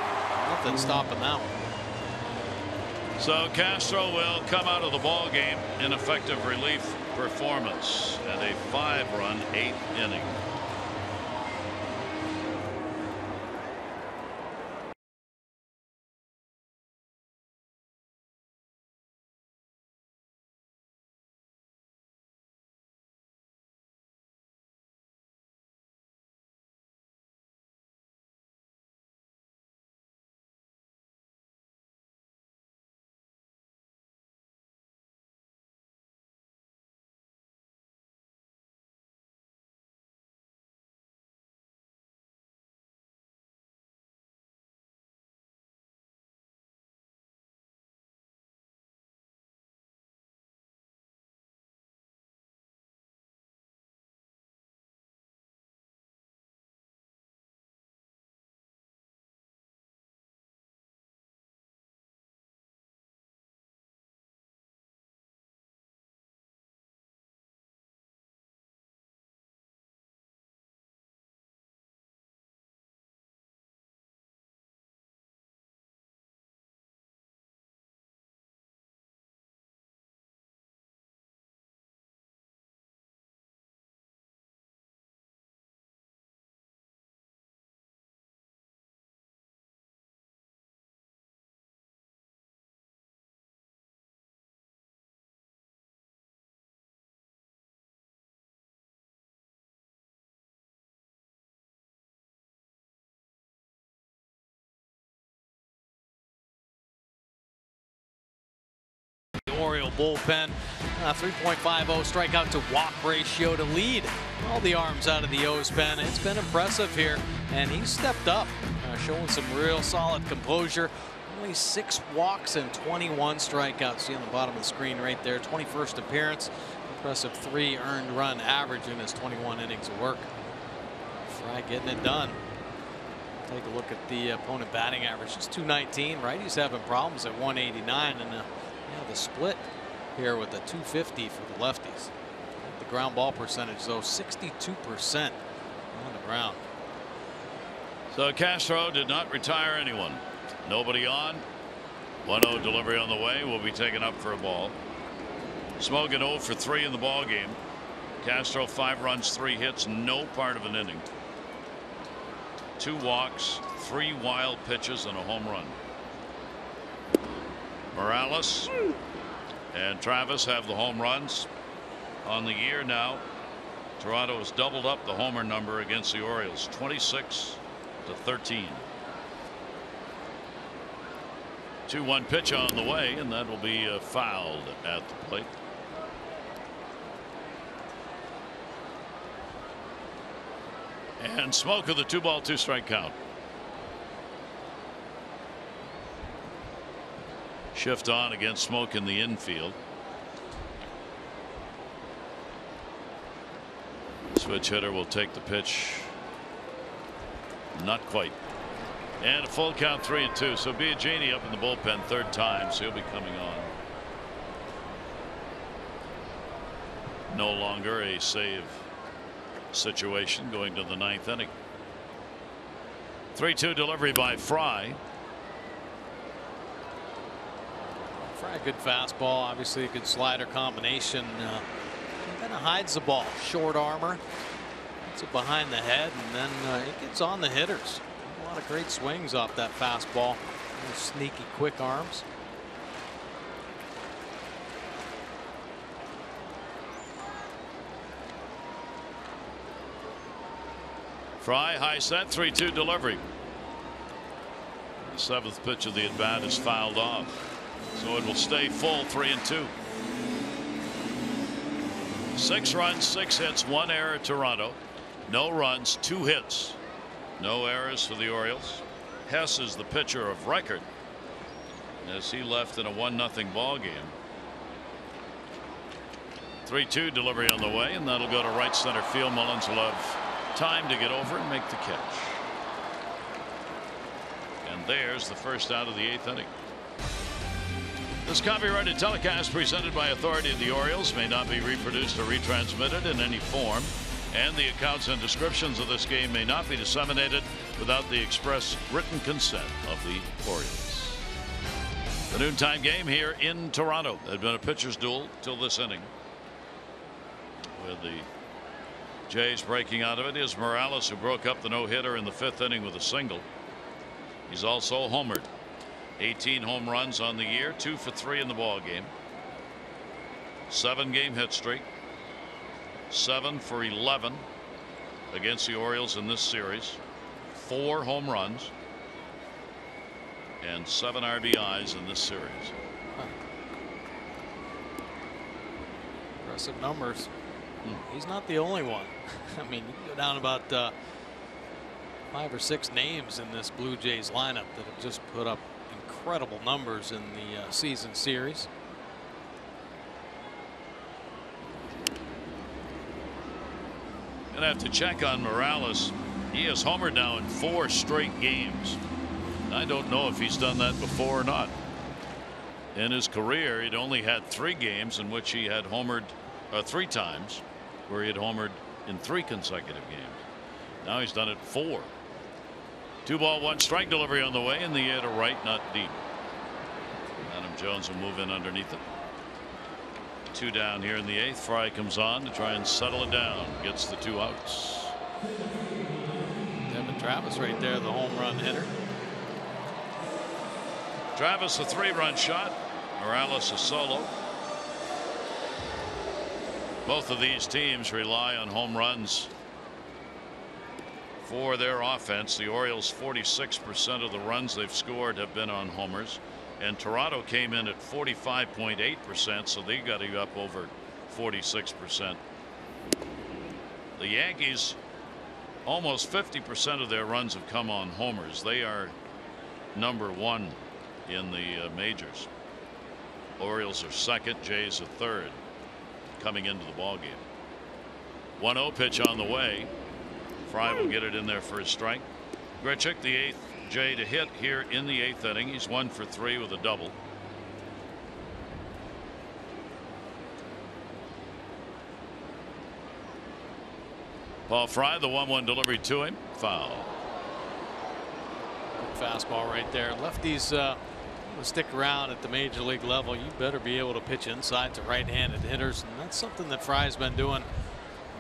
Nothing stopping that one. So Castro will come out of the ball game in effective relief performance and a 5-run 8th inning. bullpen. 3.50 strikeout to walk ratio to lead all the arms out of the O's pen. It's been impressive here, and he's stepped up, showing some real solid composure. Only 6 walks and 21 strikeouts. See on the bottom of the screen right there. 21st appearance. Impressive 3 earned run average in his 21 innings of work. Fry getting it done. Take a look at the opponent batting average. It's 219. Righties having problems at 189, and the split here with the 250 for the lefties. The ground ball percentage though 62% on the ground. So Castro did not retire anyone. Nobody on. 1-0 delivery on the way. Will be taken up for a ball. Smoak 0 for 3 in the ball game. Castro 5 runs, 3 hits, no part of an inning. 2 walks, 3 wild pitches, and a home run. Morales and Travis have the home runs on the year now. Toronto has doubled up the homer number against the Orioles, 26-13. 2-1 pitch on the way, and that will be fouled at the plate. And Smoak with a 2-ball 2-strike count. Shift on against Smoak in the infield. Switch hitter will take the pitch. Not quite. And a full count, 3-2. So Biagini up in the bullpen 3rd time, so he'll be coming on. No longer a save situation going to the 9th inning. 3-2 delivery by Fry. Fry, good fastball, obviously a good slider combination. Kind of hides the ball. Short armor. Gets it behind the head, and then it gets on the hitters. A lot of great swings off that fastball. Sneaky quick arms. Fry, high set, 3-2 delivery. The 7th pitch of the at bat is fouled off, so it will stay full, 3-2. 6 runs, 6 hits, 1 error. Toronto. No runs, 2 hits. No errors for the Orioles. Hess is the pitcher of record as he left in a 1-0 ball game. 3-2 delivery on the way, and that'll go to right center field. Mullins will have time to get over and make the catch. And there's the first out of the 8th inning. This copyrighted telecast presented by authority of the Orioles may not be reproduced or retransmitted in any form, and the accounts and descriptions of this game may not be disseminated without the express written consent of the Orioles. The noontime game here in Toronto. There had been a pitcher's duel till this inning, with the Jays breaking out of it. Is Morales, who broke up the no-hitter in the 5th inning with a single. He's also homered. 18 home runs on the year, 2 for 3 in the ball game. 7-game hit streak. 7 for 11 against the Orioles in this series. 4 home runs and 7 RBIs in this series. Impressive numbers. He's not the only one. I mean, you can go down about 5 or 6 names in this Blue Jays lineup that have just put up incredible numbers in the season series. Gonna have to check on Morales. He has homered now in 4 straight games. I don't know if he's done that before or not. In his career, he'd only had 3 games in which he had homered 3 times, where he had homered in 3 consecutive games. Now he's done it 4. 2-ball 1-strike delivery on the way, in the air to right, not deep. Adam Jones will move in underneath it. 2 down here in the 8th. Fry comes on to try and settle it down. Gets the 2 outs. Devin Travis right there, the home run hitter. Travis a 3-run shot. Morales a solo. Both of these teams rely on home runs for their offense. The Orioles, 46% of the runs they've scored have been on homers. and Toronto came in at 45.8%, so they got you up over 46%. The Yankees, almost 50% of their runs have come on homers. They are #1 in the majors. Orioles are second, Jays are third coming into the ball game. 1-0 pitch on the way. Fry will get it in there for a strike. Grichuk, the 8th Jay to hit here in the 8th inning. He's 1 for 3 with a double. Paul Fry, the 1-1 delivery to him, foul. Fastball right there. Lefties stick around at the major league level. You better be able to pitch inside to right-handed hitters, and that's something that Fry's been doing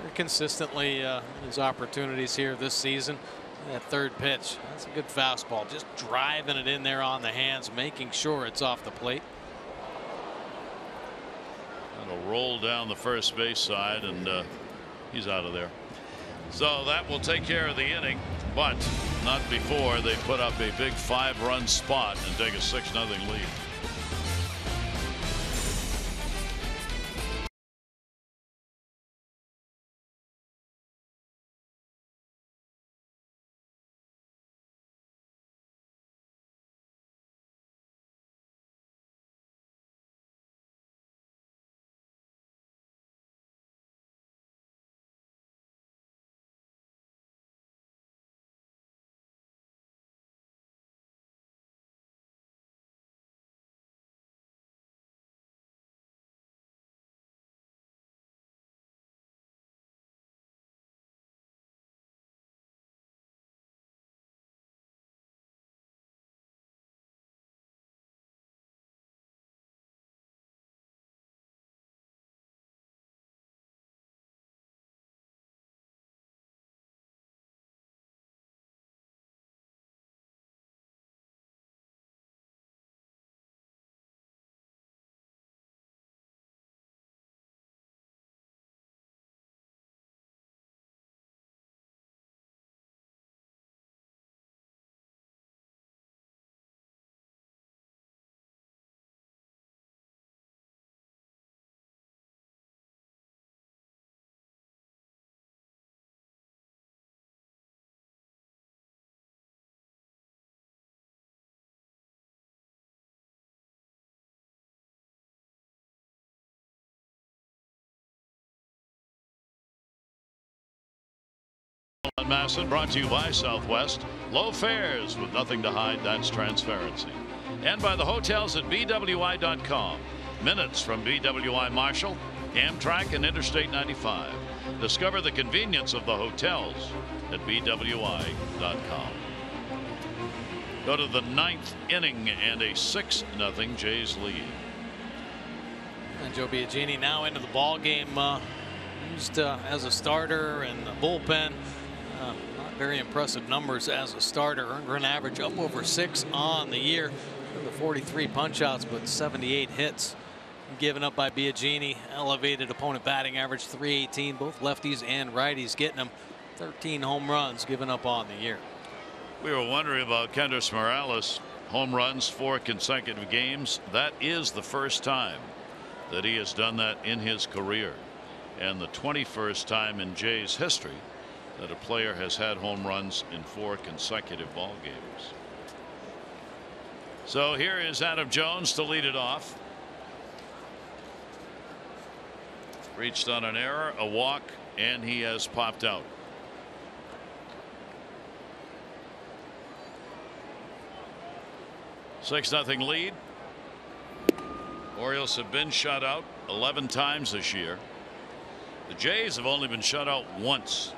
very consistently in his opportunities here this season. That third pitch, that's a good fastball, just driving it in there on the hands, making sure it's off the plate. That'll roll down the first base side, and he's out of there. So that will take care of the inning, but not before they put up a big 5-run spot and take a 6-0 lead. Masson, brought to you by Southwest. Low fares with nothing to hide, that's transparency. And by the hotels at BWI.com. Minutes from BWI Marshall, Amtrak, and Interstate 95. Discover the convenience of the hotels at BWI.com. Go to the 9th inning and a 6-0 Jays lead. And Joe Biagini now into the ball game, used as a starter in the bullpen. Not very impressive numbers as a starter. Earned run average up over 6 on the year. The 43 punch-outs, but 78 hits given up by Biagini. Elevated opponent batting average 318. Both lefties and righties getting them. 13 home runs given up on the year. We were wondering about Kendrys Morales. Home runs 4 consecutive games. That is the first time that he has done that in his career, and the 21st time in Jays history that a player has had home runs in 4 consecutive ball games. So here is Adam Jones to lead it off. Reached on an error, a walk, and he has popped out. Six-0 lead. Orioles have been shut out 11 times this year. The Jays have only been shut out once.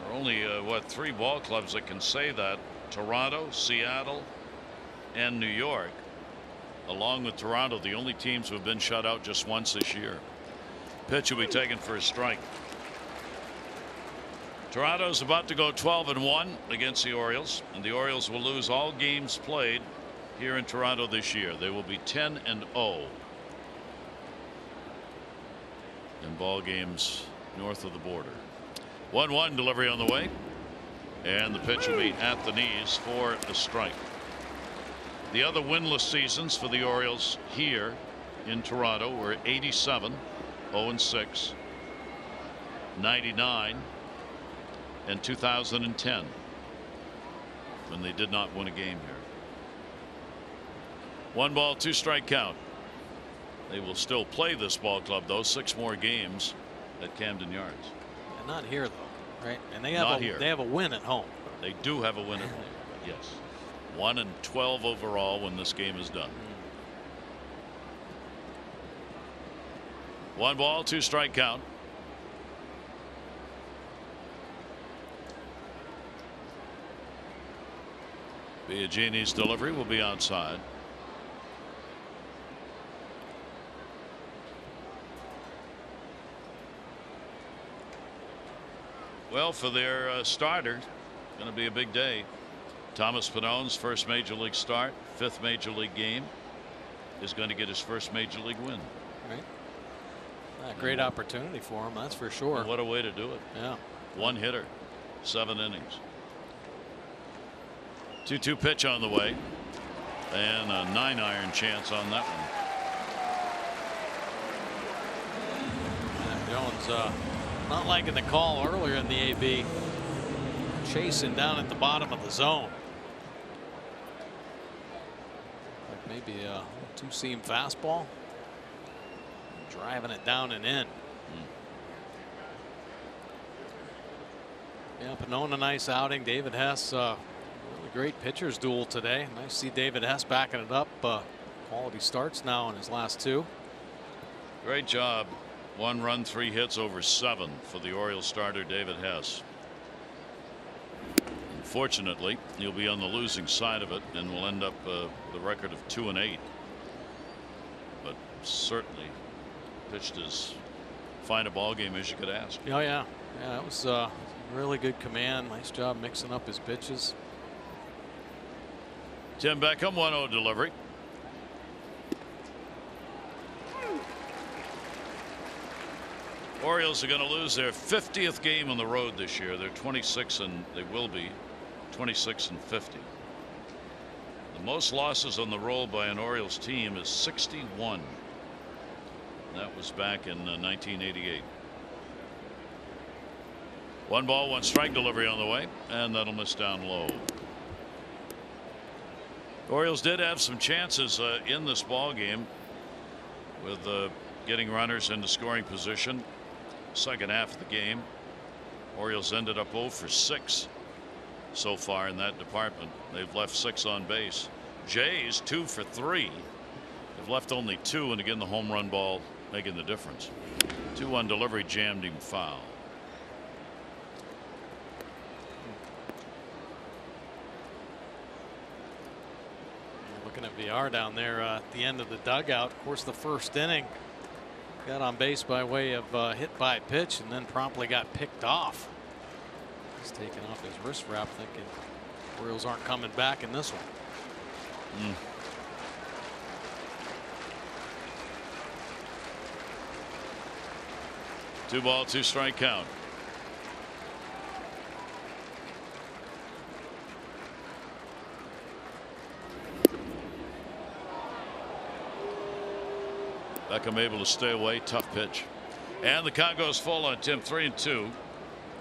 There are only, 3 ball clubs that can say that. Toronto, Seattle, and New York. Along with Toronto, the only teams who have been shut out just once this year. Pitch will be taken for a strike. Toronto's about to go 12-1 against the Orioles, and the Orioles will lose all games played here in Toronto this year. They will be 10-0 in ball games north of the border. 1-1 delivery on the way, and the pitch will be at the knees for a strike. The other winless seasons for the Orioles here in Toronto were 87, 0-6, 99, and 2010, when they did not win a game here. 1 ball, 2 strike count. They will still play this ball club, though, 6 more games at Camden Yards. And not here, though, right? And they have they have a win at home. They do have a win at home. Yes, 1-12 overall when this game is done. 1 ball, 2 strike count. Biagini's delivery will be outside. Well, for their starter, going to be a big day. Thomas Panone's first major league start, 5th major league game, is going to get his first major league win. Right. A great opportunity for him, that's for sure. And what a way to do it. Yeah. 1 hitter, 7 innings. 2-2 pitch on the way, and a 9-iron chance on that one. Jones not liking the call earlier in the AB. Chasing down at the bottom of the zone. Like maybe a 2-seam fastball. Driving it down and in. Yeah, Panone a nice outing. David Hess, really great pitchers duel today. Nice to see David Hess backing it up. Quality starts now in his last 2. Great job. 1 run, 3 hits over 7 for the Orioles starter David Hess. Unfortunately, he'll be on the losing side of it and will end up the record of 2-8. But certainly pitched as fine a ball game as you could ask. Oh yeah, that was really good command. Nice job mixing up his pitches. Tim Beckham, 1-0 delivery. Orioles are going to lose their 50th game on the road this year. They're 26 and they will be 26 and 50. The most losses on the road by an Orioles team is 61. That was back in 1988. 1 ball, 1 strike delivery on the way, and that'll miss down low. Orioles did have some chances in this ball game with getting runners into scoring position. Second half of the game, Orioles ended up 0 for 6 so far in that department. They've left 6 on base. Jays 2 for 3. They've left only 2, and again the home run ball making the difference. 2-1 delivery jammed him foul. Looking at VR down there at the end of the dugout. Of course, the first inning got on base by way of hit by pitch and then promptly got picked off. He's taking off his wrist wrap, thinking Orioles aren't coming back in this one. 2 ball, 2 strike count. Beckham able to stay away. Tough pitch. And the count goes full on Tim. 3-2.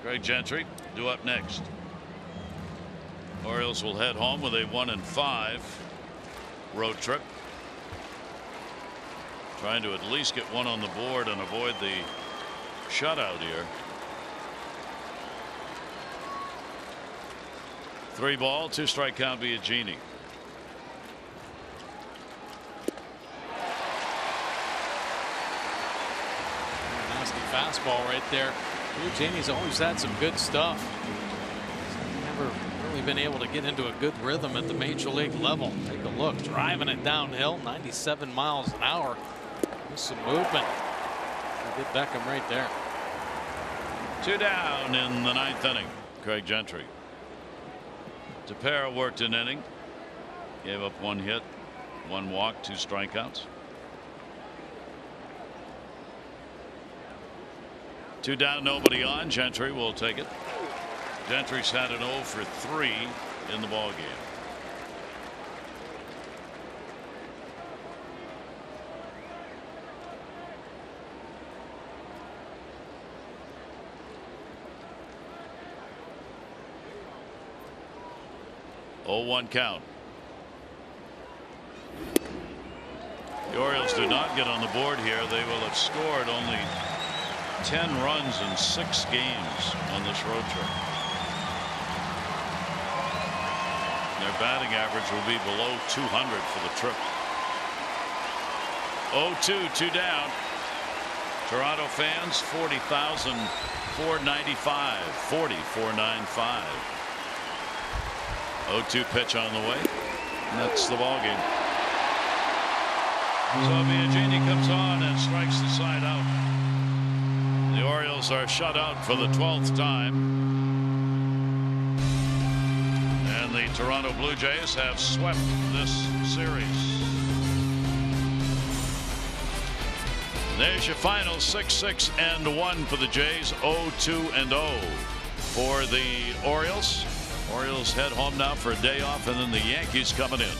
Greg Gentry due up next. Orioles will head home with a 1-5 road trip. Trying to at least get 1 on the board and avoid the shutout here. 3 ball, 2 strike count Biagini. Fastball right there. Biagini's always had some good stuff. Never really been able to get into a good rhythm at the major league level. Take a look, driving it downhill, 97 miles an hour. With some movement. Get Beckham right there. 2 down in the 9th inning. Craig Gentry. Tepera worked an inning. Gave up 1 hit, 1 walk, 2 strikeouts. 2 down, nobody on. Gentry will take it. Gentry's had an 0 for 3 in the ball game. 0-1 count. The Orioles do not get on the board here. They will have scored only 10 runs in 6 games on this road trip. Their batting average will be below 200 for the trip. 0-2, 2 down. Toronto fans 40,495, 40,495. 0-2 pitch on the way. And that's the ball game. So Biagini comes on and strikes the side out. The Orioles are shut out for the 12th time. And the Toronto Blue Jays have swept this series. There's your final 6-6-1 for the Jays, 0-2-0 for the Orioles. Orioles head home now for a day off, and then the Yankees coming in.